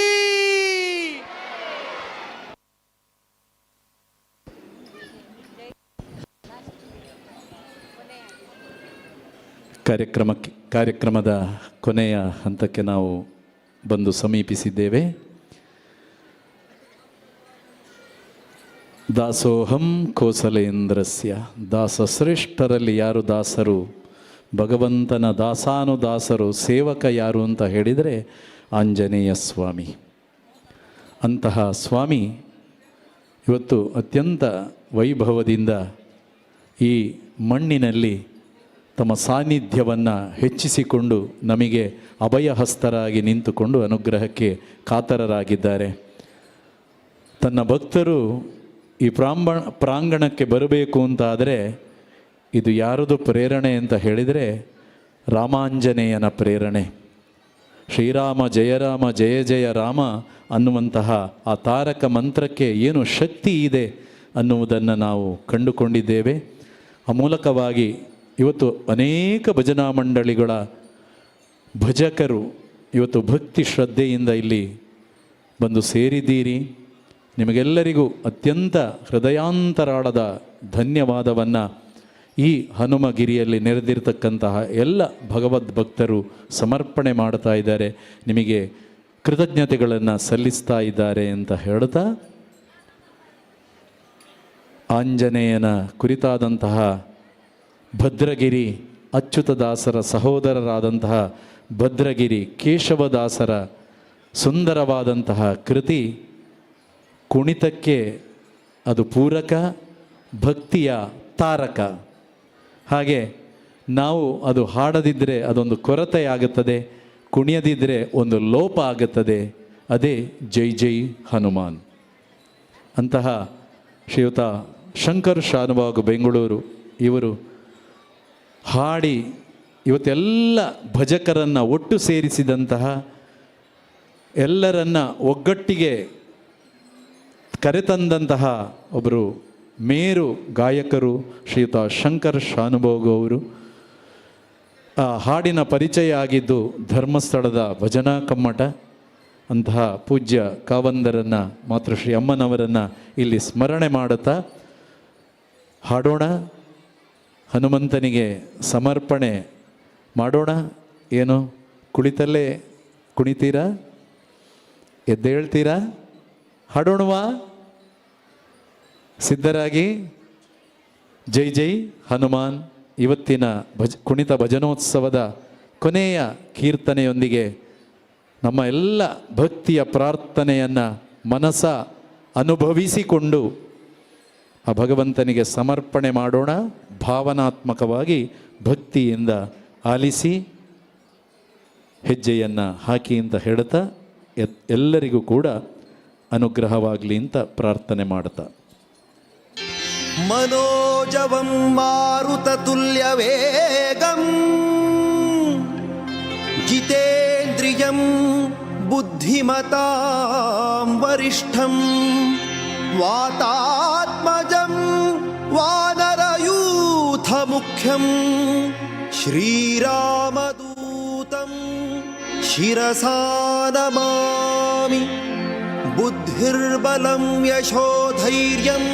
ಕಾರ್ಯಕ್ರಮದ ಕೊನೆಯ ಹಂತಕ್ಕೆ ನಾವು ಬಂದು ಸಮೀಪಿಸಿದ್ದೇವೆ. ದಾಸೋಹಂ ಕೋಸಲೇಂದ್ರಸ್ಯ, ದಾಸಶ್ರೇಷ್ಠರಲ್ಲಿ ಯಾರು ದಾಸರು, ಭಗವಂತನ ದಾಸಾನುದಾಸರು, ಸೇವಕ ಯಾರು ಅಂತ ಹೇಳಿದರೆ ಆಂಜನೇಯ ಸ್ವಾಮಿ. ಅಂತಹ ಸ್ವಾಮಿ ಇವತ್ತು ಅತ್ಯಂತ ವೈಭವದಿಂದ ಈ ಮಣ್ಣಿನಲ್ಲಿ ತಮ್ಮ ಸಾನ್ನಿಧ್ಯವನ್ನು ಹೆಚ್ಚಿಸಿಕೊಂಡು ನಮಗೆ ಅಭಯಹಸ್ತರಾಗಿ ನಿಂತುಕೊಂಡು ಅನುಗ್ರಹಕ್ಕೆ ಕಾತರರಾಗಿದ್ದಾರೆ. ತನ್ನ ಭಕ್ತರು ಈ ಪ್ರಾಂಗಣಕ್ಕೆ ಬರಬೇಕು ಅಂತಾದರೆ ಇದು ಯಾರದು ಪ್ರೇರಣೆ ಅಂತ ಹೇಳಿದರೆ ರಾಮಾಂಜನೇಯನ ಪ್ರೇರಣೆ. ಶ್ರೀರಾಮ ಜಯರಾಮ ಜಯ ಜಯ ರಾಮ ಅನ್ನುವಂತಹ ಆ ತಾರಕ ಮಂತ್ರಕ್ಕೆ ಏನು ಶಕ್ತಿ ಇದೆ ಅನ್ನುವುದನ್ನು ನಾವು ಕಂಡುಕೊಂಡಿದ್ದೇವೆ. ಆ ಮೂಲಕವಾಗಿ ಇವತ್ತು ಅನೇಕ ಭಜನಾ ಮಂಡಳಿಗಳ ಭಜಕರು ಇವತ್ತು ಭಕ್ತಿ ಶ್ರದ್ಧೆಯಿಂದ ಇಲ್ಲಿ ಬಂದು ಸೇರಿದ್ದೀರಿ. ನಿಮಗೆಲ್ಲರಿಗೂ ಅತ್ಯಂತ ಹೃದಯಾಂತರಾಳದ ಧನ್ಯವಾದವನ್ನು ಈ ಹನುಮಗಿರಿಯಲ್ಲಿ ನೆರೆದಿರ್ತಕ್ಕಂತಹ ಎಲ್ಲ ಭಗವದ್ಭಕ್ತರು ಸಮರ್ಪಣೆ ಮಾಡ್ತಾ ಇದ್ದಾರೆ, ನಿಮಗೆ ಕೃತಜ್ಞತೆಗಳನ್ನು ಸಲ್ಲಿಸ್ತಾ ಇದ್ದಾರೆ ಅಂತ ಹೇಳ್ತಾ, ಆಂಜನೇಯನ ಕುರಿತಾದಂತಹ ಭದ್ರಗಿರಿ ಅಚ್ಯುತದಾಸರ ಸಹೋದರರಾದಂತಹ ಭದ್ರಗಿರಿ ಕೇಶವದಾಸರ ಸುಂದರವಾದಂತಹ ಕೃತಿ ಕುಣಿತಕ್ಕೆ ಅದು ಪೂರಕ, ಭಕ್ತಿಯ ತಾರಕ. ಹಾಗೆ ನಾವು ಅದು ಹಾಡದಿದ್ದರೆ ಅದೊಂದು ಕೊರತೆಯಾಗುತ್ತದೆ, ಕುಣಿಯದಿದ್ದರೆ ಒಂದು ಲೋಪ ಆಗುತ್ತದೆ. ಅದೇ ಜೈ ಜೈ ಹನುಮಾನ್. ಅಂತಹ ಶ್ರೀಯುತ ಶಂಕರ್ ಶಾನುಭಾಗ್ ಬೆಂಗಳೂರು ಇವರು ಹಾಡಿ ಇವತ್ತೆಲ್ಲ ಭಜಕರನ್ನು ಒಟ್ಟು ಸೇರಿಸಿದಂತಹ, ಎಲ್ಲರನ್ನ ಒಗ್ಗಟ್ಟಿಗೆ ಕರೆತಂದಂತಹ ಒಬ್ಬರು ಮೇರು ಗಾಯಕರು ಶ್ರೀಯುತ ಶಂಕರ್ ಶಾನುಭೋಗ್ ಅವರು. ಆ ಹಾಡಿನ ಪರಿಚಯ ಆಗಿದ್ದು ಧರ್ಮಸ್ಥಳದ ಭಜನಾ ಕಮ್ಮಟ. ಅಂತಹ ಪೂಜ್ಯ ಕಾವಂದರನ್ನು, ಮಾತೃಶ್ರೀ ಅಮ್ಮನವರನ್ನು ಇಲ್ಲಿ ಸ್ಮರಣೆ ಮಾಡುತ್ತಾ ಹಾಡೋಣ, ಹನುಮಂತನಿಗೆ ಸಮರ್ಪಣೆ ಮಾಡೋಣ. ಏನು ಕುಳಿತಲ್ಲೇ ಕುಣಿತೀರಾ, ಎದ್ದೇಳ್ತೀರಾ? ಹಾಡೋಣವಾ ಸಿದ್ಧರಾಗಿ? ಜೈ ಜೈ ಹನುಮಾನ್. ಇವತ್ತಿನ ಕುಣಿತ ಭಜನೋತ್ಸವದ ಕೊನೆಯ ಕೀರ್ತನೆಯೊಂದಿಗೆ ನಮ್ಮ ಎಲ್ಲ ಭಕ್ತಿಯ ಪ್ರಾರ್ಥನೆಯನ್ನು ಮನಸ ಅನುಭವಿಸಿಕೊಂಡು ಆ ಭಗವಂತನಿಗೆ ಸಮರ್ಪಣೆ ಮಾಡೋಣ. ಭಾವನಾತ್ಮಕವಾಗಿ ಭಕ್ತಿಯಿಂದ ಆಲಿಸಿ ಹೆಜ್ಜೆಯನ್ನು ಹಾಕಿ ಅಂತ ಹೇಳ್ತಾ ಎಲ್ಲರಿಗೂ ಕೂಡ ಅನುಗ್ರಹವಾಗಲಿ ಅಂತ ಪ್ರಾರ್ಥನೆ ಮಾಡ್ತಾ, मनोजवं मारुततुल्यवेगं जितेन्द्रियं बुद्धिमतां वरिष्ठं वातात्मजं वानरयूथमुख्यं श्रीरामदूतं शिरसा नमामि. बुद्धिर्बलं यशोधैर्यं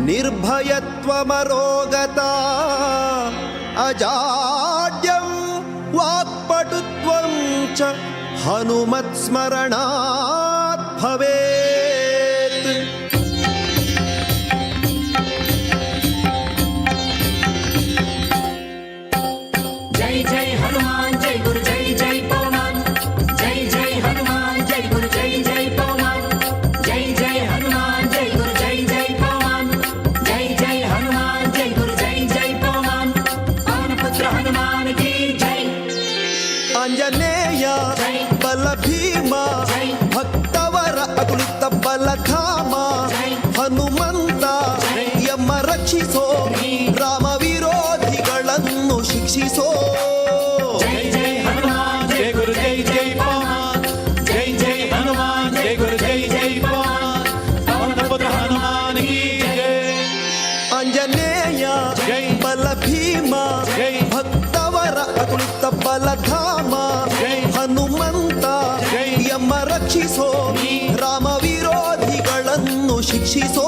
निर्भयत्वमरोगता अजाड्यं वाक्पटुत्वं च हनुमत्स्मरणात् भवेत्. जय जय हनुमान जय गुरु जय जय पवमान, जय जय हनुमान जय गुरु जय जय पवमान, जय जय हनुमान जय गुरु जय जय पवमान, जय जय हनुमान जय गुरु जय जय पवमान. पवन पुत्र हनुमान की जय. आंजनेय बल भीमा भक्तवर अतुलित बलधामा, ಹನುಮಂತ ಯಮ ರಕ್ಷಿಸೋ, ರಾಮ ವಿರೋಧಿಗಳನ್ನು ಶಿಕ್ಷಿಸೋ. जय जय हनुमान जय गुरु जय जय पवन, जय जय हनुमान जय गुरु जय जय पवन, पवन पुत्र हनुमान की जय. ಆಂಜನೇಯ ಬಲ ಭೀಮ ಭಕ್ತವರ ಅತುಲಿತ ಬಲಧಾಮ, ಹನುಮಂತ ಯಮ ರಕ್ಷಿಸೋ, ರಾಮ ವಿರೋಧಿಗಳನ್ನು ಶಿಕ್ಷಿಸೋ.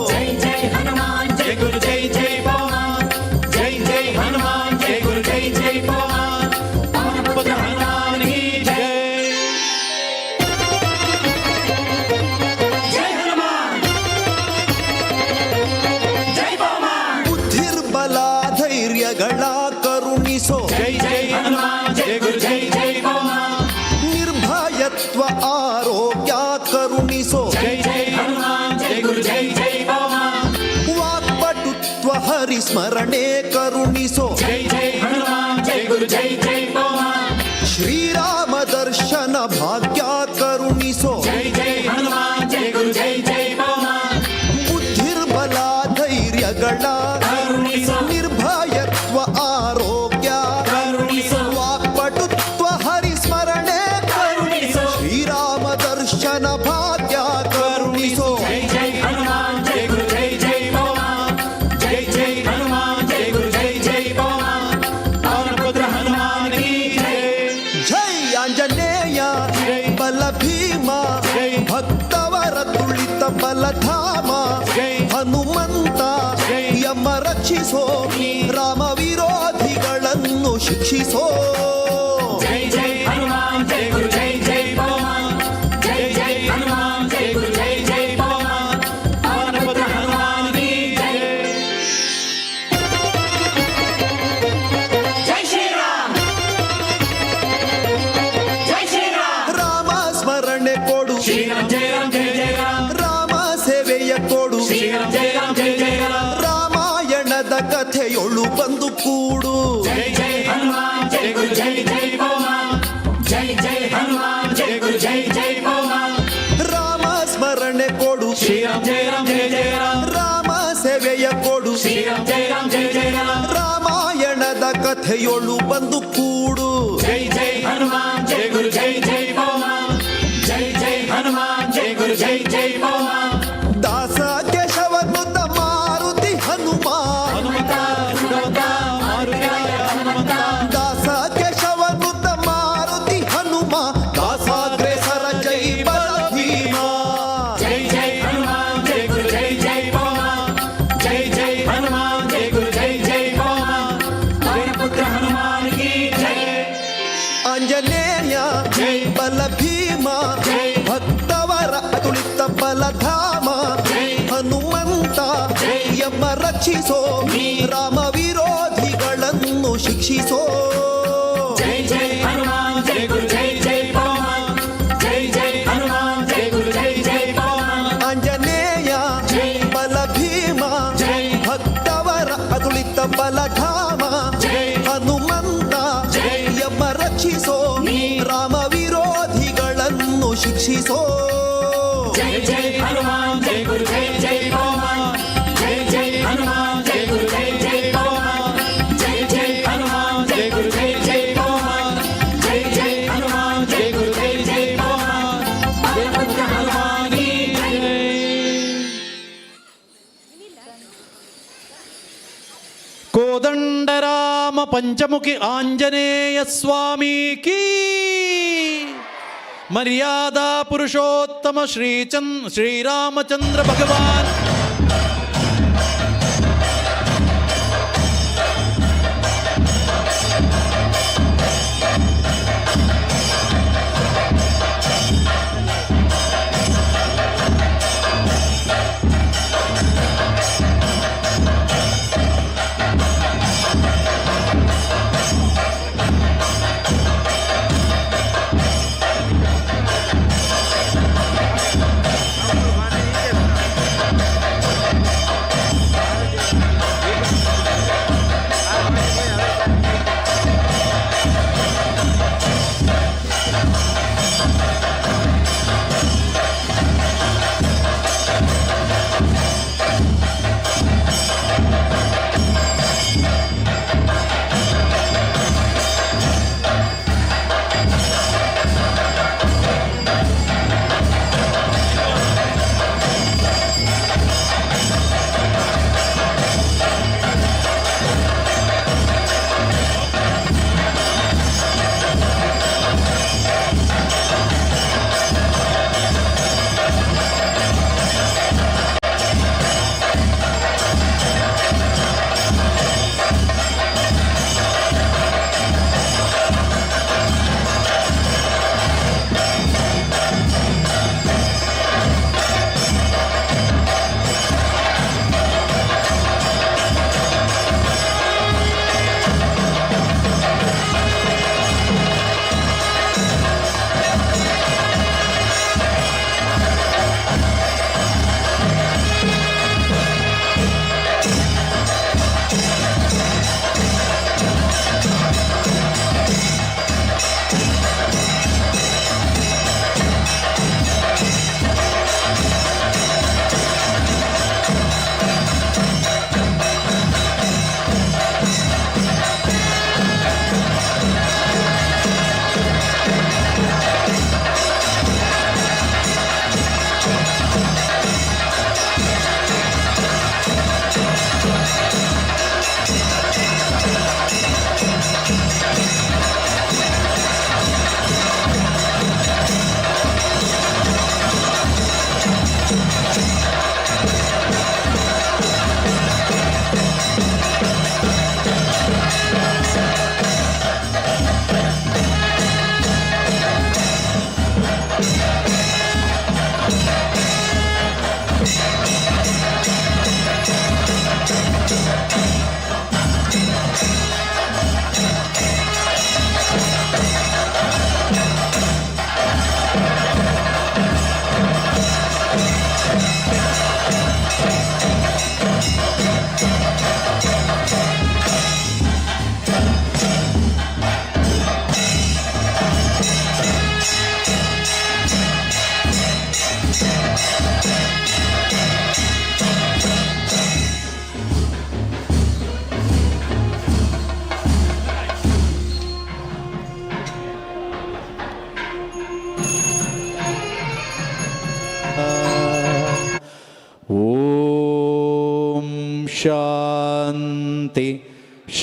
जय जय हनुमान जय गुरु जय जय पवन, जय जय हनुमान जय गुरु जय जय पवन, पवन पुत्र हनुमान की जय. जय हनुमान जय पवमान. ಬುದ್ಧಿರ್ಬಲ ಧೈರ್ಯಗಳ ಕರುಣಿಸೋ, जय जय हनुमान जय गुरु जय जय पवन, ನಿರ್ಭಯತ್ವ ಆರೋಗ್ಯ ಕರುಣಿಸೋ. जय जय हनुमान जय गुरु जय जय पवन, ವಾಕ್ಪಟುತ್ವ ಹರಿಸ್ಮರಣೆ ಕರುಣಿಸೋ. जय जय हनुमान जय गुरु जय जय पवन, ಶ್ರೀರಾಮ ದರ್ಶನ ಭಾಗ್ಯ ಕರುಣಿಸೋ. जय जय हनुमान जय गुरु जय जय पवन, ಬುದ್ಧಿರ್ಬಲ ಧೈರ್ಯಗಳ ಕರುಣಿಸೋ. ನಿರ್ಭಯತ್ವ ಆರೋಗ್ಯ ಬಲಧಾಮ ಹನುಮಂತ ಯಮ ರಕ್ಷಿಸೋ ರಾಮ ವಿರೋಧಿಗಳನ್ನು ಶಿಕ್ಷಿಸೋ ಜೈ ಜೈ ಹನುಮಾನ್ ಜೈ ಗುರು ಜೈ ಜೈ ಪವಮಾನ್ ಜೈ ಜೈ ಹನುಮಾನ್ ಜೈ ಗುರು ಜೈ ಜೈ ಪವಮಾನ್ ಪವನಪುತ್ರ ಹನುಮಾನ್ ಕಿ ಜೈ ಜೈ ಶ್ರೀರಾಮ್ ಜೈ ಶ್ರೀರಾಮ್ ರಾಮ ಸ್ಮರಣೆ ಕೊಡು ಶ್ರೀರಾಮ್ ಜೈ ರಾಮ್ ಜೈ ಜೈ ರಾಮ್ ರಾಮ ಸೇವೆಯ ಕೊಡು ಶ್ರೀರಾಮ್ ಜೈ ರಾಮ್ ಜೈ ಜೈ ರಾಮ್ ರಾಮಾಯಣದ ಕಥೆಯೊಳು ಬಂದು ಕೂಡು ಜೈ ಜೈ ಹನುಮಾನ್ ಜೈ ಗುರು ಜೈ ಜೈ ಪವಮಾನ್ ಜೈ ಜೈ ಹನುಮಾನ್ ಜೈ ಗುರು ಜೈ ಜೈ ಪವಮಾನ್ ರಾಮ ಸ್ಮರಣೆ ಕೊಡು ಶ್ರೀರಾಮ್ ಜೈ ರಾಮ್ ಜೈ ಜೈ ರಾಮ್ ರಾಮ ಸೇವೆಯ ಕೊಡು ಶ್ರೀರಾಮ್ ಜೈ ರಾಮ್ ಜೈ ಜೈ ರಾಮ್ ರಾಮಾಯಣದ ಕಥೆಯೊಳು ಬಂದು ಕೂಡು ಜೈ ಜೈ ಹನುಮಾನ್ ಜೈ ಗುರು ಜೈ ಜೈ ಪವಮಾನ್ ಜೈ ಜೈ ಹನುಮಾನ್ ಜೈ ಗುರು ಜೈ ಜೈ ಪವಮಾನ್ ದಾಸ ಕೇಶವನುತ ಮಾರುತಿ ಹನುಮ ದಾಸ ಕೇಶವನುತ ಮಾರುತಿ ಹನುಮ ದಾಸಾಗ್ರೇಸರ ಜೈ ಬಲ ಭೀಮ ಜೈ ಜೈ ಹನುಮಾನ್ ಜೈ ಗುರು ಜೈ ಜೈ ಪವಮಾನ್ ಜೈ ಜೈ ಹನುಮಾನ್ ಜೈ ಗುರು ಜೈ ಜೈ ಪವಮಾನ್ ಪವನಪುತ್ರ ಹನುಮಾನ್ ಕಿ ಜೈ ಆಂಜನೇಯ ಜೈ ಬಲ ಭೀಮ ಜೈ ಭಕ್ತವರ ಅತುಳಿತ ಬಲಧಾಮ ಹನುಮಂತ ಯಮ ರಕ್ಷಿಸೋ ರಾಮ ವಿರೋಧಿಗಳನ್ನು ಶಿಕ್ಷಿಸೋ ಜೈ ಜೈ ಹನುಮಾನ್ ಜೈ ಗುರು ಜೈ ಜೈ ಪವಮಾನ್ ಜೈ ಜೈ ಹನುಮಾನ್ ಜೈ ಗುರು ಜೈ ಜೈ ಪವಮಾನ್ ಆಂಜನೇಯ ಜೈ ಬಲ ಭೀಮ ಜೈ ಭಕ್ತವರ ಅತುಳಿತ ಬಲಧಾಮ ಜೈ ಹನುಮಂತ ಜೈ ಯಮ ರಕ್ಷಿಸೋ ರಾಮ ವಿರೋಧಿಗಳನ್ನು ಶಿಕ್ಷಿಸೋ ಜೈ ಜೈ ಹನುಮಾನ್ ಜೈ ಗುರು ಜೈ ಜೈ ಪವಮಾನ್ ಜೈ ಜೈ ಹನುಮಾನ್ ಜೈ ಗುರು ಜೈ ಜೈ ಪವಮಾನ್ ಜೈ ಜೈ ಹನುಮಾನ್ ಜೈ ಗುರು ಜೈ ಜೈ ಪವಮಾನ್ ಜೈ ಜೈ ಹನುಮಾನ್ ಜೈ ಗುರು ಜೈ ಜೈ ಪವಮಾನ್ ಪವನಪುತ್ರ ಹನುಮಾನ್ ಕಿ ಜೈ ಕೋದಂಡರಾಮ ಪಂಚಮುಖಿ ಆಂಜನೇಯ ಸ್ವಾಮಿ ಕೀ ಮರ್ಯಾದಾ ಪುರುಷೋತ್ತಮ ಶ್ರೀರಾಮಚಂದ್ರ ಭಗವಾನ್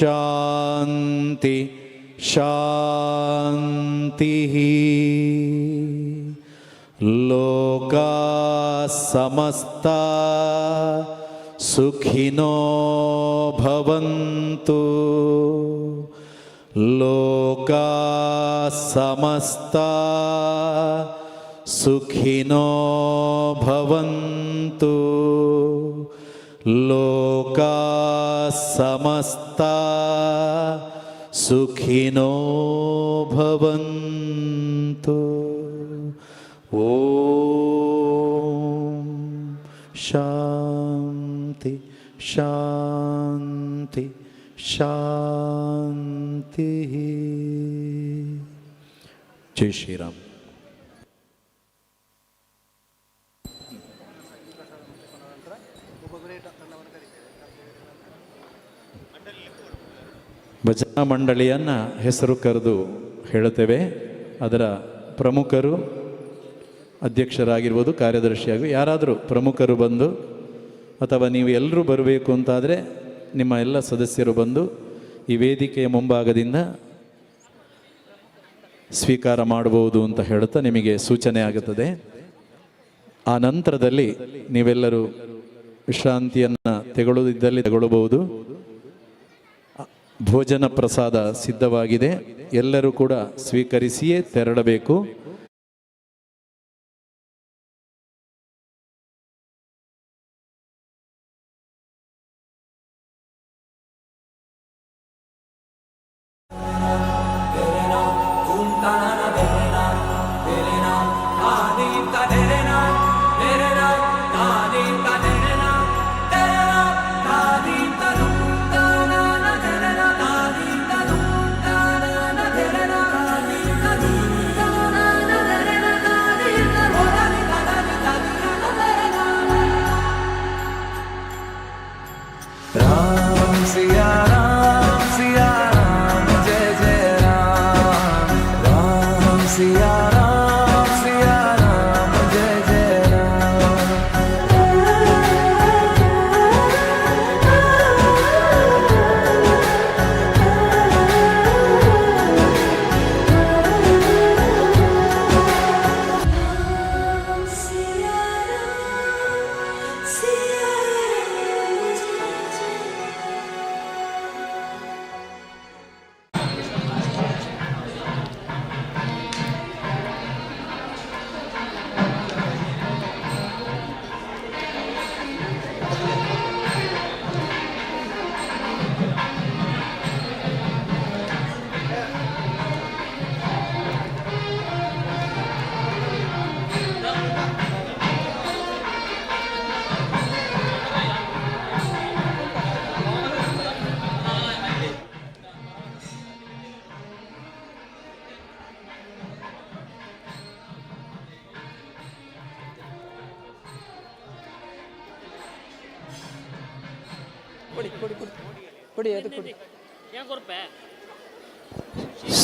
ಶಾಂತಿ ಶಾಂತಿ. ಲೋಕಾ ಸಮಸ್ತ ಸುಖಿನೋ ಭವಂತು. ಲೋಕಾ ಸಮಸ್ತ ಸುಖಿನೋ ಭವಂತು. ಲೋಕಾ ಸಮಸ್ತ ಸುಖಿನೋ ಭವಂತು. ಓಂ ಶಾಂತಿ ಶಾಂತಿ ಶಾಂತಿ. ಜೈ ಶ್ರೀರಾಮ್. ಭಜನಾ ಮಂಡಳಿಯನ್ನು ಹೆಸರು ಕರೆದು ಹೇಳುತ್ತೇವೆ. ಅದರ ಪ್ರಮುಖರು, ಅಧ್ಯಕ್ಷರಾಗಿರ್ಬೋದು, ಕಾರ್ಯದರ್ಶಿಯಾಗಿ ಯಾರಾದರೂ ಪ್ರಮುಖರು ಬಂದು, ಅಥವಾ ನೀವು ಎಲ್ಲರೂ ಬರಬೇಕು ಅಂತಾದರೆ ನಿಮ್ಮ ಎಲ್ಲ ಸದಸ್ಯರು ಬಂದು ಈ ವೇದಿಕೆಯ ಮುಂಭಾಗದಿಂದ ಸ್ವೀಕಾರ ಮಾಡಬಹುದು ಅಂತ ಹೇಳುತ್ತಾ ನಿಮಗೆ ಸೂಚನೆ ಆಗುತ್ತದೆ. ಆ ನಂತರದಲ್ಲಿ ನೀವೆಲ್ಲರೂ ವಿಶ್ರಾಂತಿಯನ್ನು ತೆಗೊಳ್ಳುವುದಿದ್ದಲ್ಲಿ ತೆಗೊಳ್ಳಬಹುದು. ಭೋಜನ ಪ್ರಸಾದ ಸಿದ್ಧವಾಗಿದೆ, ಎಲ್ಲರೂ ಕೂಡ ಸ್ವೀಕರಿಸಿಯೇ ತೆರಳಬೇಕು.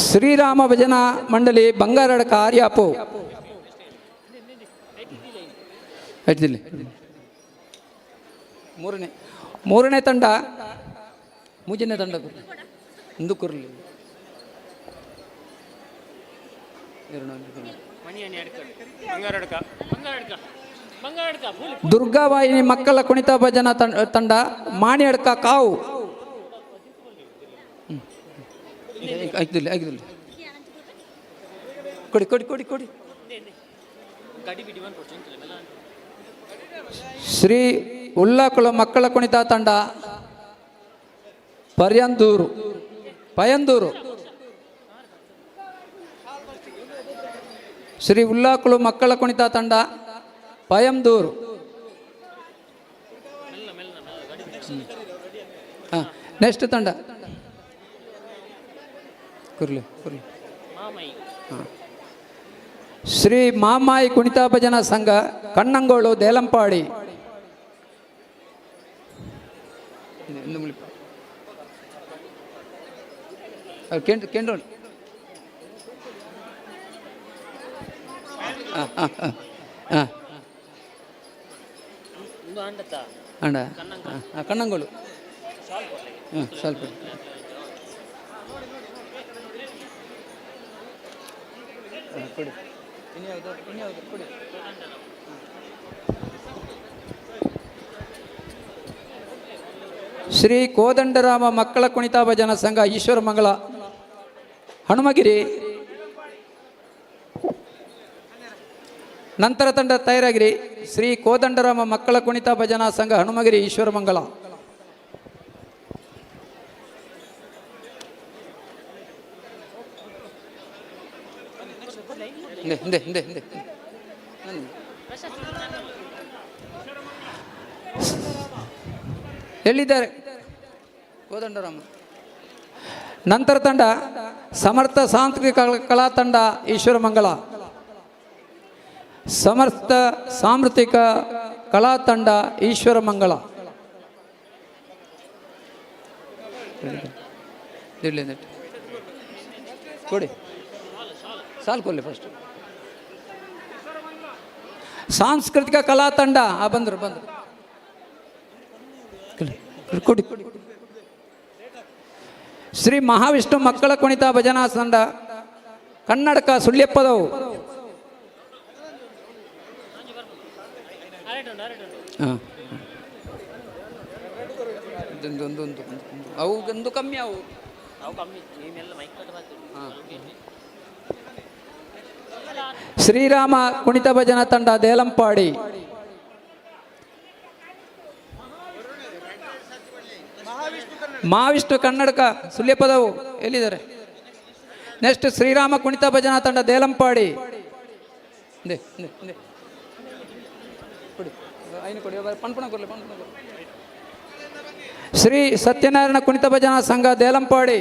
ಶ್ರೀರಾಮ ಭಜನಾ ಮಂಡಳಿ ಬಂಗಾರಡ ಕಾರ್ಯಾಪು ಮೂರನೇ ತಂಡ ಮೂಜನೇ ತಂಡ ಒಂದು ಕುರ್ಲಿ ದುರ್ಗಾವಾಹಿನಿ ಮಕ್ಕಳ ಕುಣಿತ ಭಜನಾ ತಂಡ ಮಾಣಿಯಡ್ಕ ಕಾವು ಕೊಡಿ ಕೊಡಿ ಕೊಡಿ ಕೊಡಿ. ಶ್ರೀ ಉಲ್ಲಾಕುಳ ಮಕ್ಕಳ ಕುಣಿತ ತಂಡ ಪಯಂದೂರು. ಶ್ರೀ ಉಲ್ಲಾಕುಳು ಮಕ್ಕಳ ಕುಣಿತ ತಂಡ ಪಯಂದೂರು. ನೆಕ್ಸ್ಟ್ ತಂಡ ಕುರ್ಲಿ. ಶ್ರೀ ಮಾಮಾಯಿ ಕುಣಿತ ಭಜನಾ ಸಂಘ ಕಣ್ಣಂಗೋಳು ದೇಲಂಪಾಡಿ. ಕೆಂಡೋಳು ಅಂಡ ಕಣ್ಣಂಗೋಳು ಸ್ವಲ್ಪ ಕೊಡಿ ಇನ್ಯಾವುದು ಕೊಡಿ. ಶ್ರೀ ಕೋದಂಡರಾಮ ಮಕ್ಕಳ ಕುಣಿತ ಭಜನಾ ಸಂಘ ಈಶ್ವರ ಮಂಗಳ ಹನುಮಗಿರಿ. ನಂತರ ತಂಡ ತಯಾರಾಗಿರಿ. ಶ್ರೀ ಕೋದಂಡರಾಮ ಮಕ್ಕಳ ಕುಣಿತ ಭಜನಾ ಸಂಘ ಹನುಮಗಿರಿ ಈಶ್ವರ ಮಂಗಳ. ಹಿಂದೆ ಹಿಂದೆ ಹಿಂದೆ ಎಲ್ಲಿದ್ದಾರೆ ಕೋದಂಡರಾಮ? ನಂತರ ತಂಡ ಸಮರ್ಥ ಸಾಂಸ್ಕೃತಿಕ ಕಲಾ ತಂಡ ಈಶ್ವರ ಮಂಗಳ. ಸಮರ್ಥ ಸಾಂಸ್ಕೃತಿಕ ಕಲಾ ತಂಡ ಈಶ್ವರ ಮಂಗಳ. ಕೊಡಿ ಸಾಲ್ ಕೊಡ್ಲಿ ಫಸ್ಟ್. ಸಾಂಸ್ಕೃತಿಕ ಕಲಾ ತಂಡ ಬಂದರು ಕೊಡಿ. ಶ್ರೀ ಮಹಾವಿಷ್ಣು ಮಕ್ಕಳ ಕುಣಿತ ಭಜನಾ ತಂಡ ಕನ್ನಡಕ ಸುಳ್ಯಪ್ಪದವು. ಅವು ಒಂದು ಕಮ್ಮಿ ಅವು ಶ್ರೀರಾಮ ಕುಣಿತ ಭಜನಾ ತಂಡ ದೇಲಂಪಾಡಿ. ಮಹಾವಿಷ್ಣು ಕನ್ನಡಕ ಸುಳ್ಯಪದವು ಎಲ್ಲಿದ್ದಾರೆ? ನೆಕ್ಸ್ಟ್ ಶ್ರೀರಾಮ ಕುಣಿತ ಭಜನಾ ತಂಡ ದೇಲಂಪಾಡಿ. ಶ್ರೀ ಸತ್ಯನಾರಾಯಣ ಕುಣಿತ ಭಜನಾ ಸಂಘ ದೇಲಂಪಾಡಿ.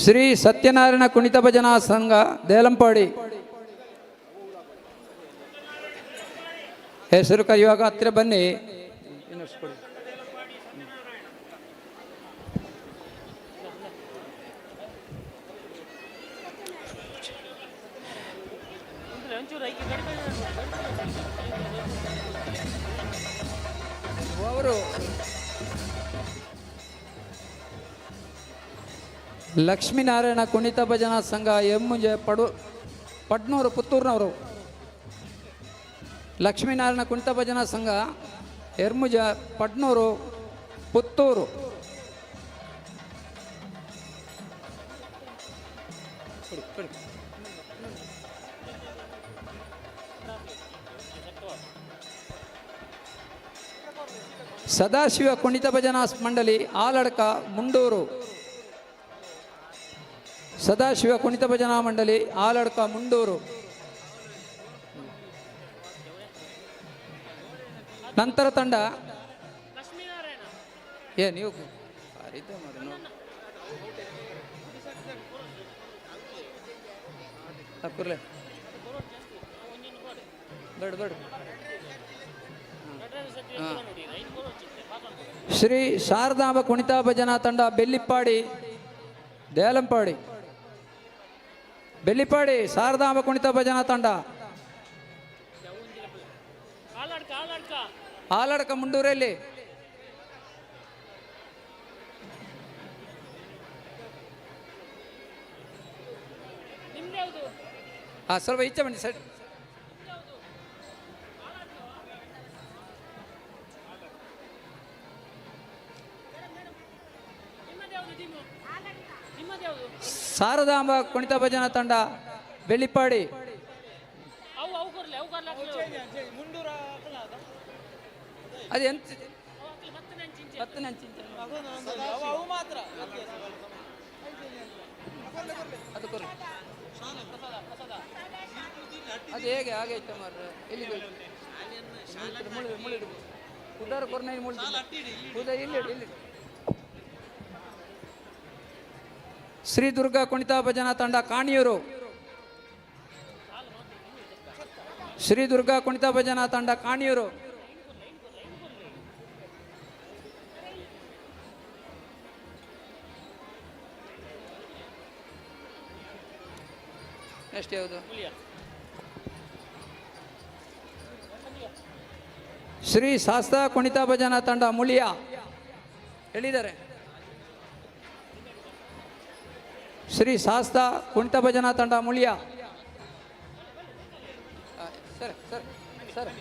ಶ್ರೀ ಸತ್ಯನಾರಾಯಣ ಕುಣಿತ ಭಜನಾ ಸಂಘ ದೇಲಂಪಾಡಿ. ಹೆಸರು ಕರೆಯುವಾಗ ಹತ್ತಿರ ಬನ್ನಿ. ಅವರು ಲಕ್ಷ್ಮೀನಾರಾಯಣ ಕುಣಿತ ಭಜನಾ ಸಂಘ ಎಮ್ಮುಂಜೆ ಪಡ್ನೂರು ಪುತ್ತೂರಿನವರು. ಲಕ್ಷ್ಮೀನಾರಾಯಣ ಕುಣಿತ ಭಜನಾ ಸಂಘ ಎರ್ಮುಜ ಪಡ್ನೂರು ಪುತ್ತೂರು. ಸದಾಶಿವ ಕುಣಿತ ಭಜನಾ ಮಂಡಳಿ ಆಲಡ್ಕ ಮುಂಡೂರು. ಸದಾಶಿವ ಕುಣಿತ ಭಜನಾ ಮಂಡಳಿ ಆಲಡ್ಕ ಮುಂಡೂರು. ನಂತರ ತಂಡ ನೀವು ಶ್ರೀ ಶಾರದಾಂಬ ಕುಣಿತ ಭಜನಾ ತಂಡ ಬೆಳ್ಳಿಪ್ಪಾಡಿ ದೇಲಂಪಾಡಿ. ಬೆಳ್ಳಿಪಾಡಿ ಶಾರದಾಂಬ ಕುಣಿತ ಭಜನಾ ತಂಡ ಆಲಡ್ಕ ಮುಂಡೂರಲ್ಲಿ. ಸ್ವಲ್ಪ ಈಚೆ ಬನ್ನಿ ಸರ್. ಶಾರದಾಂಬ ಕುಣಿತ ಭಜನಾ ತಂಡ ಬೆಳ್ಳಿಪಾಡಿ. ಅದು ಎಂತ ಅದು ಹೇಗೆ ಆಗೈತೆ ಮಾರ್ರೆ? ಎಲ್ಲಿ ಉದಾರ ಕೊರ್ನ ಇಲ್ಲಿ. ಶ್ರೀ ದುರ್ಗಾ ಕುಣಿತ ಭಜನಾ ತಂಡ ಕಾಣಿಯೂರು. ಶ್ರೀ ದುರ್ಗಾ ಕುಣಿತ ಭಜನಾ ತಂಡ ಕಾಣಿಯೂರು. ಎಷ್ಟು ಯಾವುದು? ಶ್ರೀ ಶಾಸ್ತ್ರ ಕುಣಿತ ಭಜನಾ ತಂಡ ಮುಳಿಯ ಹೇಳಿದ್ದಾರೆ. ಶ್ರೀ ಶಾಸ್ತ ಕುಣಿತ ಭಜನಾ ತಂಡ ಮುಳಿಯ. ಸರ್ ಸರ್ ಸರ್ ಸರಿ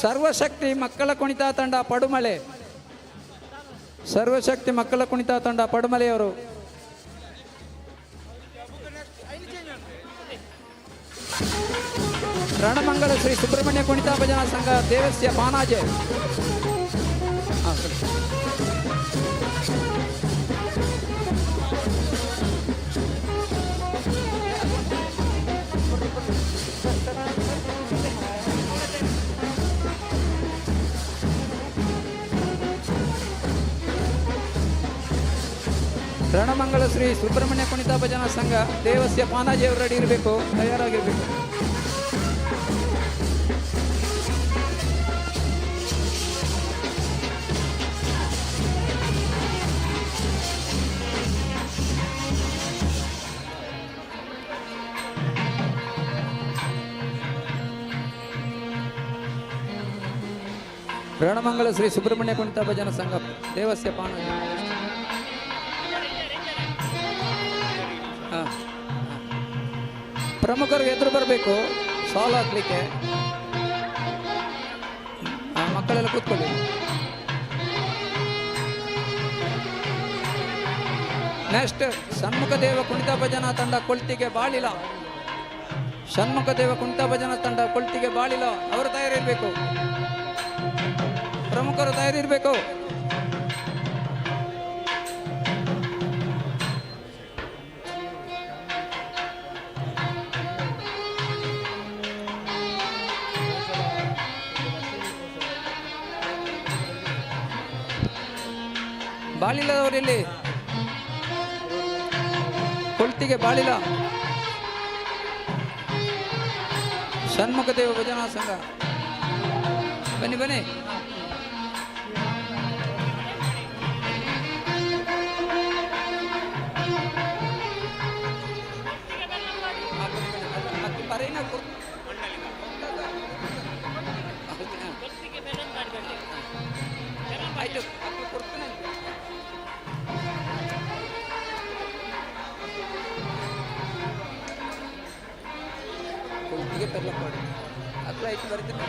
ಸರ್ವಶಕ್ತಿ ಮಕ್ಕಳ ಕುಣಿತ ತಂಡ ಪಡುಮಲೆ. ಸರ್ವಶಕ್ತಿ ಮಕ್ಕಳ ಕುಣಿತ ತಂಡ ಪಡುಮಲೆಯವರು. ರಣಮಂಗಲ ಶ್ರೀ ಸುಬ್ರಹ್ಮಣ್ಯ ಕುಣಿತ ಭಜನಾ ಸಂಘ ದೇವಸ್ಯ ಪಾನಾಜೆ. ರಣಮಂಗಲ ಶ್ರೀ ಸುಬ್ರಹ್ಮಣ್ಯ ಕುಣಿತ ಭಜನಾ ಸಂಘ ದೇವಸ್ಯ ಪಾನಾಜಿ ಅವರು ರೆಡಿ ಇರಬೇಕು, ತಯಾರಾಗಿರ್ಬೇಕು. ರಣಮಂಗಲ ಶ್ರೀ ಸುಬ್ರಹ್ಮಣ್ಯ ಕುಣಿತ ಭಜನಾ ಸಂಘ ದೇವಸ್ಯ ಪಾನಾಜಿ. ಪ್ರಮುಖರು ಎದುರು ಬರಬೇಕು ಸಾಲ್ ಹಾಕ್ಲಿಕ್ಕೆ. ಮಕ್ಕಳೆಲ್ಲ ಕೂತ್ಕೊಳ್ಳಿ. ನೆಕ್ಸ್ಟ್ ಷಣ್ಮುಖದೇವ ಕುಣಿತ ಭಜನಾ ತಂಡ ಕೊಳ್ತಿಗೆ ಬಾಳಿಲ. ಷಣ್ಮುಖದೇವ ಕುಣಿತ ಭಜನಾ ತಂಡ ಕೊಳ್ತಿಗೆ ಬಾಳಿಲ ಅವರು ತಯಾರಿರ್ಬೇಕು. ಪ್ರಮುಖರು ತಯಾರಿರ್ಬೇಕು. ಬಾಳಿಲದವರಲ್ಲಿ ಕೊಳ್ತಿಗೆ ಬಾಳಿಲ ಷಣ್ಮುಖದೇವ ಭಜನಾ ಸಂಘ. ಬನ್ನಿ ಬನ್ನಿ. ಆಯ್ತು ಕೊಡ್ತೀನಿ. ಕೊಳ್ತಿಗೆ ಪೆರ್ಲ ಕೊಡಿ ಅದ್ರ ಆಯ್ತು ಬರ್ತೀನಿ.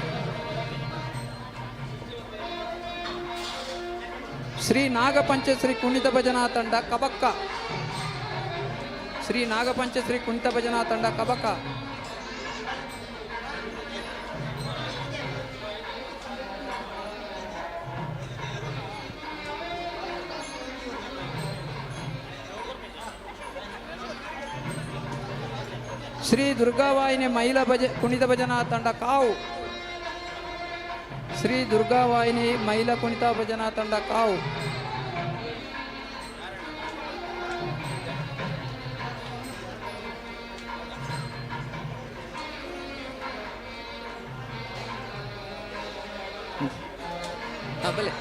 ಶ್ರೀ ನಾಗಪಂಚಶ್ರೀ ಕುಣಿತ ಭಜನಾ ತಂಡ ಕಬಕ್ಕ. ಶ್ರೀ ನಾಗಪಂಚಶ್ರೀ ಕುಣಿತ ಭಜನಾ ತಂಡ ಕಬಕ್ಕ. ಶ್ರೀ ದುರ್ಗಾವಾಹಿನಿ ಮಹಿಳಾ ಕುಣಿತ ಭಜನಾ ತಂಡ ಕಾವು. ಶ್ರೀ ದುರ್ಗಾವಾಹಿನಿ ಮಹಿಳಾ ಕುಣಿತ ಭಜನಾ ತಂಡ ಕಾವು. ಬಲೆ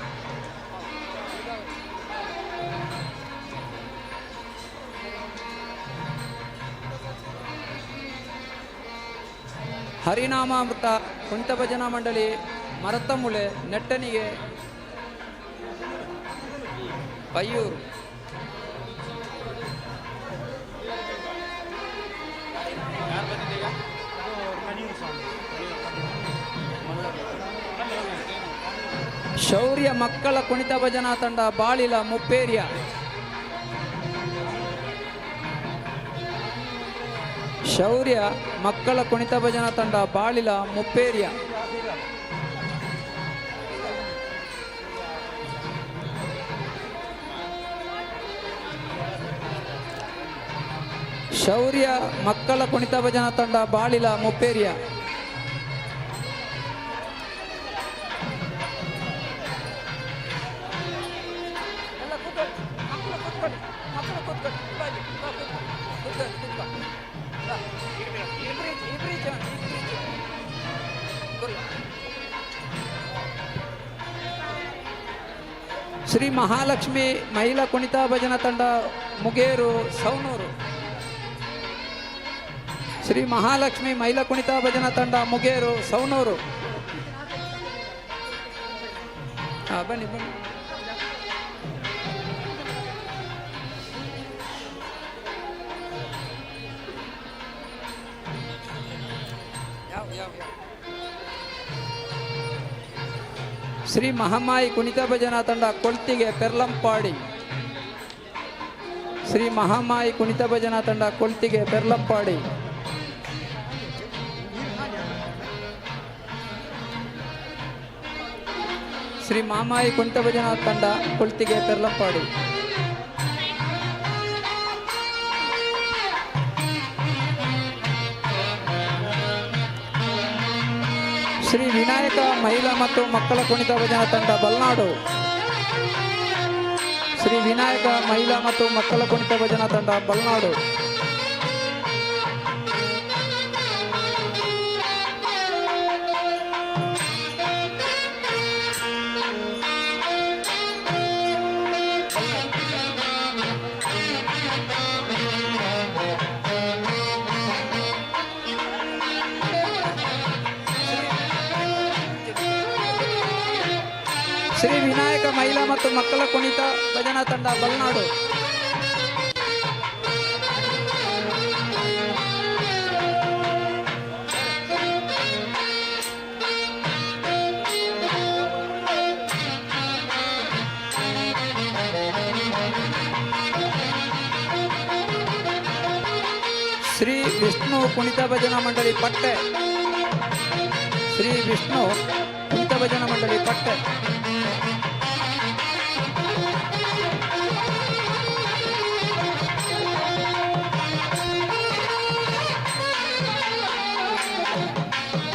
ಹರಿನಾಮಾಮೃತ ಕುಣಿತ ಭಜನಾ ಮಂಡಳಿ ಮರತಮುಳೆ ನೆಟ್ಟನಿಗೆ ಪಯ್ಯೂರು. ಶೌರ್ಯ ಮಕ್ಕಳ ಕುಣಿತ ಭಜನಾ ತಂಡ ಬಾಳಿಲ ಮುಪ್ಪೇರಿಯ. ಶೌರ್ಯ ಮಕ್ಕಳ ಕುಣಿತ ಭಜನಾ ತಂಡ ಬಾಳಿಲ ಮುಪ್ಪೇರಿಯ. ಶೌರ್ಯ ಮಕ್ಕಳ ಕುಣಿತ ಭಜನಾ ತಂಡ ಬಾಳಿಲ ಮುಪ್ಪೇರಿಯ. ಶ್ರೀ ಮಹಾಲಕ್ಷ್ಮಿ ಮಹಿಳಾ ಕುಣಿತ ಭಜನಾ ತಂಡ ಮುಗೇರು ಸೌನೂರು. ಶ್ರೀ ಮಹಾಲಕ್ಷ್ಮಿ ಮಹಿಳಾ ಕುಣಿತ ಭಜನಾ ತಂಡ ಮುಗೇರು ಸೌನೂರು. ಬನ್ನಿ ಬನ್ನಿ. ಶ್ರೀ ಮಹಾಮಾಯಿ ಕುಣಿತ ಭಜನಾ ತಂಡ ಕೊಳ್ತಿಗೆ ಪೆರ್ಲಂಪಾಡಿ. ಶ್ರೀ ಮಹಾಮಾಯಿ ಕುಣಿತ ಭಜನಾ ತಂಡ ಕೊಳ್ತಿಗೆ ಪೆರ್ಲಂಪಾಡಿ. ಶ್ರೀ ಮಹಾಮಾಯಿ ಕುಣಿತ ಭಜನಾ ತಂಡ ಕೊಳ್ತಿಗೆ ಪೆರ್ಲಂಪಾಡಿ. ಶ್ರೀ ವಿನಾಯಕ ಮಹಿಳಾ ಮತ್ತು ಮಕ್ಕಳ ಕುಣಿತ ಭಜನಾ ತಂಡ ಬಲ್ನಾಡು. ಶ್ರೀ ವಿನಾಯಕ ಮಹಿಳಾ ಮತ್ತು ಮಕ್ಕಳ ಕುಣಿತ ಭಜನಾ ತಂಡ ಬಲ್ನಾಡು. ಶ್ರೀ ವಿನಾಯಕ ಮಹಿಳಾ ಮತ್ತು ಮಕ್ಕಳ ಕುಣಿತ ಭಜನಾ ತಂಡ ಬಲ್ನಾಡು. ಶ್ರೀ ವಿಷ್ಣು ಕುಣಿತ ಭಜನಾ ಮಂಡಳಿ ಪಟ್ಟೆ. ಶ್ರೀ ವಿಷ್ಣು ಕುಣಿತ ಭಜನಾ ಮಂಡಳಿ ಪಟ್ಟೆ.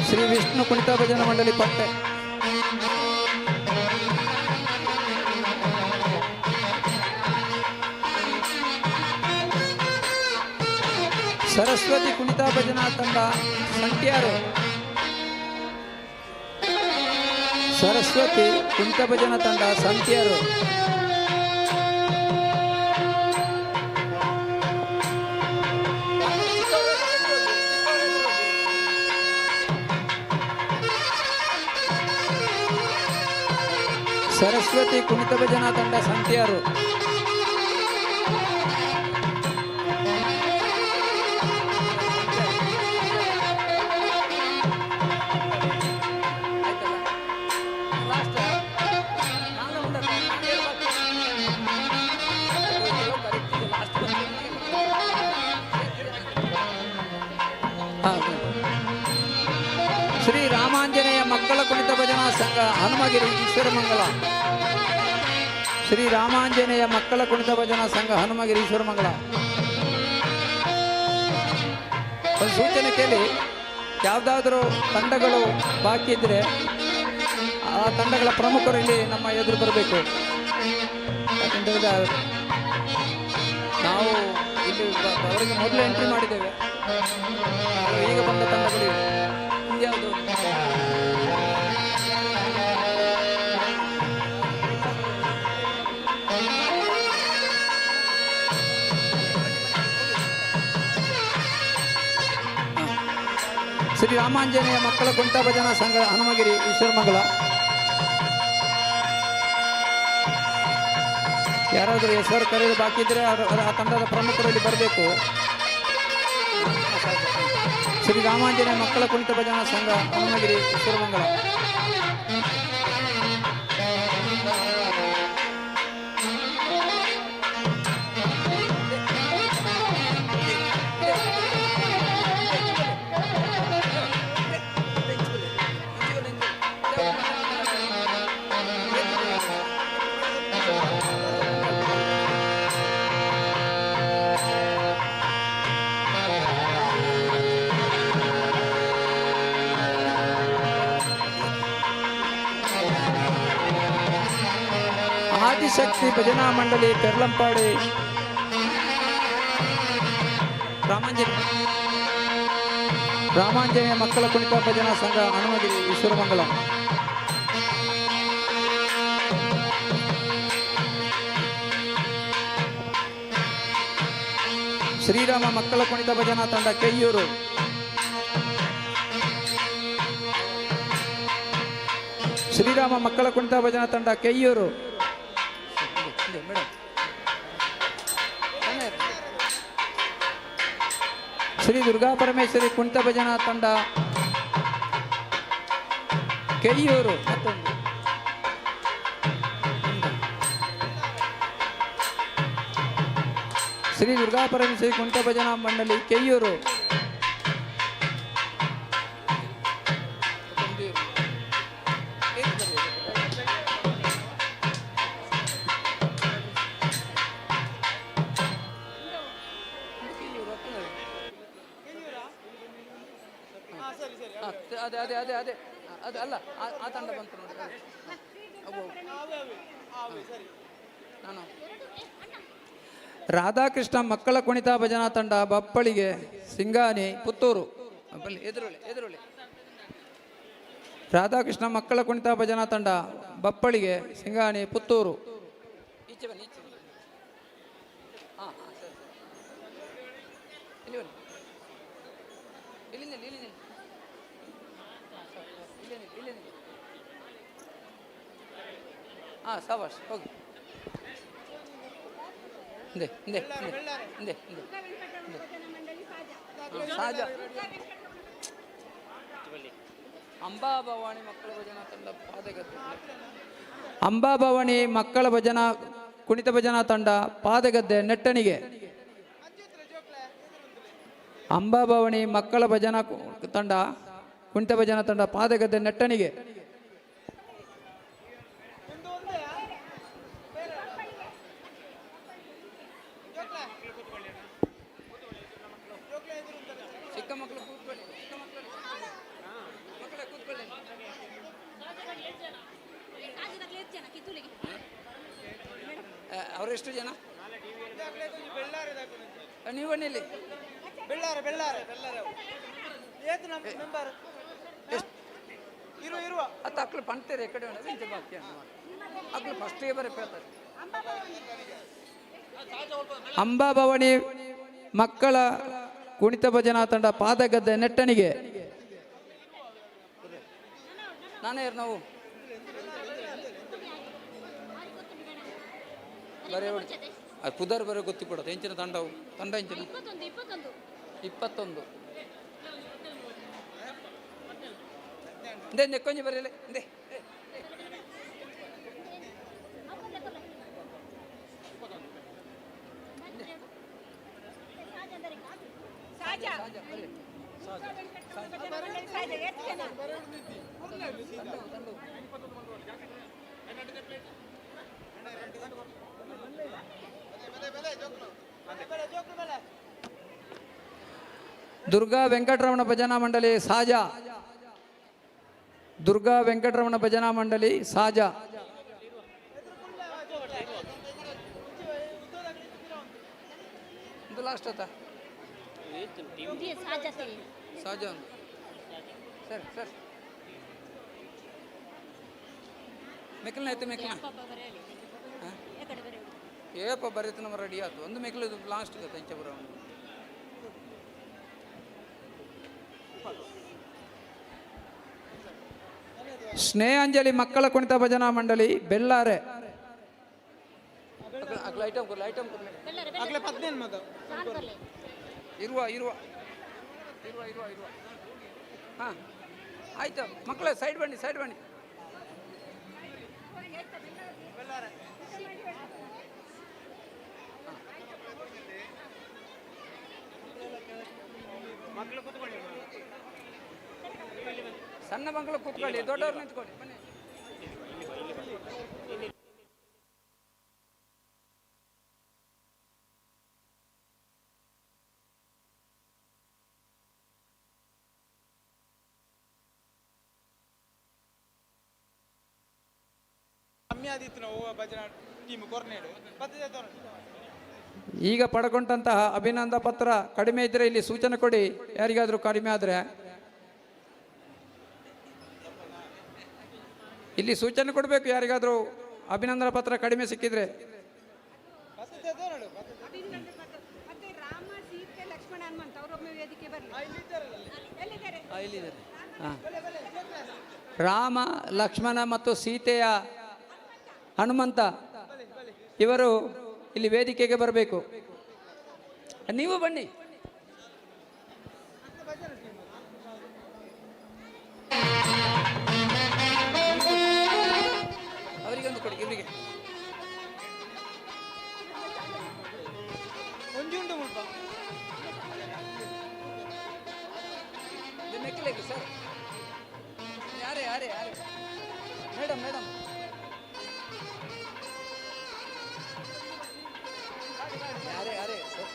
ಶ್ರೀ ವಿಷ್ಣು ಕುಣಿತ ಭಜನಾ ಮಂಡಳಿ ಪಟ್ಟೆ. ಸರಸ್ವತಿ ಕುಣಿತ ಭಜನಾ ತಂಡ ಸಂಟ್ಯಾರು. ಸರಸ್ವತಿ ಕುಣಿತ ಭಜನಾ ತಂಡ ಸಂಟ್ಯಾರು. ಸರಸ್ವತಿ ಕುಣಿತ ಭಜನಾ ತಂಡ ಸಂಟ್ಯಾರು. ಶ್ರೀ ರಾಮಾಂಜನೇಯ ಮಕ್ಕಳ ಕುಣಿತ ಭಜನಾ ಸಂಘ ಹನುಮಗಿರಿ ಈಶ್ವರಮಂಗಲ. ಶ್ರೀ ರಾಮಾಂಜನೇಯ ಮಕ್ಕಳ ಕುಣಿತ ಭಜನಾ ಸಂಘ ಹನುಮಗಿರಿ ಈಶ್ವರಮಂಗಲ. ಒಂದು ಸೂಚನೆ ಕೇಳಿ, ಯಾವುದಾದ್ರೂ ತಂಡಗಳು ಬಾಕಿ ಇದ್ದರೆ ಆ ತಂಡಗಳ ಪ್ರಮುಖರು ಇಲ್ಲಿ ನಮ್ಮ ಎದುರು ಬರಬೇಕು. ಯಾಕೆಂದರೆ ನಾವು ಇಲ್ಲಿ ಅವರಿಗೆ ಮೊದಲು ಎಂಟ್ರಿ ಮಾಡಿದ್ದೇವೆ. ಈಗ ಬಂದ ತಂಡಗಳು ಯಾವುದು ಶ್ರೀ ರಾಮಾಂಜನೇಯ ಮಕ್ಕಳ ಕುಣಿತ ಭಜನಾ ಸಂಘ ಹನುಮಗಿರಿ ಈಶ್ವರಮಂಗಲ. ಯಾರಾದರೂ ಹೆಸರು ಕರೆದು ಬಾಕಿ ಇದ್ದರೆ ಆ ತಂಡದ ಪ್ರಮುಖರಲ್ಲಿ ಬರಬೇಕು. ಶ್ರೀ ರಾಮಾಂಜನೇಯ ಮಕ್ಕಳ ಕುಣಿತ ಭಜನಾ ಸಂಘ ಹನುಮಗಿರಿ ಈಶ್ವರಮಂಗಲ. ಆದಿಶಕ್ತಿ ಭಜನಾ ಮಂಡಳಿ ಪೆರ್ಲಂಪಾಡಿ. ರಾಮಾಂಜನೇಯ ರಾಮಾಂಜನೇಯ ಮಕ್ಕಳ ಕುಣಿತ ಭಜನಾ ಸಂಘ ಹನುಮಗಿರಿ ಈಶ್ವರಮಂಗಲ. ಶ್ರೀರಾಮ ಮಕ್ಕಳ ಕುಣಿತ ಭಜನಾ ತಂಡ ಕೆಯ್ಯೂರು. ಶ್ರೀರಾಮ ಮಕ್ಕಳ ಕುಣಿತ ಭಜನಾ ತಂಡ ಕೆಯ್ಯೂರು. ಶ್ರೀ ದುರ್ಗಾ ಪರಮೇಶ್ವರಿ ಕುಣಿತ ಭಜನಾ ತಂಡ ಕೆಯ್ಯೂರು. ಮತ್ತೊಂದು ಶ್ರೀ ದುರ್ಗಾ ಪರಮೇಶ್ವರಿ ಕುಣಿತ ಭಜನಾ ಮಂಡಳಿ ಕೆಯ್ಯೂರು. ಅದೇ ಅದೇ ಅದೇ ಅದೇ ಅದು ಅಲ್ಲ, ಆ ತಂಡ ಬಂತು ನೋಡಿ. ನಾನು ರಾಧಾಕೃಷ್ಣ ಮಕ್ಕಳ ಕುಣಿತ ಭಜನಾ ತಂಡ ಬಪ್ಪಳಿಗೆ ಸಿಂಗಾನಿ ಪುತ್ತೂರು. ಎದುರುಳಿ ರಾಧಾಕೃಷ್ಣ ಮಕ್ಕಳ ಕುಣಿತ ಭಜನಾ ತಂಡ ಬಪ್ಪಳಿಗೆ ಸಿಂಗಾನಿ ಪುತ್ತೂರು. ಈಚೆ ಬನ್ನಿ, ಈಚೆ ಬನ್ನಿ. ಹಾಂ ಹಾಂ ಸರಿ ಇಲ್ಲಿ ಬನ್ನಿ, ಇಲ್ಲಿ ನಿಲ್ಲಿ, ಇಲ್ಲಿ ನಿಲ್ಲಿ, ಇಲ್ಲಿ ನಿಲ್ಲಿ. ಹಾಂ ಸಾಬಾಷ್, ಹೋಗಿ ಹಿಂದೆ ಹಿಂದೆ ಹಿಂದೆ ಹಿಂದೆ ಸಾಜ. ಅಂಬಾಭವಾನಿ ಮಕ್ಕಳ ಭಜನಾ ತಂಡ ಪಾದಗದ್ದೆ. ಅಂಬಾಭವಾನಿ ಮಕ್ಕಳ ಭಜನಾ ಕುಣಿತ ಭಜನಾ ತಂಡ ಪಾದಗದ್ದೆ ನೆಟ್ಟಣಿಗೆ. ಅಂಬಾಭವಾನಿ ಮಕ್ಕಳ ಭಜನಾ ತಂಡ ಕುಣಿತ ಭಜನಾ ತಂಡ ಪಾದಗದ್ದೆ ನೆಟ್ಟಣಿಗೆ. ಚಿಕ್ಕ ಮಕ್ಕಳು ಕೂತ್ಕೊಳ್ಳಿ, ಮಕ್ಕಳೇ ಕೂತ್ಕೊಳ್ಳಿ. ಅವರೆಷ್ಟು ಜನ? ನೀವು ಬನ್ನಿಲ್ಲಿ. ಅದು ಅಕ್ಕಳು ಪಂಡ್ತೀರಿ ಈ ಕಡೆ ಬಾಕಿ ಅಕ್ಕಳು ಫಸ್ಟಿಗೆ ಬರಪ್ಪೇಳ್ತಾರೆ. ಅಂಬಾಭವಾನಿ ಮಕ್ಕಳ ಕುಣಿತ ಭಜನಾ ತಂಡ ಪಾದಗದ್ದೆ ನೆಟ್ಟಣಿಗೆ. ನಾನೇ ನಾವು ಬರೇ ಅದು ಪುದರ್ ಬರೋ ಗೊತ್ತಿಕೊಡೋದು. ಹೆಂಚಿನ ತಂಡವು ತಂಡ ಹೆಂಚಿನ 21 ನೆಕ್ಕೊಂಜಿ ಬರೀಲಿ ಇಂದೇ ದುರ್ಗಾ ವೆಂಕಟರಮಣ ಭಜನಾ ಮಂಡಳಿ ಸಾಜಾ. ದುರ್ಗಾ ವೆಂಕಟರಮಣ ಭಜನಾ ಮಂಡಳಿ ಸಾಜಾ. ಇದು ಲಾಸ್ಟ್ ಆತ ಸಾಜಾ ಸರ್ ಸರ್ ಮೆಕ್ಲನ ಐತೆ ಮೆಕ್ಲನ ಏಪ ಬರೀತು ನಮ್ಮ ರೆಡಿ ಆಯ್ತು. ಒಂದು ಮೆಕ್ಲು ಲಾಸ್ಟ್ ತಂಚ ಬರೋ ಸ್ನೇಹಾಂಜಲಿ ಮಕ್ಕಳ ಕುಣಿತ ಭಜನಾ ಮಂಡಳಿ ಬೆಳ್ಳಾರೆ. ಇರುವ ಇರುವ ಇರುವ ಇರುವ ಇರುವ ಹಾಂ ಆಯ್ತು ಮಕ್ಕಳೇ ಸೈಡ್ ಬನ್ನಿ, ಸೈಡ್ ಬನ್ನಿ. ಸಣ್ಣ ಮಕ್ಕಳು ಕೂತ್ಕೊಳ್ಳಿ, ದೊಡ್ಡವ್ರು ನಿಂತ್ಕೊಳ್ಳಿ. ಬನ್ನಿ. ಈಗ ಪಡ್ಕೊಂಡಂತಹ ಅಭಿನಂದನ ಪತ್ರ ಕಡಿಮೆ ಇದ್ದರೆ ಇಲ್ಲಿ ಸೂಚನೆ ಕೊಡಿ. ಯಾರಿಗಾದರೂ ಕಡಿಮೆ ಆದರೆ ಇಲ್ಲಿ ಸೂಚನೆ ಕೊಡಬೇಕು, ಯಾರಿಗಾದರೂ ಅಭಿನಂದನಾ ಪತ್ರ ಕಡಿಮೆ ಸಿಕ್ಕಿದ್ರೆ. ರಾಮ, ಲಕ್ಷ್ಮಣ ಮತ್ತು ಸೀತೆಯ ಹನುಮಂತ ಇವರು ಇಲ್ಲಿ ವೇದಿಕೆಗೆ ಬರಬೇಕು. ನೀವು ಬನ್ನಿ. ಅವರಿಗೊಂದು ಕೊಡಿ, ಇವರಿಗೆ ಒಂಜುಂಡು ಮುಲ್ಪ ನೆಕ್ಲೆಗೆ ಸರ್. ಯಾರೇ ಯಾರೇ ಯಾರೇ ಮೇಡಮ್ ಮೇಡಮ್ ಯಾರೇ ಯಾರೇ ಸರ್.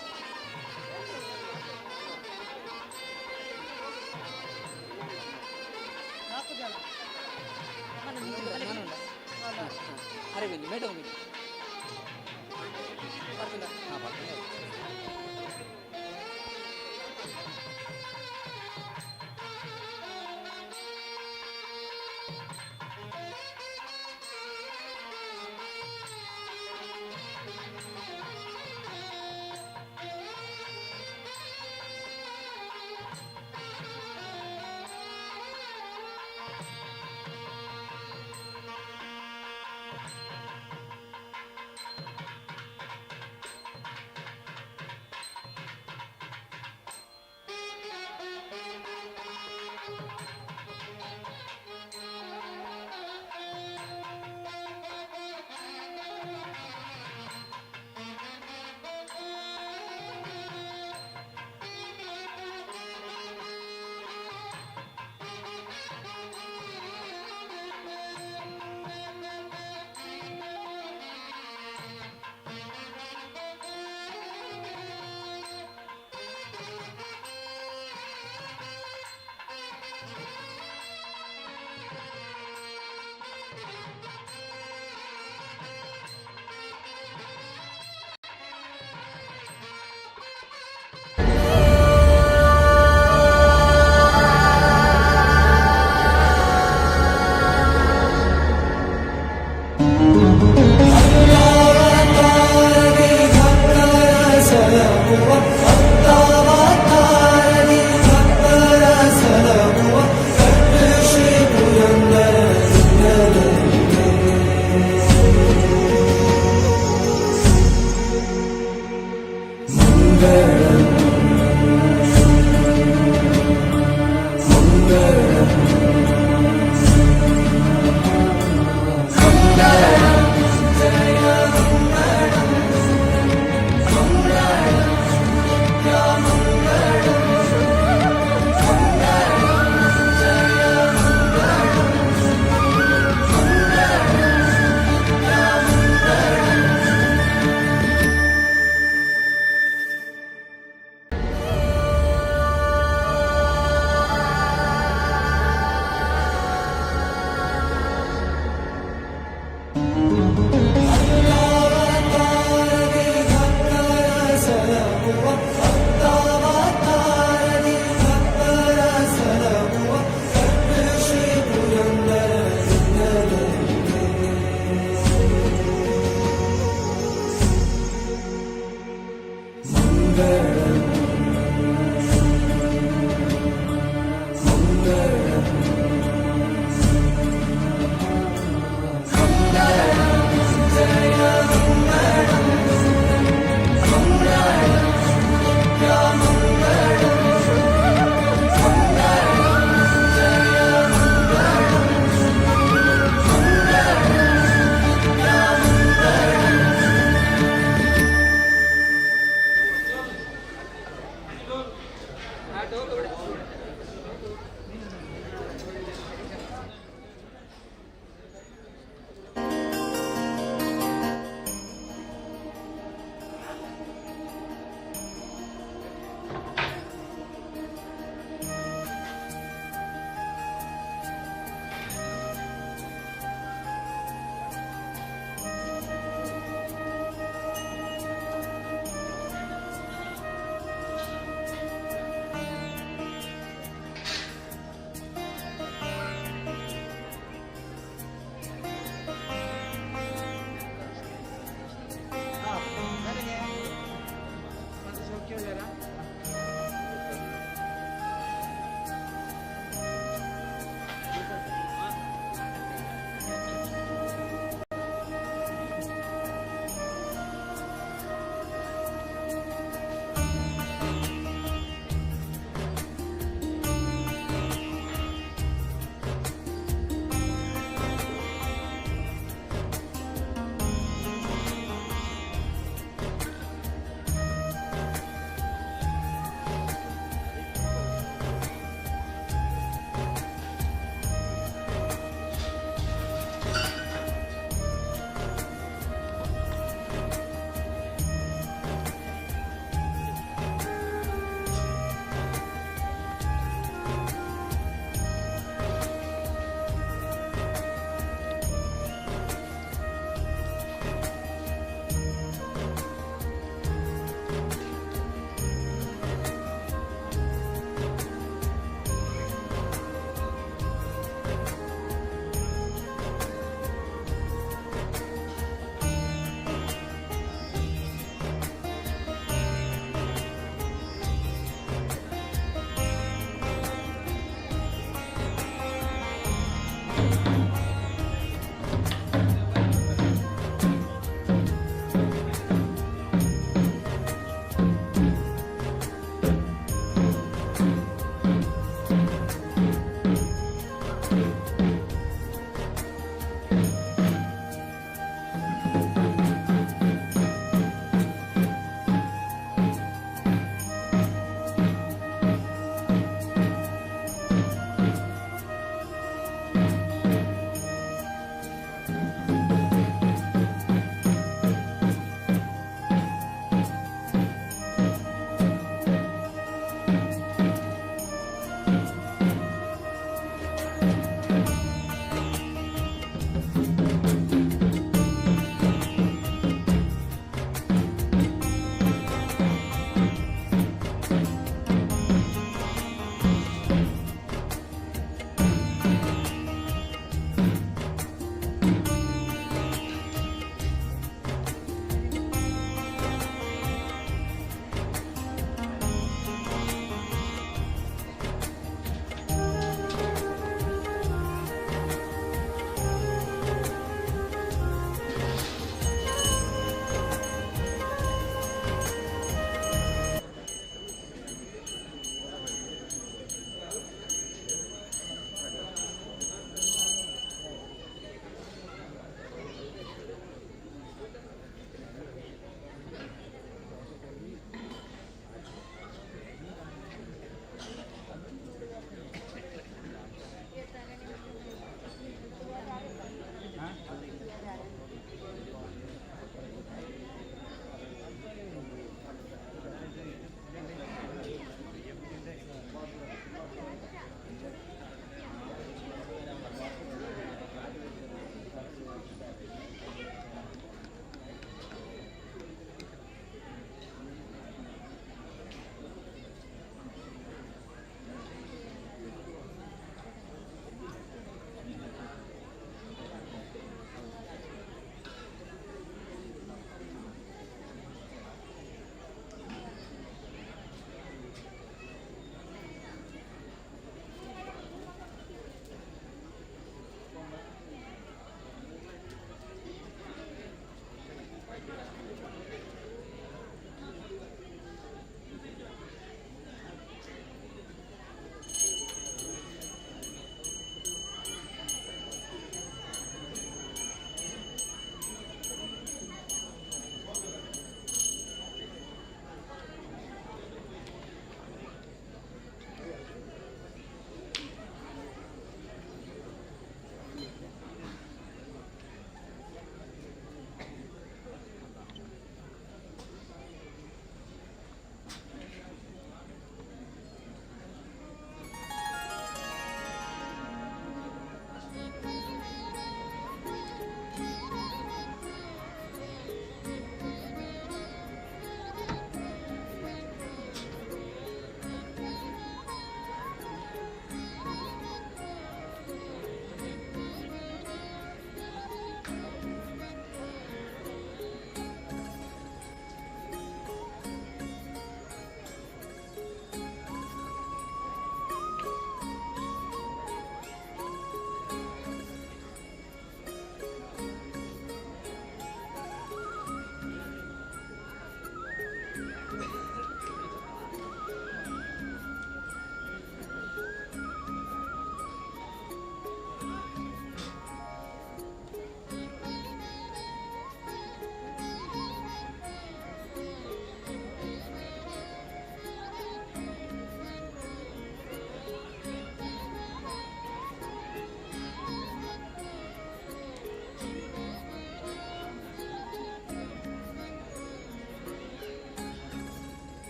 ಅರೆ ಬನ್ನಿ ಮೇಡಮ್ ಬನ್ನಿ. ಬರ್ತಿಲ್ಲ? ಹಾಂ ಬರ್ತೀನಿ.